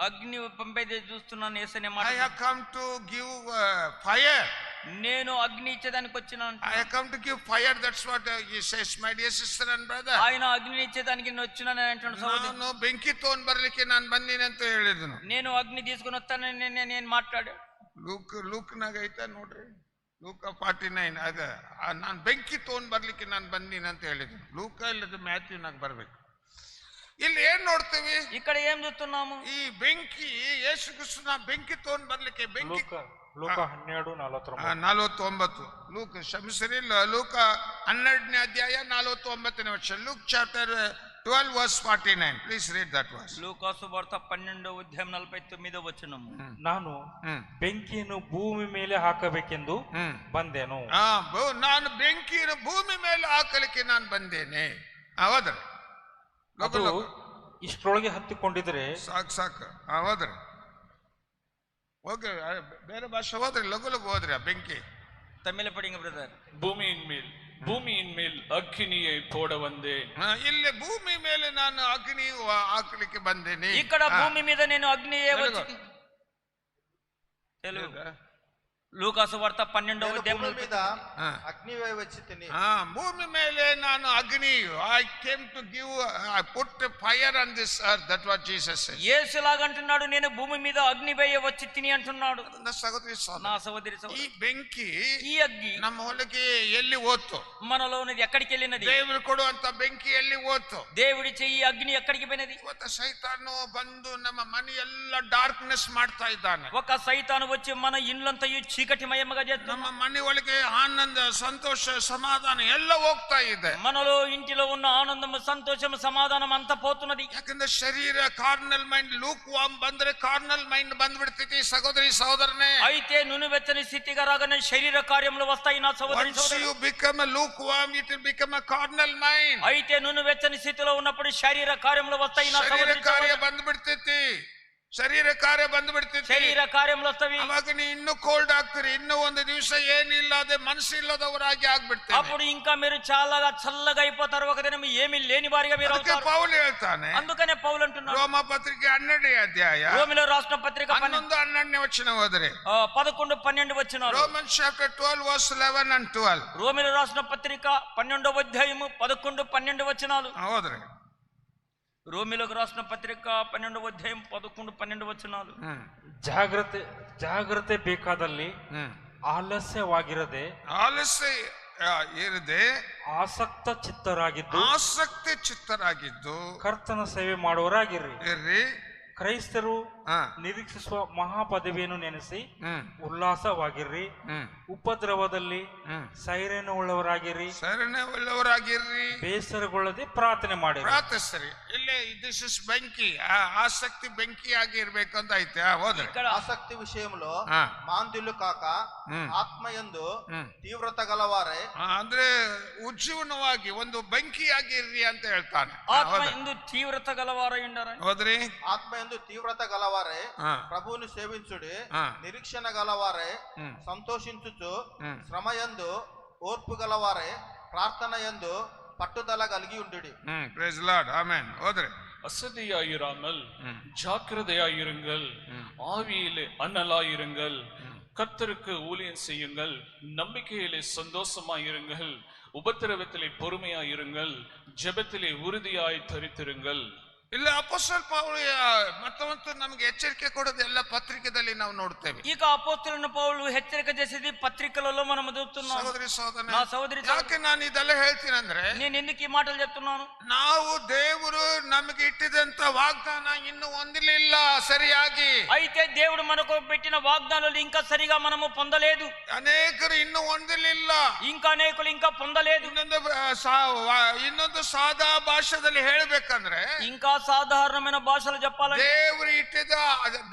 అగ్ని పంపేదే చూస్తున్నాను, యేసనే మాట. I have come to give fire. నేను అగ్ని ఇచ్చేదానికి వచ్చినాను. I have come to give fire. That's what he says, my dear sister and brother. ఆయన అగ్ని ఇచ్చేదానికి నేను వచ్చినాను అంటున్నాడు సోదరుడు. ನಾನು ಬೆಂಕಿ ತಗೊಂಡ್ ಬರ್ಲಿಕ್ಕೆ ನಾನು ಬಂದಿನಿ ಅಂತ ಹೇಳಿದನು. నేను ಅಗ್ని తీసుకొని వస్తానని నేను మాట్లాడాడు. ಲೂಕ್ನಾಗ ಐತಾ ನೋಡ್ರಿ, ಲೂಕ 49 ಅದ, ನಾನು ಬೆಂಕಿ ತಗೊಂಡ್ ಬರ್ಲಿಕ್ಕೆ ನಾನು ಬಂದಿನಿ ಅಂತ ಹೇಳಿದನು. ಲೂಕ ಇಲ್ಲದ ಮ್ಯಾಥ್ಯೂನಾಗ ಬರ್ಬೇಕು. ಇಲ್ಲಿ ಏನ್ ನೋಡ್ತೀವಿ, ఇక్కడ ಏನ್ చూస్తున్నాము, ಈ ಬೆಂಕಿ ಯೇಸು ಕ್ರಿಸ್ತನ ಬೆಂಕಿ ತಗೊಂಡ್ ಬರ್ಲಿಕ್ಕೆ ಬೆಂಕಿ. ಲೂಕ 12:49. 49 ಲೂಕ, ಕ್ಷಮಿಸಿರಿ, ಲೂಕ 12ನೇ ಅಧ್ಯಾಯ 49ನೇ ವಚನ. Luke chapter 12 verse 49. Please read that verse. లూకా సువార్త 12వ అధ్యాయం 49వ వచనము. ನಾನು ಬೆಂಕಿಯನ್ನು ಭೂಮಿ ಮೇಲೆ ಹಾಕಬೇಕೆಂದು ಬಂದೆನು. ನಾನು ಬೆಂಕಿಯನ್ನು ಭೂಮಿ ಮೇಲೆ ಹಾಕಲಿಕ್ಕೆ ನಾನು ಬಂದೇನೆ. ಹೌದ್ರಿ, ಅದು ಇಷ್ಟರೊಳಗೆ ಹತ್ತಿಕೊಂಡಿದ್ರೆ ಸಾಕು. ಹೌದ್ರಿ, ಓಕೆ, ಬೇರೆ ಭಾಷೆ ಹೋದ್ರಿ, ಲಘು ಹೋದ್ರಿ. ಆ ಬೆಂಕಿ ತಮಿಳು ಪಡಿಂಗ ಬ್ರದರ್. பூமியின் மேல் பூமியின் மேல் அக்கினியை போட வந்தேன். ಇಲ್ಲಿ ಭೂಮಿ ಮೇಲೆ ನಾನು ಅಗ್ನಿ ಹಾಕಲಿಕ್ಕೆ ಬಂದೇನೆ. ఇక్కడ భూమి మీద నేను అగ్ని వచ్చి లూకాసు వార్త 12వ అధ్యాయం మీద అగ్ని వచ్చి తిని ಭೂಮಿ ಮೇಲೆ ನಾನು ಅಗ್ನಿ I came to give I put fire on this earth. That what Jesus said. Yesu లాగంటున్నాడు నేను భూమి మీద అగ్ని వేయ వచ్చి తిని అంటున్నాడు. నా సహోదరి ఈ ಬೆಂಕಿ ఈ అగ్ని ನಮ್ಮ ಹೊಲಕ್ಕೆ ಎಲ್ಲಿ ಹೋಯ್ತು? మనలో ఉన్నది ఎక్కడికి వెళ్ళినది? ದೇವರು ಕೊಡುವಂತ ಬೆಂಕಿ ಎಲ್ಲಿ ಹೋಯ್ತು? దేవుడిచ్చే ఈ అగ్ని ఎక్కడికి పోయినది? ಇವತ್ತು ಸೈತಾನು ಬಂದು ನಮ್ಮ ಮನೆ ಎಲ್ಲ ಡಾರ್ಕ್ನೆಸ್ ಮಾಡ್ತಾ ಇದ್ದಾನೆ. ఒక సైతాను వచ్చి మన ఇల్లంతయు చీకటిమయముగా చేస్తున్నాడు. ನಮ್ಮ ಮನೆ ಒಳಗೆ ಆನಂದ ಸಂತೋಷ ಸಮಾಧಾನ ಎಲ್ಲ ಹೋಗ್ತಾ ಇದೆ. మనలో ఇంటిలో ఉన్న ఆనందము సంతోషము సమాధానం అంతా పోతున్నది. ಯಾಕಂದ್ರೆ ಶರೀರ ಕಾರ್ನಲ್ ಮೈಂಡ್ ಲೂಕ್ ವಾಮ್ ಬಂದ್ರೆ ಕಾರ್ನಲ್ ಮೈಂಡ್ ಬಂದ್ಬಿಡ್ತೈತಿ ಸಹೋದರಿ ಸಹೋದರನೇ. అయితే నునువెచ్చని స్థితిగా రాగానే శరీర కార్యములు వస్తాయి నా సహోదరి Once you become a lukewarm, it will become a carnal mind. అయితే నునువెచ్చని స్థితిలో ఉన్నప్పుడు శరీర కార్యములు వస్తాయి నా ಶರೀರ సహోదరి ಕಾರ್ಯ ಬಂದ್ಬಿಡ್ತೈತಿ. ಶರೀರ ಕಾರ್ಯ ಬಂದ್ಬಿಡ್ತೈತಿ. శరీర కార్యములు వస్తవి. ಅವಾಗ ನೀ ಇನ್ನೂ ಕೋಲ್ಡ್ ಆಗ್ತೀರಿ. ಇನ್ನೂ ಒಂದು ದಿವಸ ಏನಿಲ್ಲದೆ ಮನಸ್ಸಿಲ್ಲದವರಾಗಿ ಆಗ್ಬಿಡ್ತೀರಿ. అప్పుడు ఇంకా మీరు చాలా చల్లగా అయిపోతారు. ఒక దినం ఏమీ లేని వారిగా మీరు అవుతారు. ಪೌಲ್ ಹೇಳ್ತಾನೆ. అందుకనే పౌలు అంటున్నాడు ರೋಮ ಪತ್ರಿಕೆ 12ನೇ ಅಧ್ಯಾಯ రోమిలో రాసిన పత్రిక 11-12ನೇ ವಚನ ಓದಿರಿ. 11-12 వచనాలు. Romans chapter 12 verse 11 and 12. రోమిలో రాసిన పత్రిక 12వ అధ్యాయము 11-12 వచనాలు ಓದ್ರಿ. రోమిలోకి రాసిన పత్రిక 12వ అధ్యాయం 11-12 వచనాలు. ಜಾಗ್ರತೆ ಬೇಕಾದಲ್ಲಿ ಆಲಸ್ಯವಾಗಿರದೆ ಆಲಸ್ಯ ಇರದೆ ಆಸಕ್ತ ಚಿತ್ತರಾಗಿದ್ದು ಕರ್ತನ ಸೇವೆ ಮಾಡುವರಾಗಿರ್ರಿ. ಇರ್ರಿ. ಕ್ರೈಸ್ತರು ನಿರೀಕ್ಷಿಸುವ ಮಹಾಪದವಿಯನ್ನು ನೆನೆಸಿ ಉಲ್ಲಾಸವಾಗಿರ್ರಿ. ಉಪದ್ರವದಲ್ಲಿ ಸೈರಣೆಯುಳ್ಳವರಾಗಿರ್ರಿ. ಬೇಸರಗೊಳ್ಳದೆ ಪ್ರಾರ್ಥನೆ ಮಾಡಿ ಪ್ರಾರ್ಥಿಸ್ರಿ. ಇಲ್ಲೇ ದಿಸ್ ಇಸ್ ಬೆಂಕಿ, ಆಸಕ್ತಿ ಬೆಂಕಿ ಆಗಿ ಇರ್ಬೇಕು ಅಂತ ಐತೆ. ಹೋದ್ರೆ ఆసక్తి విషయంలో మాంద్యులు కాక ఆత్మయందు తీవ్రత గలవారే, ಅಂದ್ರೆ ಉಜ್ಜೀವನವಾಗಿ ಒಂದು ಬೆಂಕಿಯಾಗಿ ಇರ್ರಿ ಅಂತ ಹೇಳ್ತಾನೆ. ఆత్మయందు తీవ్రత గలవారై ఉండాలి. ಹೋದ್ರಿ. ఆత్మయందు తీవ్రత గలవారే ప్రభువుని సేవించుడి. నిరీక్షణ గలవారే సంతోషించుచు, శ్రమయందు ఓర్పు గలవారే ಪ್ರಾರ್ಥನೆಯಂದು ಪಟ್ಟುದಲ కలిగి ఉండుడి. Praise lord. ಆಮೆನ್. ಹೋದ್ರೆ அசதியாயிராமல் ஜாக்கிரதையாயிருங்கள். ஆவியிலே அனலாயிருங்கள். கர்த்தருக்கு ஊழியம் செய்யுங்கள். நம்பிக்கையிலே சந்தோஷமாயிருங்கள். உபத்திரவத்திலே பொறுமையாயிருங்கள். ஜெபத்திலே உறுதியாய் தரித்திருங்கள். ಇಲ್ಲ ಅಪೊಸ್ತಲ ಪೌಲು ಮತ್ತು ನಮಗೆ ಎಚ್ಚರಿಕೆ ಕೊಡೋದು ಎಲ್ಲ ಪತ್ರಿಕೆಯಲ್ಲಿ ನಾವು ನೋಡ್ತೇವೆ. ಈಗ ಅಪೊಸ್ತಲನ ಪೌಲು ಎಚ್ಚರಿಕೆ చేసేది పత్రికలలో మనం చదువుతున్నాం. ಸಹೋದರಿ ಸಹೋದರನೇ, నా సోదరి ಯಾಕೆ ನಾನು ಇದೆಲ್ಲ ಹೇಳ್ತೀನಿ ಅಂದ್ರೆ, నేను ఎందుకు ఈ మాటలు చెప్తున్నాను? ನಾವು ದೇವರು ನಮಗೆ ಇಟ್ಟಿದಂತ ವಾಗ್ದಾನ ಇನ್ನೂ ಹೊಂದಲಿಲ್ಲ ಸರಿಯಾಗಿ. అయితే దేవుడు మనకు పెట్టిన వాగ్దానాలు ఇంకా సరిగా మనము పొందలేదు. ಅನೇಕರು ಇನ್ನೂ ಹೊಂದಲಿಲ್ಲ. ఇంకా అనేకులు ఇంకా పొందలేదు. ಇನ್ನೊಂದು ಸಾದಾ ಭಾಷೆಯಲ್ಲಿ ಹೇಳ್ಬೇಕಂದ್ರೆ, ఇంకా సాధారణమైన భాషలు చెప్పాలంటే ದೇವರು ಇಟ್ಟಿದ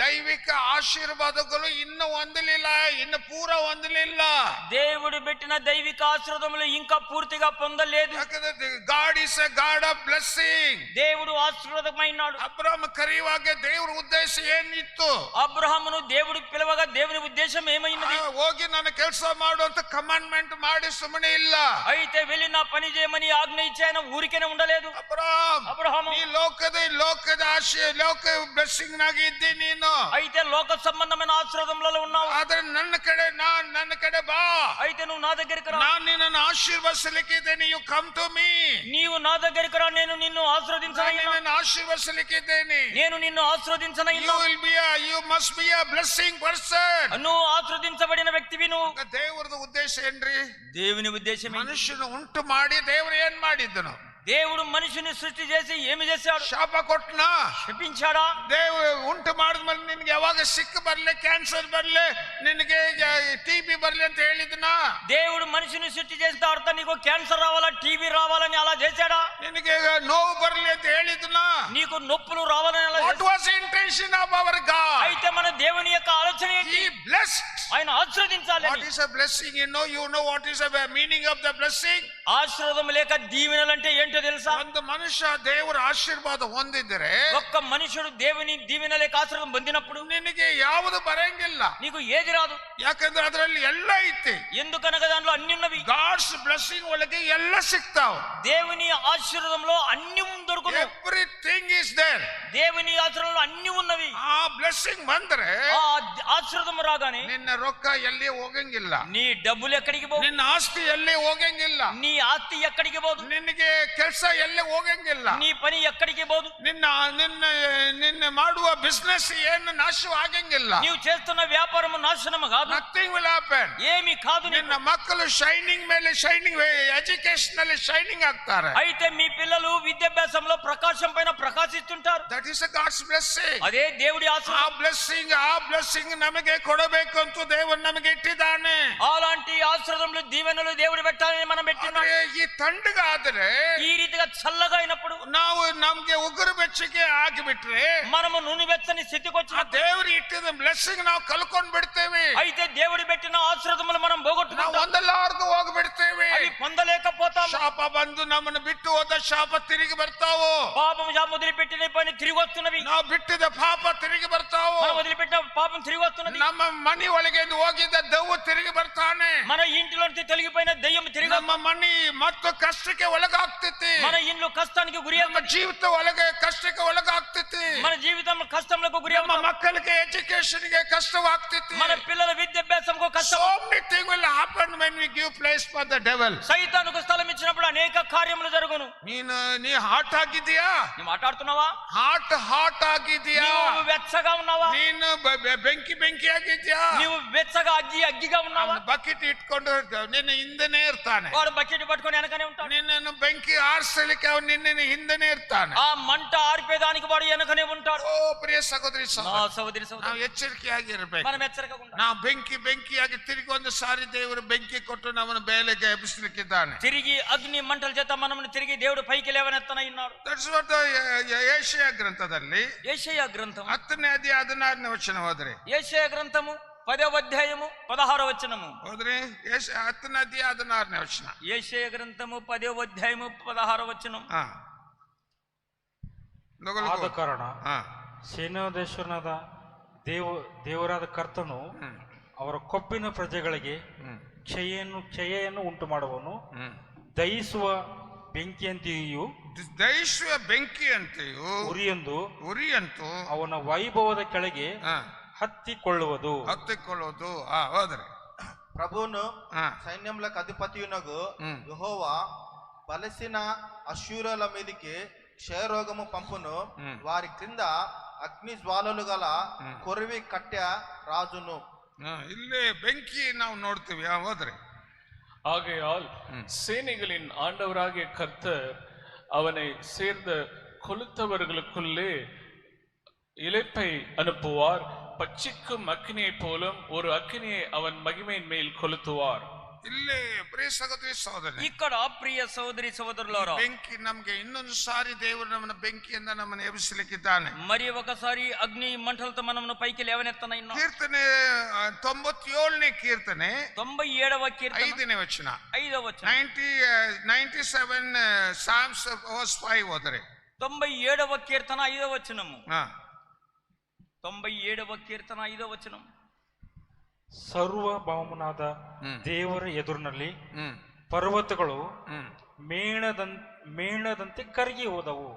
ದೈವಿಕ ಆಶೀರ್ವಾದಗಳು ಇನ್ನೂ ಹೊಂದಲಿಲ್ಲ, ಇನ್ನು ಪೂರ ಹೊಂದಲಿಲ್ಲ. దేవుడు పెట్టిన దైవిక ఆశీర్వాదములు ఇంకా పూర్తిగా పొందలేదు. ಯಾಕಂದ್ರೆ god is A god of blessing. దేవుడు ఆశీర్వాదమైనాడు. ಅಬ್ರಹಾಮ ಕರೆಯುವಾಗ ದೇವರ ಉದ್ದೇಶ ಏನಿತ್ತು? అబ్రహామును దేవుడు పిలవగా దేవుని ఉద్దేశం ఏమైనది? ಹೋಗಿ ನನ್ನ ಕೆಲಸ ಮಾಡು ಅಂತ ಕಮಾಂಡ್ಮೆಂಟ್ ಮಾಡಿ ಸುಮ್ಮನೆ ಇಲ್ಲ. అయితే వెళ్ళి నా పని చేయమని ఆజ్ఞ ఇచ్చి ఆయన ఊరికేనే ఉండలేదు. అబ్రహాము ಈ ಲೋಕದ ಆಶೆ, ಲೋಕ ಬ್ಲೆಸ್ಸಿಂಗ್ ನಾಗಿ ಇದ್ದಿ ನೀನು. అయితే లోక సంబంధమైన ఆశీర్వాదములలో ఉన్నావు. ಆದ್ರೆ ನನ್ನ ಕಡೆ ಬಾ. అయితే నువ్వు నా దగ్గరికి రా. ನಾನು ನಿನ್ನನ್ನು ಆಶೀರ್ವದಿಸಲಿಕ್ಕಿದ್ದೇನೆ. You come to me. నీవు నా దగ్గరికి రా, నేను నిన్ను ಆಶೀರ್ವದಿಸಲಿಕ್ಕಿದ್ದೇನೆ. నేను నిన్ను ఆశీర్వదించనయ్యా. you must be a blessing person. నువ్వు ఆశీర్వదించబడిన వ్యక్తివి. నువ్వు ದೇವರದ ಉದ್ದೇಶ ಏನ್ರಿ? దేవుని ఉద్దేశం ಮನುಷ್ಯನ ಉಂಟು ಮಾಡಿ ದೇವರು ಏನ್ ಮಾಡಿದ್ದನು? దేవుడు మనిషిని సృష్టి చేసి ఏమి చేశాడు? ಶಾಪ ಕೊಟ್ಟನಾ? శపించాడా? ದೇವರು ಉಂಟು ಮಾಡಿದ್ಮೇಲೆ ನಿನ್ಗೆ ಯಾವಾಗ ಸಿಕ್ಕ ಬರ್ಲಿ, ಕ್ಯಾನ್ಸರ್ ಬರ್ಲಿ, ನಿನಗೆ ಟಿಬಿ ಬರ್ಲಿ ಅಂತ ಹೇಳಿದ್ನಾ? దేవుడు మనిషిని సృష్టి చేసిన తర్వాత నీకు క్యాన్సర్ రావాలా, టీబీ రావాలని అలా చేశాడా? ನಿನಗೆ ನೋವು ಬರ್ಲಿ ಅಂತ ಹೇಳಿದ್ನಾ? నీకు నొప్పులు రావాలని అలా what was intention of our God? అయితే మన దేవుని యొక్క ఆలోచన ఏంటి? He blessed. ఆయన ఆశీర్వదించాలి. What is a blessing? You know what is the meaning of the blessing? ఆశీర్వాదం లేక దీవెనలు అంటే ఏంటో తెలుసా? ಒಂದು ಮನುಷ್ಯ ದೇವರ ಆಶೀರ್ವಾದ ಹೊಂದಿದ್ರೆ, ఒక్క మనుషుడు దేవుని దీవెన లేక ఆశీర్వాదం పొందినప్పుడు ನಿನಗೆ ಯಾವುದು ಬರಂಗಿಲ್ಲ. నీకు ఏది రాదు. ಯಾಕಂದ್ರೆ ಅದರಲ್ಲಿ ಎಲ್ಲ ಐತಿ. ఎందుకనగా దాంట్లో అన్ని ఉన్నవి. ಗಾಡ್ಸ್ ಬ್ಲೆಸ್ಸಿಂಗ್ ಒಳಗೆ ಎಲ್ಲ ಸಿಗ್ತಾವ. దేవుని ఆశీర్వాదంలో అన్ని దొరుకును. Everything is there. దేవుని ఆశీర్వాదంలో అన్ని ఉన్నవి. ಆ ಬ್ಲೆಸ್ಸಿಂಗ್ ಬಂದ್ರೆ ఆ ఆశీర్వాదం రాగానే ನಿನ್ನ ರೊಕ್ಕ ಎಲ್ಲಿ ಹೋಗಂಗಿಲ್ಲ, నీ డబ్బులు ఎక్కడికి పోవు, ನಿನ್ನ ಆಸ್ತಿ ಎಲ್ಲಿ ಹೋಗಂಗಿಲ್ಲ, నీ ఆస్తి ఎక్కడికి పోదు, ನಿನಗೆ ಕೆಲಸ ಎಲ್ಲಿ ಹೋಗಂಗಿಲ್ಲ, నీ పని ఎక్కడికి పోదు, ನಿನ್ನ ನಿನ್ನ ನಿನ್ನ ಮಾಡುವ ಬಿಸ್ನೆಸ್ ಏನು ನಾಶವಾಗಂಗಿಲ್ಲ. నీవు చేస్తున్న వ్యాపారం నాశనం కాదు. Nothing will happen. ఏమి కాదు. ನಿನ್ನ ಮಕ್ಕಳು ಶೈನಿಂಗ್ ಮೇಲೆ ಶೈನಿಂಗ್, ಎಜುಕೇಶನ್ ಅಲ್ಲಿ ಶೈನಿಂಗ್ ಆಗ್ತಾರೆ. అయితే మీ పిల్లలు విద్యాభ్యాసంలో ప్రకాశం పైన ప్రకాశిస్తుంటారు. That is a God's blessing. అదే దేవుడి ఆశీర్వాదం. ಆ ಬ್ಲೆಸ್ಸಿಂಗ್ ನಮಗೆ ಕೊಡಬೇಕು ಅಂತ ದೇವರು ನಮಗೆ ಇಟ್ಟಿದ್ದಾನೆ. అలాంటి ఆశీర్వాదములు దీవెనలు దేవుడు పెట్టాలని మనం పెట్టినాం. ಈ ತಂಡಗಾದ್ರೆ ఈ రీతిగా చల్లగా అయినప్పుడు ನಾವು ನಮ್ಗೆ ಉಗುರು ಬೆಚ್ಚಗೆ ಆಗಿಬಿಟ್ರೆ మనము నూనె వెచ్చని స్థితికి ಆ వచ్చిన ದೇವರು ಇಟ್ಟಿದ ಬ್ಲೆಸ್ಸಿಂಗ್ ನಾವು ಕಳ್ಕೊಂಡ್ ಬಿಡ್ತೇವೆ. అయితే దేవుడు పెట్టిన ఆశీర్వాదములు మనం ನಾವು పోగొట్టుకుంటాం. ಒಂದಲ್ಲಾರ್ದು ಹೋಗ್ಬಿಡ್ತೇವೆ. అవి పొందలేకపోతాం. ಶಾಪ ಬಂದು ನಮ್ಮನ್ನು ಬಿಟ್ಟು ಹೋದ ಶಾಪ ತಿರುಗಿ ಬರ್ತಾವು. పాపం మొదలుపెట్టిన పని తిరిగి వస్తున్నవి. ನಾವು ಬಿಟ್ಟಿದ ಪಾಪ ತಿರುಗಿ ಬರ್ತಾವು. మనం వదిలిపెట్టిన పాపం తిరిగి వస్తున్నది. ನಮ್ಮ ಮನಿ ಒಳಗೆ ಹೋಗಿದ್ದ ದೆವ್ವ ತಿರುಗಿ ಬರ್ತಾನೆ. మన ఇంటిలోంచి తొలగిపోయిన దెయ్యం తిరిగి ನಮ್ಮ ಮನಿ ಮತ್ತು ಕಷ್ಟಕ್ಕೆ ಒಳಗಾಗ್ತೈತಿ. మన ఇల్లు కష్టానికి గురి ನಮ್ಮ ಜೀವಿತ ಒಳಗೆ ಕಷ್ಟಕ್ಕೆ ಒಳಗಾಗ್ತೈತಿ. మన జీవితం కష్టంలకు గురి ನಮ್ಮ ಮಕ್ಕಳಿಗೆ ಎಜುಕೇಶನ್ಗೆ ಕಷ್ಟವಾಗ್ತೈತಿ. మన పిల్లల విద్యాభ్యాసంకు కష్టం. So many things will happen when we give place for the devil. సైతానుకు స్థలం ఇచ్చినప్పుడు అనేక కార్యములు జరుగును. ನೀ ಹಾಟ್ ಆಗಿದೀಯಾ? నువ్వు మాట్లాడుతున్నావా? ಹಾಟ್ ಆಗಿದೀಯಾ? నువ్వు వెచ్చగా ఉన్నావా? ನೀನು ಬೆಂಕಿ ಆಗಿದ್ಯಾ? నువ్వు వెచ్చగా అగ్గిగా ఉన్నావా? ಬಕೆಟ್ ಇಟ್ಕೊಂಡು ನಿನ್ನ ಹಿಂದೆನೇ ಇರ್ತಾನೆ. వాడు బకెట్ పట్టుకొని వెనకనే ఉంటాడు. ನಿನ್ನನ್ನು ಬೆಂಕಿ ಆರಿಸಲಿಕ್ಕೆ ಅವನು ನಿನ್ನ ಹಿಂದೆನೇ ಇರ್ತಾನೆ. ఆ మంట ఆర్పేదానికి వాడు వెనకనే ఉంటాడు. ಓ ಪ್ರಿಯ ಸಹೋದರಿ నా ಸಹೋದರಿ, సహోదరి ನಾವು ಎಚ್ಚರಿಕೆಯಾಗಿರ್ಬೇಕು. మనం హెచ్చరికగా ఉండాలి. ನಾವು ಬೆಂಕಿಯಾಗಿ ತಿರುಗಿ ಒಂದು ಸಾರಿ ದೇವರು ಬೆಂಕಿ ಕೊಟ್ಟು ನಮ್ಮನ್ನು ಬೇಲೆಗೆ ಎಬ್ಬಿಸಲಿಕ್ಕಿದ್ದಾನೆ. తిరిగి అగ్ని మంటల చేత మనల్ని తిరిగి దేవుడు పైకి లేవనెత్తనన్నాడు. ದಟ್ಸ್ ವಾಟ್ ಯೆಶಾಯ ಗ್ರಂಥದಲ್ಲಿ యెషయా గ్రంథం 10ನೇ ಅಧ್ಯಾಯ 16ನೇ ವಚನ ಹೋದ್ರೆ, యెషయా గ్రంథము 10వ అధ్యాయము 16వ వచనము. ಹೋದ್ರೆ 10ನೇ ಅಧ್ಯಾಯ 16ನೇ ವಚನ. యెషయా గ్రంథము 10వ అధ్యాయము 16వ వచనం. ಆದ ಕಾರಣ ಸೇನಾಧೀಶ್ವರನಾದ ದೇವರಾದ ಕರ್ತನು ಅವರ ಕೊಬ್ಬಿನ ಪ್ರಜೆಗಳಿಗೆ ಕ್ಷಯೆಯನ್ನು ಉಂಟು ಮಾಡುವನು. ದಹಿಸುವ ಬೆಂಕಿಯಂತೆಯೂ ಉರಿಯಂತೂ ಅವನ ವೈಭವದ ಕೆಳಗೆ ಹತ್ತಿಕೊಳ್ಳುವುದು. ಹೋದ್ರೆ ప్రభువును సైన్యములకు అధిపతియునగు యెహోవా బలసిన అశ్షూరుల మీదికి క్షయరోగము పంపును. వారి క్రింద అగ్ని జ్వాలలు గల కొరివి కట్టె రాజును. ಇಲ್ಲಿ ಬೆಂಕಿ ನಾವು ನೋಡ್ತೀವಿ. ಹೋದ್ರೆ ஆகையால் சேனைகளின் ஆண்டவராகிய கர்த்தர் அவனை சேர்ந்த கொளுத்தவர்களுக்குள்ளே இளைப்பை அனுப்புவார். பட்சிக்கும் அக்கினியை போலும் ஒரு அக்கினியை அவன் மகிமையின் மேல் கொளுத்துவார். ಇಲ್ಲಿ ಪ್ರಿಯ ಸಹೋದರಿ ಸಹೋದರಿ, ఇక్కడ ప్రియ సోదరి సోదరులారా, ಬೆಂಕಿ ನಮ್ಗೆ ಇನ್ನೊಂದು ಸಾರಿ ದೇವರು ನಮ್ಮನ್ನ ಬೆಂಕಿಯಿಂದ ನಮ್ಮನ್ನು ಎಬ್ಬಿಸಲಿಕ್ಕಿದ್ದಾನೆ. మరి ఒకసారి అగ్ని మంటలతో మనమును పైకి లేవనెత్తనన్నాడు. ಕೀರ್ತನೆ 97ನೇ ಕೀರ್ತನೆ 97వ కీర్తన 5ನೇ ವಚನ. 5వ వచనం. 97 Psalms verse 5 ಹೋದರೆ 97వ కీర్తన 5వ వచనము. 97వ కీర్తన 5వ వచనం. ಸರ್ವಭೌಮನಾದ ದೇವರ ಎದುರಿನಲ್ಲಿ ಪರ್ವತಗಳು ಮೇಣದಂತೆ ಕರಗಿ ಹೋದವು.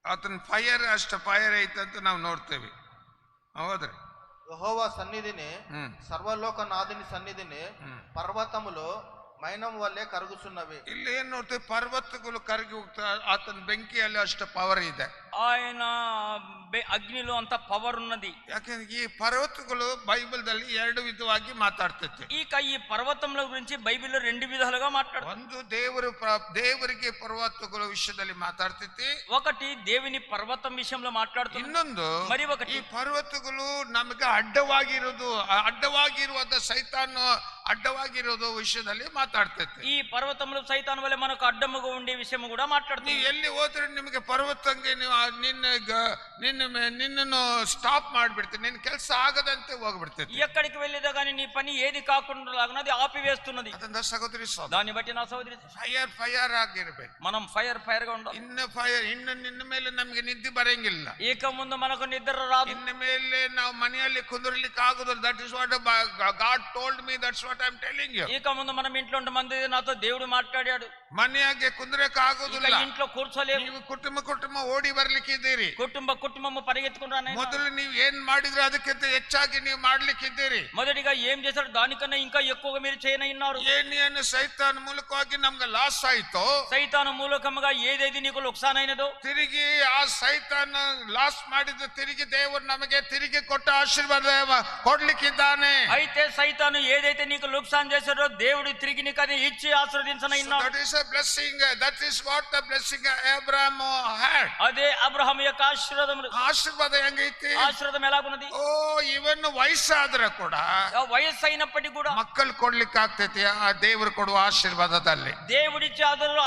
ಆತನ ಫೈರ್ ಅಷ್ಟು ಫೈರ್ ಐತಂತ ನಾವು ನೋಡ್ತೇವೆ. ಹೌದ್ರಿ, యెహోవా సన్నిధిని సర్వలోకనాథుని సన్నిధిని పర్వతములు మైనం వల్లే కరుగుచున్నవి. ಇಲ್ಲಿ ಏನ್ ನೋಡ್ತೇವೆ, ಪರ್ವತಗಳು ಕರಗಿ ಹೋಗ್ತಾ, ಆತನ ಬೆಂಕಿಯಲ್ಲಿ ಅಷ್ಟು ಪವರ್ ಇದೆ. ఆయన అగ్నిలో అంత పవర్ ఉన్నది. ಯಾಕಂದ್ರೆ ಈ ಪರ್ವತಗಳು ಬೈಬಲ್ದಲ್ಲಿ 2 ವಿಧವಾಗಿ ಮಾತಾಡ್ತೈತೆ. ಈಗ ಈ ಪರ್ವತముల గురించి బైబిల్లో 2 విధాలుగా మాట్లాడుతుంది. ಒಂದು ದೇವರಿಗೆ ಪರ್ವತಗಳ ವಿಷಯದಲ್ಲಿ ಮಾತಾಡ್ತೈತಿ. ఒకటి దేవుని పర్వతం విషయంలో మాట్లాడుతుంది. ಇನ್ನೊಂದು మరి ఒకటి ಈ ಪರ್ವತಗಳು ನಮಗೆ ಅಡ್ಡವಾಗಿರುವಂತ ಸೈತಾನ ಅಡ್ಡವಾಗಿರೋದು ವಿಷಯದಲ್ಲಿ ಮಾತಾಡ್ತೈತಿ. ఈ పర్వతములు సైతాను వల్ల మనకు అడ్డముగా ఉండే విషయం కూడా మాట్లాడుతుంది. ನೀವು ಎಲ್ಲಿ ಹೋದ್ರೆ ನಿಮಗೆ ಪರ್ವತಂಗೆ ನೀವು ನಿನ್ನನ್ನು ಸ್ಟಾಪ್ ಮಾಡ್ಬಿಡ್ತೀನಿ, ನಿನ್ನ ಕೆಲಸ ಆಗದಂತೆ ಹೋಗ್ಬಿಡ್ತೈತಿ. ఎక్కడికి వెళ్ళేదా కానీ నీ పని ఏది కాకుండా అది ఆపివేస్తున్నది. ಅದರಿಂದ ಸಹೋದರಿ దాన్ని బట్టి నా సహోదరి ಫೈರ್ ಆಗಿರ್ಬೇಕು. మనం ఫైర్ గా ఉండాలి. ಇನ್ನು ನಿನ್ನ ಮೇಲೆ ನಮ್ಗೆ ನಿದ್ದೆ ಬರಂಗಿಲ್ಲ. ఇక ముందు మనకు నిద్ర రాదు. ಇನ್ನ ಮೇಲೆ ನಾವು ಮನೆಯಲ್ಲಿ ಕುಂದ್ರಲಿಕ್ಕೆ ಆಗುದಿಲ್ಲ. That is what God told me, that's what I am telling you. ఇక ముందు మనం ఇంట్లో ఉంటే మంది నాతో దేవుడు మాట్లాడాడు. ಮನೆಯಾಗೆ ಕುಂದ್ರಕ್ಕೆ ಆಗುದಿಲ್ಲ. ఇంట్లో కూర్చోలేము. ನೀವು ಕುಟುಂಬ ಓಡಿ ಬರ್ಲಿಕ್ಕಿದ್ದೀರಿ. కుటుంబము పరిగెత్తుకుంటానే. ಮೊದಲು ನೀವು ಏನ್ ಮಾಡಿದ್ರೆ ಅದಕ್ಕಿಂತ ಹೆಚ್ಚಾಗಿ ನೀವು ಮಾಡ್ಲಿಕ್ಕಿದ್ದೀರಿ. మొదటిగా ఏం చేశారు దానికన్నా ఇంకా ఎక్కువగా మీరు చేయనన్నారు. ಏನು ಸೈತಾನ್ ಮೂಲಕವಾಗಿ ನಮ್ಗೆ ಲಾಸ್ ಆಯ್ತು, సైతాను మూలకముగా ఏదైతే నీకు లుక్సానైనదో ತಿರುಗಿ ಆ ಸೈತಾನ್ ಲಾಸ್ ಮಾಡಿದ ತಿರುಗಿ ದೇವರು ನಮಗೆ ತಿರುಗಿ ಕೊಟ್ಟ ಆಶೀರ್ವಾದ ಕೊಡ್ಲಿಕ್ಕಿದ್ದಾನೆ. అయితే సైతాను ఏదైతే నీకు లుక్సాన్ చేశాడో దేవుడు తిరిగి నీకు అది ఇచ్చి ఆశీర్వదించనన్నాడు. That is a blessing. That is what the blessing Abraham had. అదే అబ్రహాం యొక్క ఆశీర్వాదములు. ಆಶೀರ್ವಾದ ಹೆಂಗೈತಿ? ఆశీర్వాదం ఎలాగున్నది? ಓ ಇವನ್ ವಯಸ್ಸಾದ್ರೆ ಕೂಡ వయస్సు అయినప్పటికీ కూడా ಮಕ್ಕಳು ಕೊಡ್ಲಿಕ್ಕೆ ಆಗ್ತೈತಿ ಆ ದೇವರು ಕೊಡುವ ಆಶೀರ್ವಾದದಲ್ಲಿ. దేవుడిచ్చే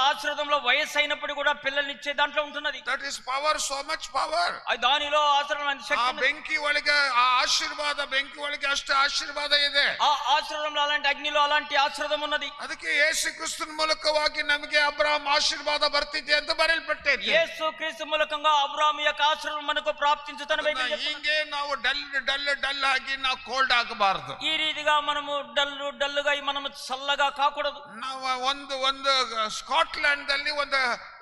ఆశీర్వాదంలో వయస్సు అయినప్పటికీ కూడా పిల్లల్నిచ్చే దాంట్లో ఉంటున్నది. That is power, so much power. దానిలో ఆశీర్వాదం ಆ శక్తి. ಬೆಂಕಿ ಒಳಗೆ ಆ ಆಶೀರ್ವಾದ, ಬೆಂಕಿ ಒಳಗೆ ಅಷ್ಟು ಆಶೀರ್ವಾದ ಇದೆ. ఆ ఆశీర్వాదంలో అలాంటి అగ్నిలో అలాంటి ఆశీర్వాదం ఉన్నది. ಅದಕ್ಕೆ ಯೇಸು ಕ್ರಿಸ್ತನ ಮೂಲಕವಾಗಿ ನಮಗೆ ಅಬ್ರಹಾಂ ಆಶೀರ್ವಾದ ಬರ್ತಿದೆ ಅಂತ ಬರೆಯಲ್ಪಟ್ಟೈತಿ. యేసు క్రీస్తు మూలకంగా అబ్రహాము యొక్క ఆశీర్వాదం మనకు ప్రాప్తించుతని బైబిల్ చెప్తుంది. ಹಿಂಗೆ ನಾವು ಡಲ್ ಆಗಿ ನಾವು ಕೋಲ್ಡ್ ಆಗಬಾರದು. ఈ రీతిగా మనము డల్లుగా మనము చల్లగా కాకూడదు. ನಾವು ಒಂದು ಸ್ಕಾಟ್ಲ್ಯಾಂಡ್ ದಲ್ಲಿ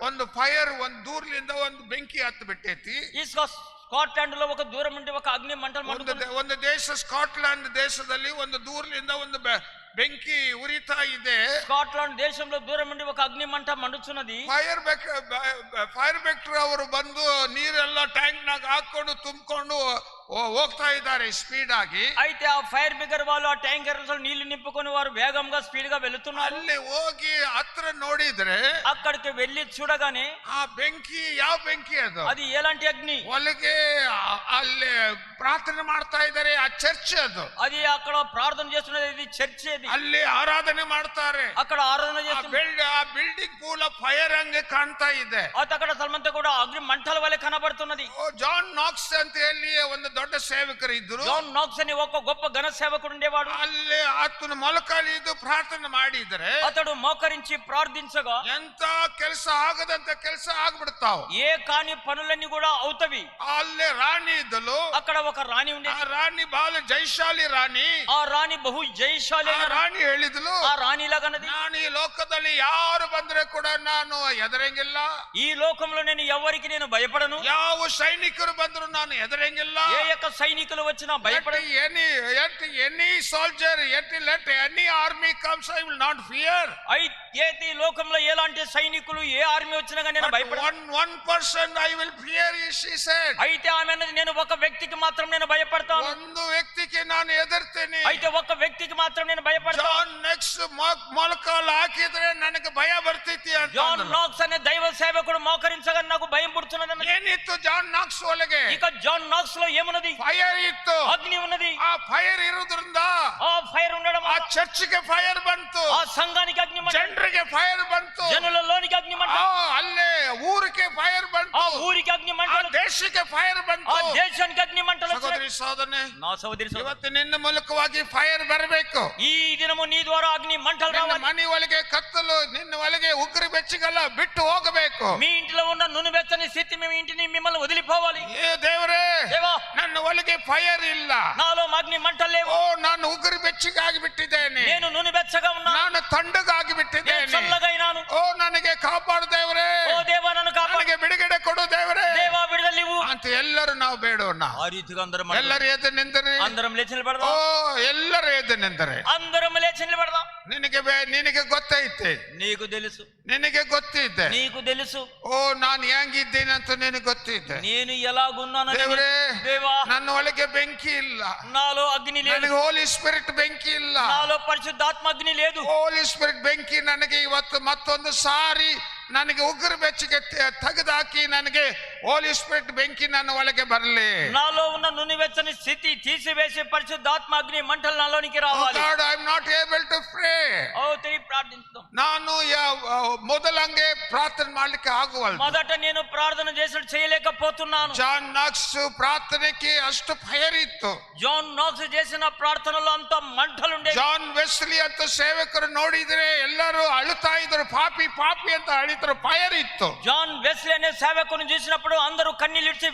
ಒಂದು ಫೈರ್ ಒಂದು ದೂರ್ಲಿಂದ ಒಂದು ಬೆಂಕಿ ಹತ್ತು ಬಿಟ್ಟೈತಿ. ఈ స్కాట్లాండ్ లో ఒక దూరం నుండి ఒక అగ్ని మంటలు మండుతుంది. ಒಂದು ದೇಶ ಸ್ಕಾಟ್ಲ್ಯಾಂಡ್ ದೇಶದಲ್ಲಿ ಒಂದು ದೂರ್ಲಿಂದ ಒಂದು ಬೆಂಕಿ ಉರಿತಾ ಇದೆ. స్కాట్లాండ్ దేశంలో దూరం నుండి ఒక అగ్ని మంట మండుచున్నది. ಫೈರ್ ಬ್ರಿಗೇಡ್ ಅವರು ಬಂದು ನೀರೆಲ್ಲ ಟ್ಯಾಂಕ್ ನಾಗ ಹಾಕೊಂಡು ತುಂಬಿಕೊಂಡು ಹೋಗ್ತಾ ಇದ್ದಾರೆ ಸ್ಪೀಡ್ ಆಗಿ. అయితే ఆ ఫైర్ బ్రిగేడ్ వాళ్ళు ఆ ట్యాంకర్ నీళ్లు నింపుకొని వారు వేగంగా స్పీడ్ గా వెళ్తున్నారు. ಅಲ್ಲಿ ಹೋಗಿ ಹತ್ರ ನೋಡಿದ್ರೆ అక్కడికి వెళ్లి చూడగానే ಆ ಬೆಂಕಿ ಯಾವ ಬೆಂಕಿ అది ఎలాంటి అగ్ని? ಒಳಗೆ ಅಲ್ಲಿ ಪ್ರಾರ್ಥನೆ ಮಾಡ್ತಾ ಇದ್ದಾರೆ. ಆ ಚರ್ಚ್ అది అక్కడ ప్రార్థన చేస్తున్నది. ఇది చర్చ్. ಅಲ್ಲಿ ಆರಾಧನೆ ಮಾಡ್ತಾರೆ. అక్కడ ఆరాధన చేస్తున్నారు. ಆ ಬಿಲ್ಡಿಂಗ್ ಫುಲ್ ಆಫ್ ಫೈರ್ ಹಂಗೆ ಕಾಣ್ತಾ ಇದೆ. అక్కడ స్థలమంతా కూడా అగ్ని మంటల వలె కనబడుతున్నది. ಜಾನ್ ನಾಕ್ಸ್ ಅಂತ ಹೇಳಿ ಒಂದು ದೊಡ್ಡ ಸೇವಕರು ಇದ್ರು. జాన్ నాక్స్ అని ఒక గొప్ప ఘన సేవకుడు ఉండేవాడు. ಅಲ್ಲಿ ಆತನ ಮೊಳಕಾಲಿದ್ದು ಪ್ರಾರ್ಥನೆ ಮಾಡಿದರೆ అతడు మోకరించి ప్రార్థించగా ಎಂತ ಕೆಲಸ ಆಗದಂತ ಕೆಲಸ ಆಗ್ಬಿಡ್ತಾವ. ఏ కాని పనులన్నీ కూడా అవుతవి. ಅಲ್ಲಿ ರಾಣಿ ಇದ್ದಲು. అక్కడ ఒక రాణి ఉండేది. ಆ ರಾಣಿ ಬಹಳ ಜೈಶಾಲಿ ರಾಣಿ. ఆ రాణి బహు జయశాలి అయిన ರಾಣಿ ಹೇಳಿದ್ಲು, ఆ రాణి లాగన్నది, ನಾನು ಈ ಲೋಕದಲ್ಲಿ ಯಾರು ಬಂದ್ರೆ ಕೂಡ ನಾನು ಹೆದರಂಗಿಲ್ಲ. ఈ లోకంలో నేను ఎవరికి నేను భయపడను. ಯಾವ ಸೈನಿಕರು ಬಂದ್ರು ನಾನು ಹೆದರಂಗಿಲ್ಲ. ఏ యొక్క సైనికులు వచ్చినా భయపడను. Any soldier let any army comes I will not fear. అయితే ఈ లోకంలో ఎలాంటి సైనికులు ఏ ఆర్మీ వచ్చినా కానీ నేను భయపడను. one person I will fear, she said. అయితే ఆమె అన్నది, నేను ఒక వ్యక్తికి మాత్రం నేను భయపడతాను. ಒಂದು ವ್ಯಕ್ತಿಗೆ ನಾನು ಹೆದರ್ತೀನಿ. అయితే ఒక వ్యక్తికి మాత్రం నేను భయపడతాను. ಜಾನ್ ನೆಕ್ಸ್ಟ್ ಮೊಳಕಾಲು ಹಾಕಿದ್ರೆ ನನಗೆ ಭಯ ಬರ್ತೈತಿ ಅಂತ. జాన్ నాక్స్ అనే దైవ సేవకుడు మోకరించగా నాకు భయం పుడుతున్నది. ಏನಿತ್ತು ಜಾನ್ ನಾಕ್ಸ್ ಒಳಗೆ? ఇక జాన్ నాక్స్ లో ఏమున్నది? ಫೈರ್ ಇತ್ತು. అగ్ని ఉన్నది. ಆ ಫೈರ್ ಇರೋದ್ರಿಂದ ఆ ఫైర్ ఉండడం ಆ ಚರ್ಚ್ಗೆ ಫೈರ್ ಬಂತು. ఆ సంఘానికి అగ్ని మంట, ಜನರಿಗೆ ಫೈರ್ ಬಂತು. జనులలోనికి అగ్ని మంట, ಅಲ್ಲೇ ಊರಿಗೆ ಫೈರ್ ಬಂತು. ఆ ఊరికి అగ్ని మంట, ಆ ದೇಶಕ್ಕೆ ಫೈರ್ ఆ ಬಂತು. దేశానికి అగ్ని మంటలు ಸಹೋದರಿ ಸಹೋದರನೇ, నా సహోదరి ಇವತ್ತು ನಿನ್ನ ಮೂಲಕವಾಗಿ ಫೈರ್ ಬರಬೇಕು. ఈ దినము నీ ద్వారా అగ్ని మంటలు ನಿನ್ನ రావాలి. ಮನೆ ಒಳಗೆ ಕತ್ತಲು, ನಿನ್ನ ಒಳಗೆ ಉಗ್ರ ಬೆಚ್ಚಗೆಲ್ಲ ಬಿಟ್ಟು ಹೋಗಬೇಕು. మీ ఇంట్లో ఉన్న నునువెచ్చని స్థితి మీ ఇంటిని మిమ్మల్ని వదిలిపోవాలి. ಏ ದೇವರೇ, దేవా, ನನ್ನ ಒಳಗೆ ಫೈರ್ ಇಲ್ಲ. నాలో అగ్ని మంటలు లేవు. ಓ, ನಾನು ಉಗ್ರ ಬೆಚ್ಚಗಾಗಿ ಬಿಟ್ಟಿದ್ದೇನೆ. నేను నునువెచ్చగా ఉన్నాను. ನಾನು ತಣ್ಣಗಾಗಿ ಬಿಟ್ಟಿದ್ದೇನೆ. చల్లగైనాను. ಓ, ನನಗೆ ಕಾಪಾಡು ದೇವರೇ. ఓ దేవా, నన్ను కాపాడు. ನನಗೆ ಬಿಡುಗಡೆ ಕೊಡು ದೇವರೇ దేవా, విడుదలివు ಅಂತ ಎಲ್ಲರೂ ನಾವು ಬೇಡೋಣ. ఆ రీతిగా అందరం ಎಲ್ಲರೂ ಎದ್ದು ನಿಂತರೆ, అందరం లేచి ಓ నిలబడదాం. ಎಲ್ಲರೂ ಎದ್ದು ನಿಂತರೆ అందరం లేచి నిలబడదాం. ನಿನಗೆ ಗೊತ್ತೈತೆ, నీకు తెలుసు, ನಿನಗೆ ಗೊತ್ತಿದ್ದೆ. నీకు తెలుసు ಓ, ನಾನು ಹೆಂಗಿದ್ದೇನೆ ಅಂತ ನಿನಗೆ ಗೊತ್ತಿದ್ದೆ. నేను ఎలాగున్నానని. ದೇವರೇ, దేవా, ನನ್ನ ಒಳಗೆ ಬೆಂಕಿ ಇಲ್ಲ. నాలో అగ్ని లేదు. ನನಗೆ ಹೋಲಿ ಸ್ಪಿರಿಟ್ ಬೆಂಕಿ ಇಲ್ಲ. నాలో పరిశుద్ధాత్మ అగ్ని లేదు. ಹೋಲಿ ಸ್ಪಿರಿಟ್ ಬೆಂಕಿ ನನಗೆ ಇವತ್ತು ಮತ್ತೊಂದು ಸಾರಿ ನನಗೆ ಉಗ್ರ ಬೆಚ್ಚಗೆ ತೆಗೆದಾಕಿ ನನಗೆ ಹೋಲಿ ಸ್ಪಿರಿಟ್ ಬೆಂಕಿ ನನ್ನ ಒಳಗೆ ಬರಲಿ. నాలో ఉన్న నునివెచ్చని స్థితి తీసివేసి పరిశుద్ధాత్మ అగ్ని మంటలు నాలోనికి రావాలి. God, I am not able to pray. ఓ తిరిగి ప్రార్థిస్తాం. ನಾನು ಮೊದಲಂಗೆ ಪ್ರಾರ್ಥನೆ ಮಾಡ್ಲಿಕ್ಕೆ ಆಗುವಲ್ಲ. మొదట నేను ప్రార్థన చేసినట్టు చేయలేకపోతున్నాను. ಜಾನ್ ನಾಕ್ಸ್ ಪ್ರಾರ್ಥನೆಗೆ ಅಷ್ಟು ಫೈರ್ ಇತ್ತು. జాన్ నాక్స్ చేసిన ప్రార్థనలో అంత మంటలు ఉండేవి. ಜಾನ್ ವೆಸ್ಲಿ ಅಂತ ಸೇವಕರು ನೋಡಿದ್ರೆ ಎಲ್ಲರೂ ಅಳುತ್ತಾ ಇದ್ರು, ಪಾಪಿ ಪಾಪಿ ಅಂತ ಅಳಿದ್ರು, ಫೈರ್ ಇತ್ತು. జాన్ వెస్లీ అనే సేవకుని చూసినప్పుడు అందరూ కన్నీళ్ళిడిచి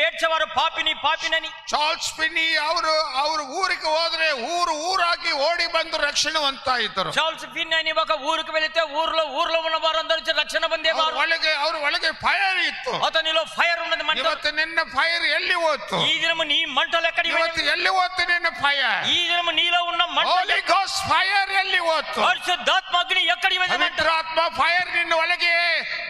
ఏడ్చేవారు, పాపిని పాపినని. ಚಾರ್ಲ್ಸ್ ಫಿನ್ನಿ ಅವರು ಊರಿಗೆ ಹೋದ್ರೆ ಊರಾಗಿ ಓಡಿ ಬಂದು ರಕ್ಷಣೆ ಹೊಂದ್ತಾ ಇದ್ರು. చార్ల్స్ ఫిన్నీ అని ఒక ఊరికి వెళితే ఊర్లో ఉన్న వారందరూ రక్షణ పొందేవారు. ಅವ್ರ ಒಳಗೆ ಫೈರ್ ಇತ್ತು. అతనిలో ఫైర్ ఉన్నది, మంట. ಇವತ್ತು ನಿನ್ನ ಫೈರ್ ಎಲ್ಲಿ ಹೋಯ್ತು? ఈ దినము నీ మంటలు ఎక్కడికి ಇವತ್ತು ಎಲ್ಲಿ ಹೋಯ್ತು ನಿನ್ನ ಫೈರ್? ఈ దినము నీలో ఉన్న మంట, ಹೋಲಿ ಗೋಸ್ಟ್ ಫೈರ್ ಎಲ್ಲಿ ಹೋಯ್ತು? పరిశుద్ధాత్మ అగ్ని ఎక్కడికి వెళ్ళింది? ಪವಿತ್ರಾತ್ಮ ಫೈರ್ ನಿನ್ನ ಒಳಗೆ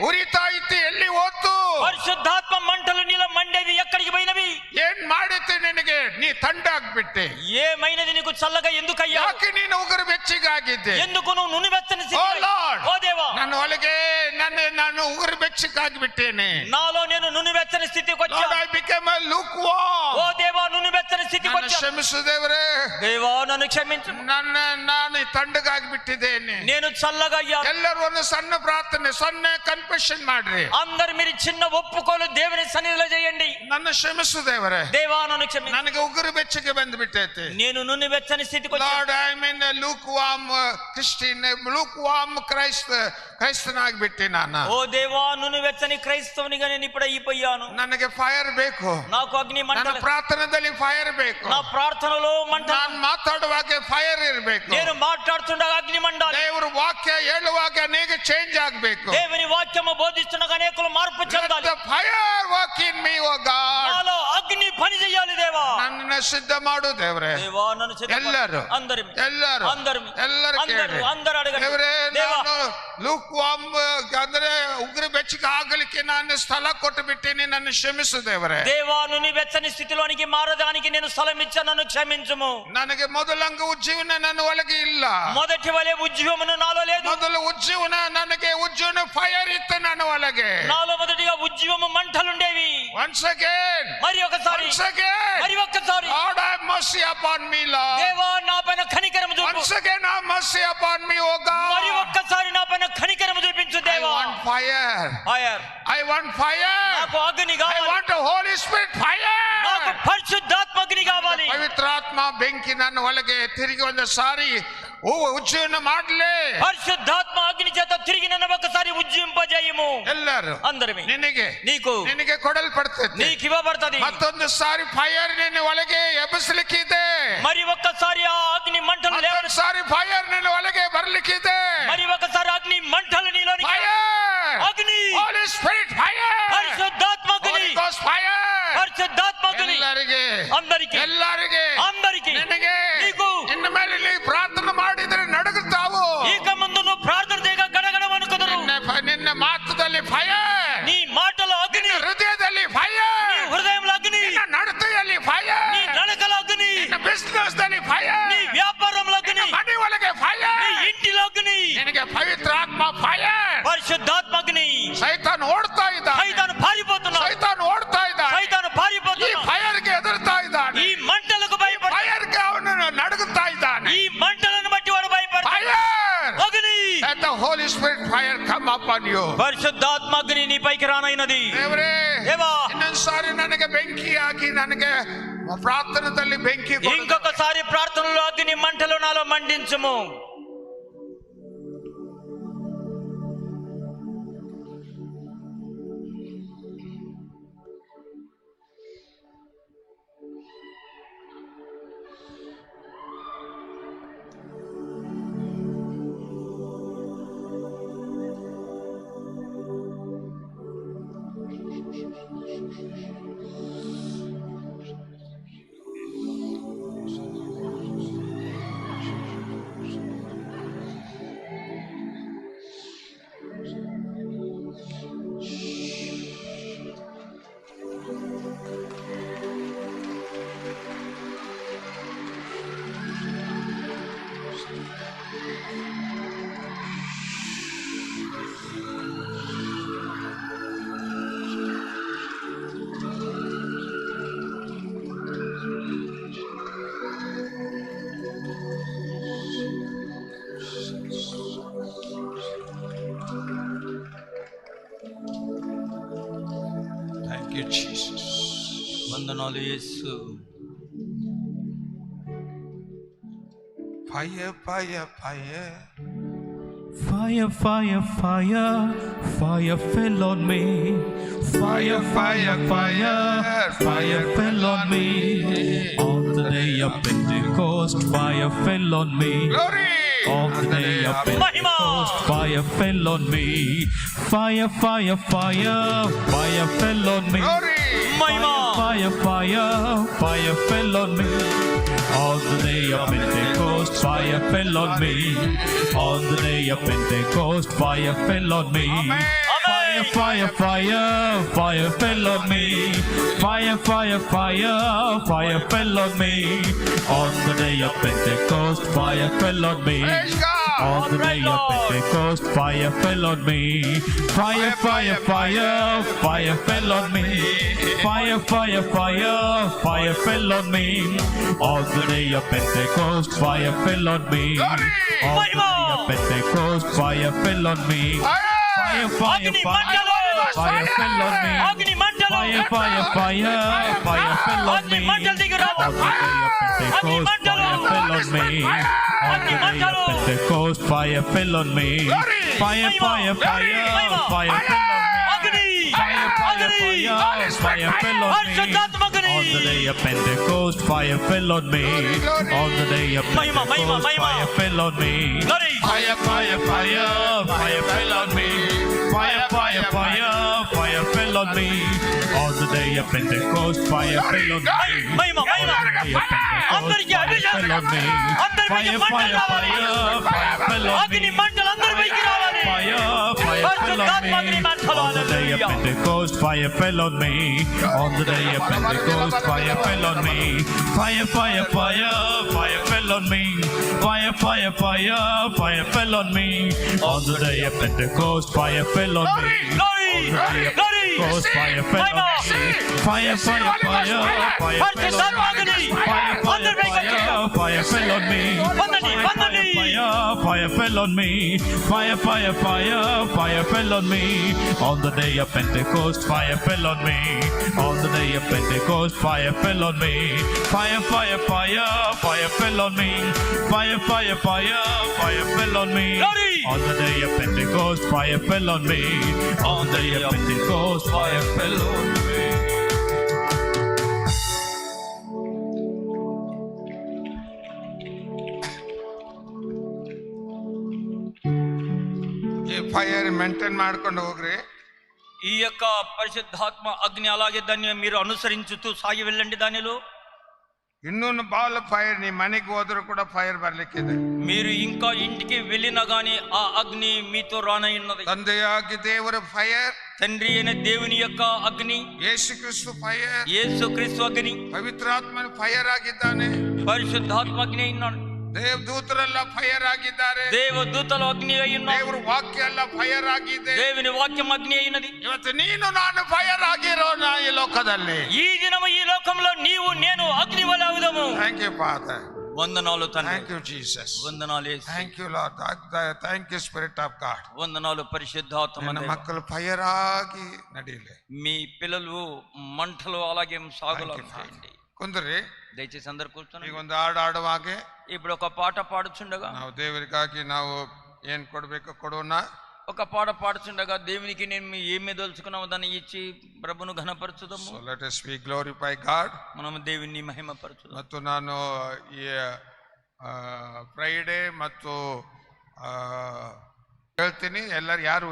ಉರಿತಾ ಇತ್ತು, ಎಲ್ಲಿ ಹೋಯ್ತು? పరిశుద్ధాత్మ మంటలు నీలో మండేది ఎక్కడికి పోయినవి? ಏನ್ ಮಾಡಿತ್ತು ನಿನಗೆ? ನೀ ತಂಡಾಗ್ಬಿಟ್ಟೆ. ఏమైనది నీకు చల్లగా ఎందుకయ్యా? ಯಾಕೆ ನೀನು ಉಗುರು ಬೆಚ್ಚಗಾಗಿದ್ದೆ? ఎందుకు నువ్వు నునివెచ్చని ಓ ಲಾರ್ಡ್, ఓ దేవా, ನನ್ನ ಒಳಗೆ ನಾನು ಉಗುರು ಬೆಚ್ಚಗಾಗಿಬಿಟ್ಟೇನೆ. నాలో నేను నునివెచ్చని స్థితికి వచ్చా. Lord, I became a lukewarm. ఓ దేవా, నునివెచ్చని స్థితికి ನನ್ನ వచ్చా. ಕ್ಷಮಿಸು ದೇವರೇ, దేవా నన్ను క్షమించు. ನಾನು ತಂಡಗಾಗಿಬಿಟ್ಟಿದ್ದೇನೆ. నేను చల్లగా అయ్యా. ಎಲ್ಲರೂ ಒಂದು ಸಣ್ಣ ಪ್ರಾರ್ಥನೆ, ಸಣ್ಣ ಕನ್ಫೆಷನ್ ಮಾಡ್ರಿ. అందరు మీరు చిన్న ఒప్పుకోలు దేవుని సన్నిధిలో చేయండి. ನನ್ನ ಕ್ಷಮಿಸು ದೇವರೇ, దేవా నన్ను క్షమించు. ನನಗೆ ಉಗುರು ಬೆಚ್ಚಗೆ ಬಂದ್ಬಿಟ್ಟೈತೆ. నేను నునివెచ్చని స్థితికి వచ్చా. Lord, I am in a lukewarm Christian, lukewarm ಕ್ರೈಸ್ತನಾಗ್ಬಿಟ್ಟೆ ನಾನು. ఓ దేవా, నునివెచ్చని క్రైస్తవునిగా నేను ఇప్పుడు అయిపోయాను. ನನಗೆ ಫೈರ್ ಬೇಕು. నాకు అగ్ని ನನ್ನ మంటలు, ಪ್ರಾರ್ಥನೆಯಲ್ಲಿ ಫೈರ್ ಬೇಕು. నా ప్రార్థనలో మంట, ನಾನು ಮಾತಾಡುವಾಗ ಫೈರ್ ಇರಬೇಕು. నేను మాట్లాడుతుండగా అగ్ని మండాలి. ದೇವರ ವಾಕ್ಯ ಹೇಳುವಾಗ ಅನೇಕ ಚೇಂಜ್ ಆಗಬೇಕು. దేవుని వాక్యము బోధిస్తుండగా అనేకులు మార్పు చెందాలి. Fire work in me O God. నాలో అగ్ని పని చేయాలి దేవా. ನನ್ನನ್ನು ಸಿದ್ಧ ಮಾಡು ದೇವರೇ. దేవా నన్ను సిద్ధపరచు. ಎಲ್ಲರೂ అందరూ ಕೇಳಿ. అందరూ అడగండి. ದೇವರೇ, దేవా, ನಾನು ಲೂಕ್ವಾಮ್ ಅಂದ್ರೆ ಉಗ್ರ ಬೆಚ್ಚಗೆ ಆಗಲಿಕ್ಕೆ ನಾನು ಸ್ಥಳ ಕೊಟ್ಟು ಬಿಟ್ಟೇನೆ, ನನ್ನ ಕ್ಷಮಿಸು ದೇವರೇ. దేవా, నునివెచ్చని స్థితిలోనికి మారడానికి నేను స్థలం ఇచ్చాను, నన్ను క్షమించుము. ನನಗೆ ಮೊದಲಂಗ ಉಜ್ಜೀವನ ನನ್ನ ಒಳಗೆ ಇಲ್ಲ. మొదటి వలె ఉజ్జీవమును నాలో లేదు. ಮೊದಲು ಉಜ್ಜೀವನ, ನನಗೆ ಉಜ್ಜೀವನ ಫೈರ್ ಇತ್ತು ನನ್ನ ಒಳಗೆ. నాలో మొదటిగా ఉజ్జీవము మంటలుండేవి. Once again, మరి ఒక్కసారి Lord, have mercy upon me, Lord. దేవా, నా పైన కనికరము చూపు. Once again, have mercy upon me, O మరి God. ఒక్కసారి నా పైన కనికరము చూపించు I దేవా. want fire. Fire, I want fire. నాకు అగ్ని I కావాలి. want the Holy Spirit fire. నాకు పరిశుద్ధాత్మ అగ్ని కావాలి. ಪವಿತ್ರಾತ್ಮ ಬೆಂಕಿ ನನ್ನ ಒಳಗೆ ತಿರುಗಿ ಒಂದು ಸಾರಿ ಉಜ್ಜೀವನ ಮಾಡಲೇ. పరిశుద్ధాత్మ అగ్ని చేత తిరిగి నన్ను ఒకసారి ఉజ్జింపజేయము. ಎಲ್ಲರೂ అందరిమీ ನಿನಗೆ ಕೊಡಲ್ಪಡ್ತೈತೆ. నీకు ఇవ్వబడుతుంది. ಮತ್ತೊಂದು ಸಾರಿ ಫೈರ್ ನಿನ್ನ ಒಳಗೆ ಎಬ್ಬಿಸಲಿಕ್ಕಿದೆ. మరి ఒక్కసారి ఆ అగ్ని మంటలు ಮತ್ತೊಂದು ಸಾರಿ ಫೈರ್ ನಿನ್ನ ಒಳಗೆ ಬರ್ಲಿಕ್ಕಿದೆ. మరి ఒకసారి అగ్ని మంటలు నీలోని ಫೈರ್, అగ్ని, Holy Spirit fire, పరిశుద్ధాత్మ అగ్ని, Holy Ghost fire. పరిశుద్ధాత్మ అగ్ని ಎಲ್ಲರಿಗೆ ನಿನಗೆ నీకు ಇನ್ನು ಮೇಲೆ ನೀ ಪ್ರಾರ್ಥನೆ ಮಾಡಿದ್ರೆ ನಡುಗುತ್ತಾವು. ఇక ముందు నువ్వు ప్రార్థన చేయగా గడగడ వణుకుదురు. ನಿನ್ನ ಮಾತದಲ್ಲಿ ಫೈರ್, నీ మాటలో అగ్ని, ನಿನ್ನ ಹೃದಯದಲ್ಲಿ ಫೈರ್, నీ హృదయంలో అగ్ని, ನಿನ್ನ ನಡತೆಯಲ್ಲಿ ಫೈರ್, నీ నడకలో అగ్ని, ನಿನ್ನ ಬಿಸಿನೆಸ್ ದಲ್ಲಿ ಫೈರ್, నీ వ్యాపారంలో అగ్ని, ಮನೆ ಒಳಗೆ ಫೈರ್, నీ ఇంటిలో అగ్ని, ನಿನಗೆ ಪವಿತ್ರಾತ್ಮ ಫೈರ್. పరిశుద్ధాత్మ అగ్ని. ಸೈತಾನ್ ಓಡ್ತಾ ಇದ್ದಾನೆ. సైతాను పారిపోతున్నాడు. ಸೈತಾನ್ ಓಡ್ತಾ ಇದ್ದಾನೆ. సైతాను ಈ పారిపోతున్నాడు. ಫೈರ್ಗೆ ಎದುರ್ತಾ ಇದ್ದಾನೆ. ఈ మంటలకు భయపడి, ಫೈರ್ಗೆ ಅವನು ನಡುಗುತ್ತಾ ಇದ್ದಾನೆ. ఈ మంటలను బట్టి వాడు భయపడి, ಫೈರ್, అగ్ని, let the Holy Spirit fire come upon you. పరిశుద్ధాత్మ అగ్ని నీ పైకి రానైనది. ದೇವರೇ, దేవా, ಇನ್ನೊಂದ್ಸಾರಿ ನನಗೆ ಬೆಂಕಿ ಹಾಕಿ, ನನಗೆ ಪ್ರಾರ್ಥನೆಯಲ್ಲಿ ಬೆಂಕಿ ಕೊಡು. ఇంకొకసారి ప్రార్థనలో అగ్ని మంటలు నాలో మండించుము. Thank you Jesus. వందనాలు Yesu. Fire fire fire Fire, fire, fire, fire fell on me. Fire, fire, fire, fire fell on me. On the day of Pentecost, fire fell on me. Glory! On the day of Pentecost, fire fell on me. Fire, fire, fire, fire fell on me. Glory! Fire, fire, fire fell on me. On the day of Pentecost, fire fell on me. On the day of Pentecost, fire fell on me. Fire, fire, fire, fire fell on me. Fire, fire, fire, fire fell on me. On the day of Pentecost, fire fell on me. Praise God! On the day of Pentecost, fire fell on me. Fire, fire, fire, fire fell on me. Fire, fire, fire, fire fell on me. On the day of Pentecost, fire fell on me. On the day of Pentecost, fire fell on me. Fire, fire, fire, fire fell on me. Fire, fire, fire, fire fell on me. On the day of Pentecost, fire fell on me. On the day of Pentecost, fire fell on me. Fire, fire, fire, fire fell on me. Fire, fire, fire, fire fell on me. On the day of Pentecost, fire fell on me. On the day of Pentecost, fire fell on me. Fire, fire, fire, fire fell on me. Fire, fire, fire, fire fell on me. On the day of Pentecost, fire fell on me. అందరికీ అభిషేకం అందరి మీద మంటలు రావాలి అగ్ని మంటలు అందరి పైకి రావాలి పరిశుద్ధాత్మని మంటలు On the day of Pentecost, fire fell on me. On the day of Pentecost, fire fell on me. Fire, fire, fire, fire fell on me. Fire, fire, fire, fire fell on me. On the day of Pentecost, fire fell on me. Pentecost, fire fell on me. Fire, fire, fire, fire fell on me. Fire, fire, fire, fire fell on me. Fire fell on me. Fire, fire, fire, fire fell on me. On the day of Pentecost, fire fell on me. On the day of Pentecost, fire fell on me. Fire, fire, fire, fire fell on me. Fire, fire, fire, fire fell on me. On the day of Pentecost, fire fell on me. On the day of Pentecost, fire fell on me. ಈ fire maintain ಮಾಡ್ಕೊಂಡು ಹೋಗ್ರಿ. ఈ యొక్క పరిశుద్ధాత్మ అగ్ని అలాగే దాన్ని మీరు అనుసరించుతూ సాగి వెళ్ళండి. దానిలో ಇನ್ನೊಂದು ಬಾಲ್ ಫೈರ್ నీ ಮನೆಗೆ ಹೋದ್ರೂ ಕೂಡ ಫೈರ್ ಬರ್ಲಿಕ್ಕಿದೆ. మీరు ఇంకా ఇంటికి వెళ్ళినా గానీ ఆ అగ్ని మీతో రానయ్యున్నది. ತಂದೆಯಾಗಿ ದೇವರ ಫೈರ್, తండ్రి అయిన దేవుని యొక్క అగ్ని, ಯೇಸುಕ್ರಿಸ್ತು ಫೈರ್, యేసుక్రీస్తు అగ్ని, ಪವಿತ್ರಾತ್ಮನ ಫೈರ್ ಆಗಿದ್ದಾನೆ. పరిశుద్ధాత్మ అగ్ని అయినాడు. ದೇವದೂತರೆಲ್ಲ ಫೈರ್ ಆಗಿದ್ದಾರೆ. దేవదూతలు అగ్ని అయ్యున్నారు. ದೇವರ ವಾಕ್ಯ ಎಲ್ಲ ಫೈರ್ ಆಗಿದೆ. దేవుని వాక్యం అగ్ని అయినది. ಇವತ್ತು ನೀನು ನಾನು ಫೈರ್ ಆಗಿರೋಣ ಈ ಲೋಕದಲ್ಲಿ. ఈ దినము ఈ లోకంలో నీవు నేను అగ్ని వలె అవుదాము. Thank you father. వందనాలు తండ్రి. Thank you Jesus. వందనాలు Yesu. Thank you Lord. Thank you spirit of God. వందనాలు పరిశుద్ధాత్మ. ನನ್ನ మక్కలు ఫైర్ ఆಗಿ నడిలే. మీ పిల్లలు మంటలు అలాగే సాగులాగా చేయండి. ಕುಂದ್ರಿ, దయచేసి అందరు కూర్చొని. ಈಗ ಒಂದು ಹಾಡು ಹಾಡುವಾಗೆ ఇప్పుడు ఒక పాట పాడుచుండగా ನಾವು ದೇವರಿಗಾಗಿ ನಾವು ಏನ್ ಕೊಡ್ಬೇಕು ಕೊಡೋಣ. ఒక పాట పాడుచుండగా దేవునికి నేను ఏమి దలుచుకున్నామో దాన్ని ఇచ్చి ప్రభును ఘనపరచుదాము. So let us we glorify God. మనము దేవుని మహిమపరచుదాము. ಮತ್ತು ನಾನು ಈ ಫ್ರೈಡೇ ಮತ್ತು ಹೇಳ್ತೀನಿ, ಎಲ್ಲರೂ ಯಾರು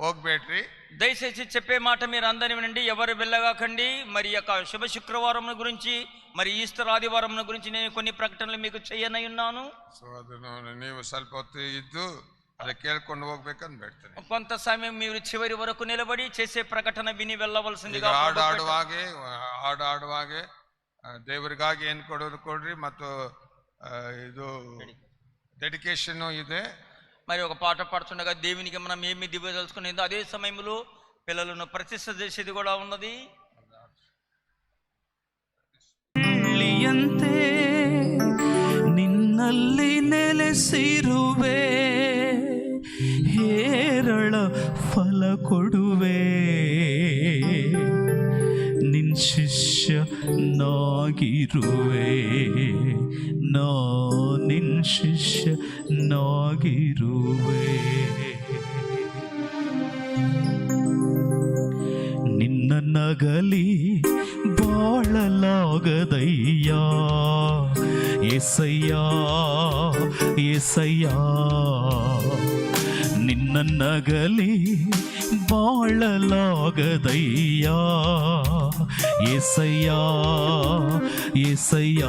ಹೋಗ್ಬೇಡ್ರಿ. దయచేసి చెప్పే మాట మీరు అందరి వినండి, ఎవరు వెళ్ళగాకండి. మరి యొక్క శుభ శుక్రవారం గురించి, మరి ఈస్టర్ ఆదివారం గురించి నేను కొన్ని ప్రకటనలు మీకు చేయనై ఉన్నాను. ಸೊ ಅದನ್ನು ನೀವು ಸ್ವಲ್ಪ ಹೊತ್ತು ಇದ್ದು ಅದ ಕೇಳ್ಕೊಂಡು ಹೋಗ್ಬೇಕಂತ ಬೇಡ್ತೀನಿ. కొంత సమయం మీరు చివరి వరకు నిలబడి చేసే ప్రకటన విని వెళ్ళవలసిందిగా. ಹಾಡು ಹಾಡುವಾಗೆ ದೇವರಿಗಾಗಿ ಏನ್ ಕೊಡೋದು ಕೊಡ್ರಿ. ಮತ್ತು ಇದು ಡೆಡಿಕೇಶನ್ ಇದೆ. మరి ఒక పాట పాడుతుండగా దేవునికి మనం ఏమి దివ్యదలుచుకునేదో అదే సమయంలో పిల్లలను ప్రతిష్ఠ చేసేది కూడా ఉన్నది. ನಿನ್ನಲ್ಲಿ ನೆಲೆಸಿರುವೆ, ಹೇರಳ ಫಲ ಕೊಡುವೆ. ನಾಗಿರುವೆ, ನಾ ನಿನ್ ಶಿಷ್ಯನಾಗಿರುವೆ. ನಿನ್ನ ನಗಲಿ ಬಾಳಲಾಗದಯ್ಯ ಎಸಯ್ಯ ಎಸಯ್ಯ, ನಿನ್ನ ನಗಲಿ ಬಾಳಲಾಗದಯ್ಯ ಎಸಯ್ಯ ಎಸಯ್ಯ.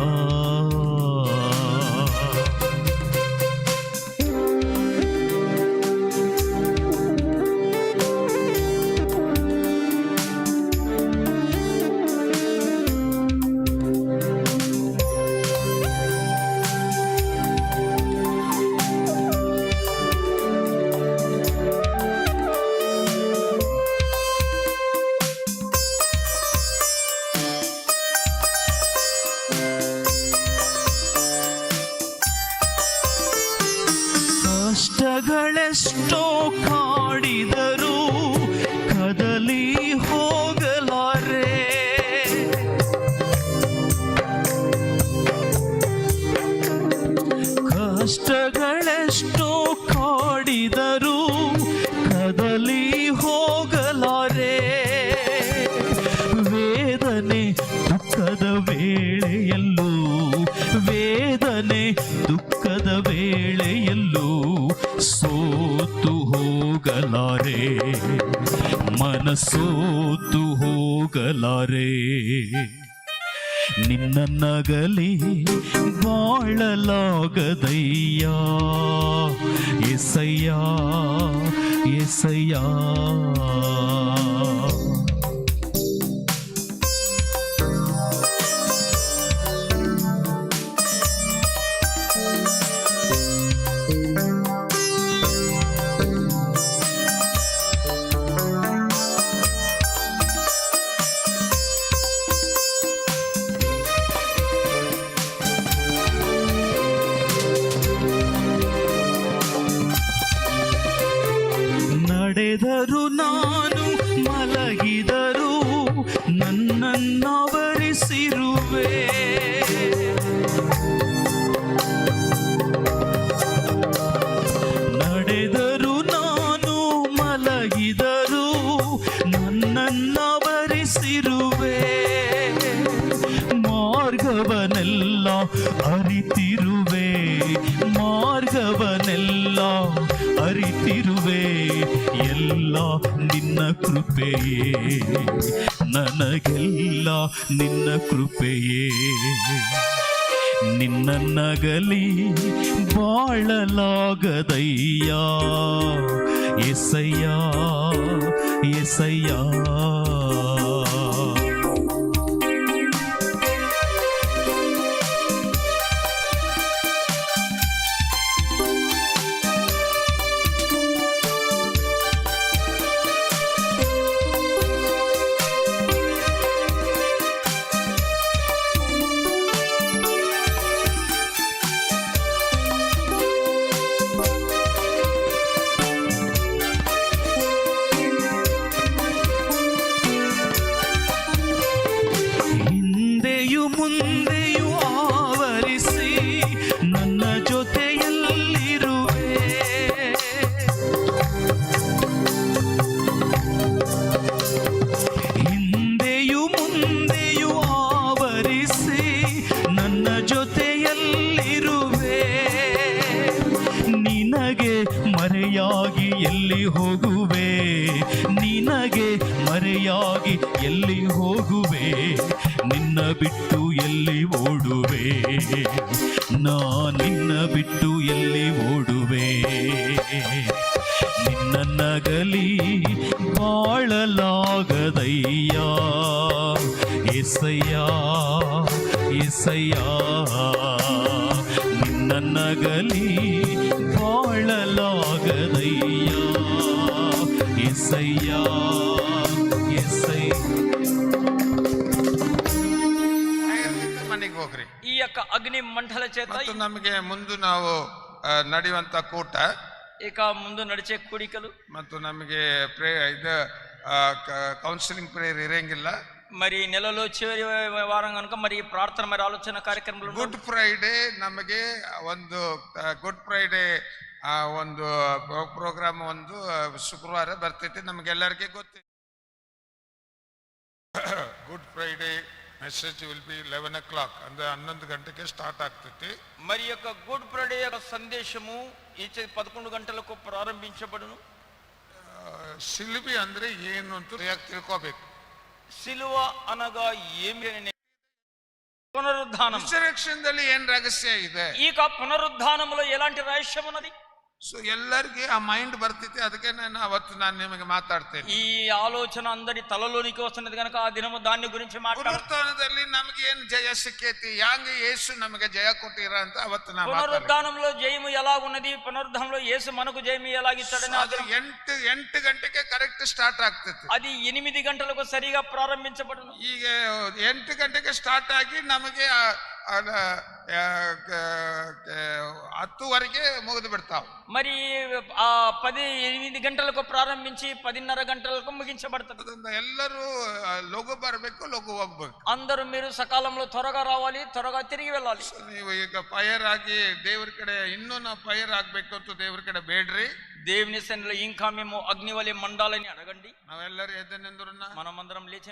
ಕಷ್ಟಗಳೆಷ್ಟೋ ಕಾಡಿದರೂ ಕದಲಿ ಹೋಗಲಾರೆ, ಕಷ್ಟಗಳೆಷ್ಟೋ ಕಾಡಿದರೂ ಕದಲಿ ಹೋಗಲಾರೆ. ವೇದನೆ ದುಃಖದ ವೇಳೆಯಲ್ಲೂ, ವೇದನೆ ದುಃಖದ ವೇಳೆಯಲ್ಲೂ ಸೋತು ಹೋಗಲಾರೆ, ಮನಸೋತು ಹೋಗಲಾರೆ. ನಿನ್ನ ನಗಲಿ ಬಾಳಲಾಗದಯ್ಯ ಎಸಯ್ಯ ಎಸಯ್ಯ. ನಡೆದರು ನಾನು ಮಲಗಿದರು ನನ್ನನ್ನವರಿಸಿರುವೆ, ನಡೆದರು ನಾನು ಮಲಗಿದರು ನನ್ನನ್ನವರಿಸಿರುವೆ. ಮಾರ್ಗವನೆಲ್ಲ ಅರಿತಿರುವೆ, ಮಾರ್ಗವನೆಲ್ಲ ಅರಿತಿರುವೆ. ಎಲ್ಲ ನಿನ್ನ ಕೃಪೆಯೇ, ನನಗೆಲ್ಲ ನಿನ್ನ ಕೃಪೆಯೇ. ನಿನ್ನ ನಗಲಿ ಬಾಳಲಾಗದಯ್ಯ ಎಸಯ್ಯ ಎಸಯ್ಯ. ಮುಂದೆಯೂ ಆವರಿಸಿ ನನ್ನ ಜೊತೆಯಲ್ಲಿರುವೆ, ಹಿಂದೆಯೂ ಮುಂದೆಯೂ ಆವರಿಸಿ ನನ್ನ ಜೊತೆಯಲ್ಲಿರುವೆ. ನಿನಗೆ ಮರೆಯಾಗಿ ಎಲ್ಲಿ ಹೋಗುವೆ, ನಿನಗೆ ಮರೆಯಾಗಿ ಎಲ್ಲಿ ಹೋಗುವೆ, ನಿನ್ನ ಬಿಟ್ಟು ಎಲ್ಲಿ ಓಡುವೆ, ನಾ ನಿನ್ನ ಬಿಟ್ಟು ಎಲ್ಲಿ ಓಡುವೆ. ನಿನ್ನ ನಗಲಿ ಬಾಳಲಾಗದಯ್ಯ ಎಸಯ್ಯ ಎಸಯ್ಯ. ನಿನ್ನ ನಗಲಿ ಬಾಳಲಾಗದಯ್ಯ ಎಸಯ್ಯ ಎಸಯ್ಯ. ಮನೆಗೆ ಹೋಗ್ರಿ. ಈ యొక్క ಅಗ್ನಿ ಮಂಡಲ చేత ಮತ್ತು ನಮಗೆ ಮುಂದೆ ನಾವು ನಡೆಯುವಂತ ಕೂಟ, ఇక ముందు నడిచే కూడికలు ಮತ್ತು ನಮಗೆ ಇದು ಕೌನ್ಸಿಲಿಂಗ್ ಪ್ರೇಯರ್ ಇರಂಗಿಲ್ಲ. మరి నెలలో చివరి వారం కనుక మరి ప్రార్థన మరి ఆలోచన కార్యక్రమంలో ಗುಡ್ ಫ್ರೈಡೆ ನಮಗೆ ಒಂದು ಗುಡ್ ಫ್ರೈಡೆ ಒಂದು ಪ್ರೋಗ್ರಾಮ್ ಒಂದು ಶುಕ್ರವಾರ ಬರ್ತೈತಿ ನಮಗೆಲ್ಲರಿಗೆ ಗೊತ್ತಿದೆ. Good Friday message will be 11 o'clock ಅಂದ್ರೆ 11 ಗಂಟೆಗೆ ಸ್ಟಾರ್ಟ್ ಆಗ್ತೈತಿ. మరి యొక్క గుడ్ ఫ్రైడే యొక్క సందేశము ఈ 11 గంటలకు ప్రారంభించబడును. ಶಿಲುಬೆ ಅಂದ್ರೆ ಏನು ಅಂತ ಸರಿಯಾಗಿ ತಿಳ್ಕೋಬೇಕು. సిలువ అనగా ఏమి అని పునరుద్ధానం. ರಿಸರೆಕ್ಷನ್ದಲ್ಲಿ ಏನ್ ರಹಸ್ಯ ಇದೆ? ఈ పునరుద్ధానములో ఎలాంటి రహస్యం ఉన్నది? ಸೊ ಎಲ್ಲರಿಗೆ ಆ ಮೈಂಡ್ ಬರ್ತೈತಿ. ಅದಕ್ಕೆ ಅವತ್ತು ನಾನು ನಿಮಗೆ ಮಾತಾಡ್ತೇನೆ. ఈ ఆలోచన అందరి తలలోనికి వస్తున్నది కనుక ఆ దినము దాని గురించి ಪುನರುತ್ಥಾನದಲ್ಲಿ ನಮಗೆ ಏನ್ ಜಯ ಸಿಕ್ಕೈತಿ, ಯಾಂಗೆ ಯೇಸು ನಮಗೆ ಜಯ ಕೊಟ್ಟಿರ ಅಂತ ಅವತ್ತು ನಾನು పునరుద్ధానంలో జయము ఎలాగున్నది, పునరుద్ధానంలో యేసు మనకు జయము ఎలాగిస్తాడని ಅದು 8 ಗಂಟೆಗೆ ಕರೆಕ್ಟ್ ಸ್ಟಾರ್ಟ್ ಆಗ್ತೈತಿ. అది 8 గంటలకు సరిగా ప్రారంభించబడును. ಈಗ 8 ಗಂಟೆಗೆ ಸ್ಟಾರ್ಟ್ ಆಗಿ ನಮಗೆ 10ವರೆಗೆ ಮುಗಿದು ಬಿಡ್ತಾವ. మరి ఆ 8 గంటలకు ప్రారంభించి 10:30 గంటలకు ముగించబడుతుంది. ಎಲ್ಲರೂ ಲಘು ಬರಬೇಕು, ಲಘು ಹೋಗ್ಬೇಕು. అందరూ మీరు సకాలంలో త్వరగా రావాలి, త్వరగా తిరిగి వెళ్ళాలి. ನೀವು ಈಗ ಫೈರ್ ಆಗಿ ದೇವ್ರ ಕಡೆ ಇನ್ನೂ ನಾವು ಫೈರ್ ಆಗ್ಬೇಕು ಅಂತ ದೇವ್ರ ಕಡೆ ಬೇಡ್ರಿ. దేవుని సన్నిధిలో ఇంకా మేము అగ్నివలె మండాలని అడగండి. ನಾವೆಲ್ಲರೂ ಎದ್ದು ನಿಂದ್ರನ್ನ మనమందరం లేచి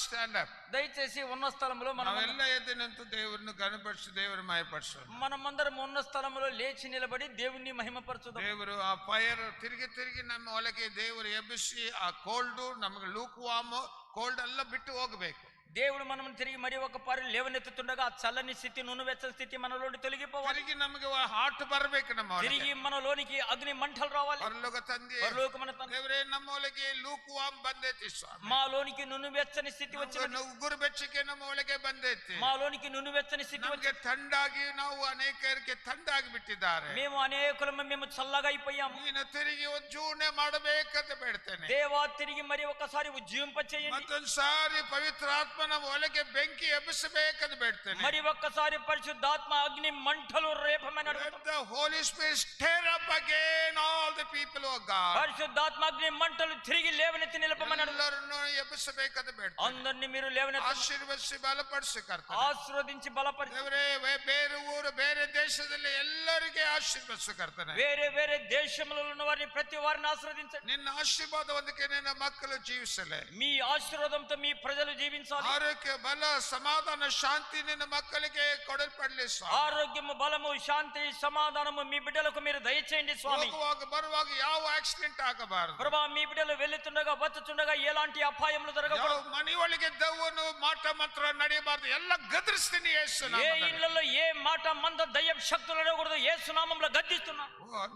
ಸ್ಟ್ಯಾಂಡ್ ಅಪ್. దయచేసి ఉన్న స్థలంలో ನಾವೆಲ್ಲ ಎದ್ದು ನಿಂತು ದೇವರನ್ನು ಘನಪಡಿಸಿ ದೇವರ ಮಹಿಮಪಡಿಸೋಣ. మనమందరం ఉన్న స్థలంలో లేచి నిలబడి దేవుని మహిమపరచుదాం. ದೇವರು ಆ ಫೈರ್ ತಿರುಗಿ ನಮ್ಮ ಒಳಗೆ ದೇವರು ಎಬ್ಬಿಸಿ ಆ ಕೋಲ್ಡ್ ನಮಗೆ ಲೂಕ್ ವಾಮ್ ಕೋಲ್ಡ್ ಎಲ್ಲ ಬಿಟ್ಟು ಹೋಗಬೇಕು. దేవుడు మనం తిరిగి మరి ఒక పారి లేవనెత్తుతుండగా ఆ చల్లని స్థితి, నునువెచ్చని స్థితి మనలోని తొలగిపోవాలి. తిరిగి నಮಗೆ హార్ట్ బರಬೇಕು. ನಮ್ಮ తిరిగి మనలోనికి అగ్ని మంటలు రావాలి. పరలోక తండ్రి, పరలోకమైన తండ్రి, ದೇವರೇ ನಮ್ಮ ಒಳಗೆ ಲೂಕ್ ವಾಮ್ ಬಂದೈತಿ ಸ್ವಾಮಿ. మాలోనికి నునువెచ్చని స్థితి వచ్చినది. ಉಗುರು ಬೆಚ್ಚಗೆ ನಮ್ಮ ಒಳಗೆ ಬಂದೈತಿ. మాలోనికి నునువెచ్చని స్థితి ನಮಗೆ ತಂಡಾಗಿ ನಾವು ಅನೇಕರಿಗೆ ತಂಡಾಗಿ ಬಿಟ್ಟಿದ್ದಾರೆ. మేము అనేకులము మేము చల్లగా అయిపోయాము. ನೀನು ತಿರುಗಿ ಉಜ್ಜೂಣೆ ಮಾಡಬೇಕಂತ ಬೇಡ್ತೇನೆ. దేవా తిరిగి మరి ఒకసారి ఉజ్జీవింప చేయండి. ಮತ್ತೊಂದು ಸಾರಿ ಪವಿತ್ರಾತ್ಮ ನಮ್ಮ ಒಳಗೆ ಬೆಂಕಿ ಎಬ್ಬಿಸಬೇಕಂತ ಬೇಡ್ತೇನೆ. మరి ఒక్కసారి పరిశుద్ధాత్మ అగ్ని మంటలు రేపమని అడుగుతాం. The Holy Spirit stir up again all the people of God. పరిశుద్ధాత్మ అగ్ని మంటలు తిరిగి లేవనెత్తి నిలపమని అడుగుతాం. ಎಲ್ಲರನ್ನು ಎಬ್ಬಿಸಬೇಕಂತ ಬೇಡ್ತೇನೆ. అందరిని మీరు లేవనెత్తి ಆಶೀರ್ವದಿಸಿ ಬಲಪಡಿಸಿ ಕರ್ತನೆ. ఆశీర్వదించి బలపరిచి ದೇವರೇ ಬೇರೆ ಊರು ಬೇರೆ ದೇಶದಲ್ಲಿ ಎಲ್ಲರಿಗೆ ಆಶೀರ್ವದಿಸು ಕರ್ತನೆ. వేరే వేరే దేశంలో ఉన్న వారిని ప్రతి వారిని ఆశీర్వదించండి. ನಿನ್ನ ಆಶೀರ್ವಾದವೊಂದಿಗೆ ನಿನ್ನ ಮಕ್ಕಳು ಜೀವಿಸಲೇ. మీ ఆశీర్వాదంతో మీ ప్రజలు జీవించాలి. ಆರೋಗ್ಯ ಬಲ ಸಮಾಧಾನ ಶಾಂತಿ ನಿನ್ನ ಮಕ್ಕಳಿಗೆ ಕೊಡಲ್ಪಡಲಿ ಸ್ವಾಮಿ. ఆరోగ్యము బలము శాంతి సమాధానము మీ బిడ్డలకు మీరు దయచేయండి స్వామి. ಹೋಗುವಾಗ ಬರುವಾಗ ಯಾವ ಆಕ್ಸಿಡೆಂಟ್ ಆಗಬಾರದು. ప్రభా మీ బిడ్డలు వెళ్తుండగా వచ్చుచుండగా ఎలాంటి అపాయములు జరగకూడదు. ಮನೆ ಒಳಗೆ ದೆವ್ವನು ಮಾಟ ಮಂತ್ರ ನಡೆಯಬಾರದು. ಎಲ್ಲ ಗದರಿಸ್ತೀನಿ ಯೇಸು ఏ ನಾಮದಲ್ಲಿ. ఇళ్లలో ఏ మాట మంద దయ్య శక్తులు నడవకూడదు. యేసు నామములో గద్దిస్తున్నా.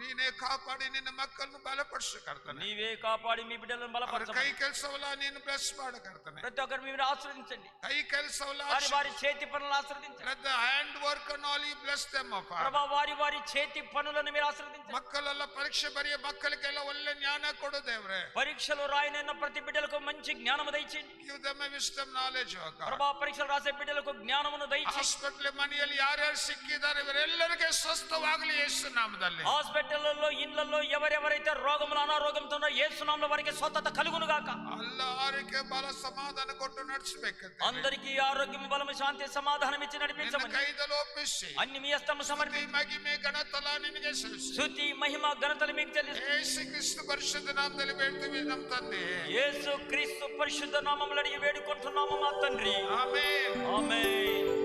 ನೀನೇ ಕಾಪಾಡಿ ನಿನ್ನ ಮಕ್ಕಳನ್ನು ಬಲಪಡಿಸು ಕರ್ತನೆ. నీవే కాపాడి మీ బిడ్డలను ಅವ್ರ బలపరచండి. ಕೈ ಕೆಲಸವಲ್ಲ ನೀನು ಬ್ಲೆಸ್ ಮಾಡು ಕರ್ತನೆ. ప్రతి ఒక్కరు మీరు ఆశీర్వదించండి. ಕೈ ಕೆಲಸವಲ್ಲ వారి వారి చేతి పనులను ఆశీర్వదించండి. let the hand work and all you bless them of ప్రభా వారి వారి చేతి పనులను మీరు ఆశీర్వదించండి. ಮಕ್ಕಳೆಲ್ಲ ಪರೀಕ್ಷೆ ಬರೆಯ ಮಕ್ಕಳಿಗೆಲ್ಲ ಒಳ್ಳೆ ಜ್ಞಾನ ಕೊಡು ದೇವ್ರೆ. పరీక్షలు రాయనన్న ప్రతి బిడ్డలకు మంచి జ్ఞానము దయచేయండి. give them a wisdom knowledge oh God. ప్రభా పరీక్షలు రాసే బిడ్డలకు జ్ఞానమును దయచేయండి. ಹಾಸ್ಪಿಟಲ್ ಮನೆಯಲ್ಲಿ ಯಾರ್ಯಾರು ಸಿಕ್ಕಿದ್ದಾರೆ ಇವರೆಲ್ಲರಿಗೆ ಸ್ವಸ್ಥವಾಗಲಿ ಯೇಸು ನಾಮದಲ್ಲಿ. హాస్పిటల్లో ఇళ్లలో ఎవరెవరైతే రోగములు అనారోగ్యంతో ఉన్నారో యేసు నామములో వారికి స్వస్థత కలుగును గాక. ಅಲ್ಲ ಆರೋಗ್ಯ ಬಲ ಸಮಾಧಾನ ಕೊಟ್ಟು ನಡೆಸಬೇಕಂತೆ. అందరికీ ఆరోగ్యం బలము శాంతి సమాధానం ఇచ్చి నడిపించమని ಕೈದಲ್ಲಿ ಒಪ್ಪಿಸಿ అన్ని మీ హస్తము సమర్పించి ಮಹಿಮೆ ಘನತಲ ನಿನಗೆ ಸಲ್ಲಿಸಿ స్తుతి మహిమ ఘనతలు మీకు చెల్లిస్తాం. ಯೇಸು ಕ್ರಿಸ್ತ ಪರಿಶುದ್ಧ ನಾಮದಲ್ಲಿ ಬೇಡ್ತೀವಿ ನಮ್ಮ ತಂದೆ. యేసు క్రీస్తు పరిశుద్ధ నామములో అడిగి వేడుకుంటున్నాము మా తండ్రి. ಆಮೆನ್. ఆమేన్.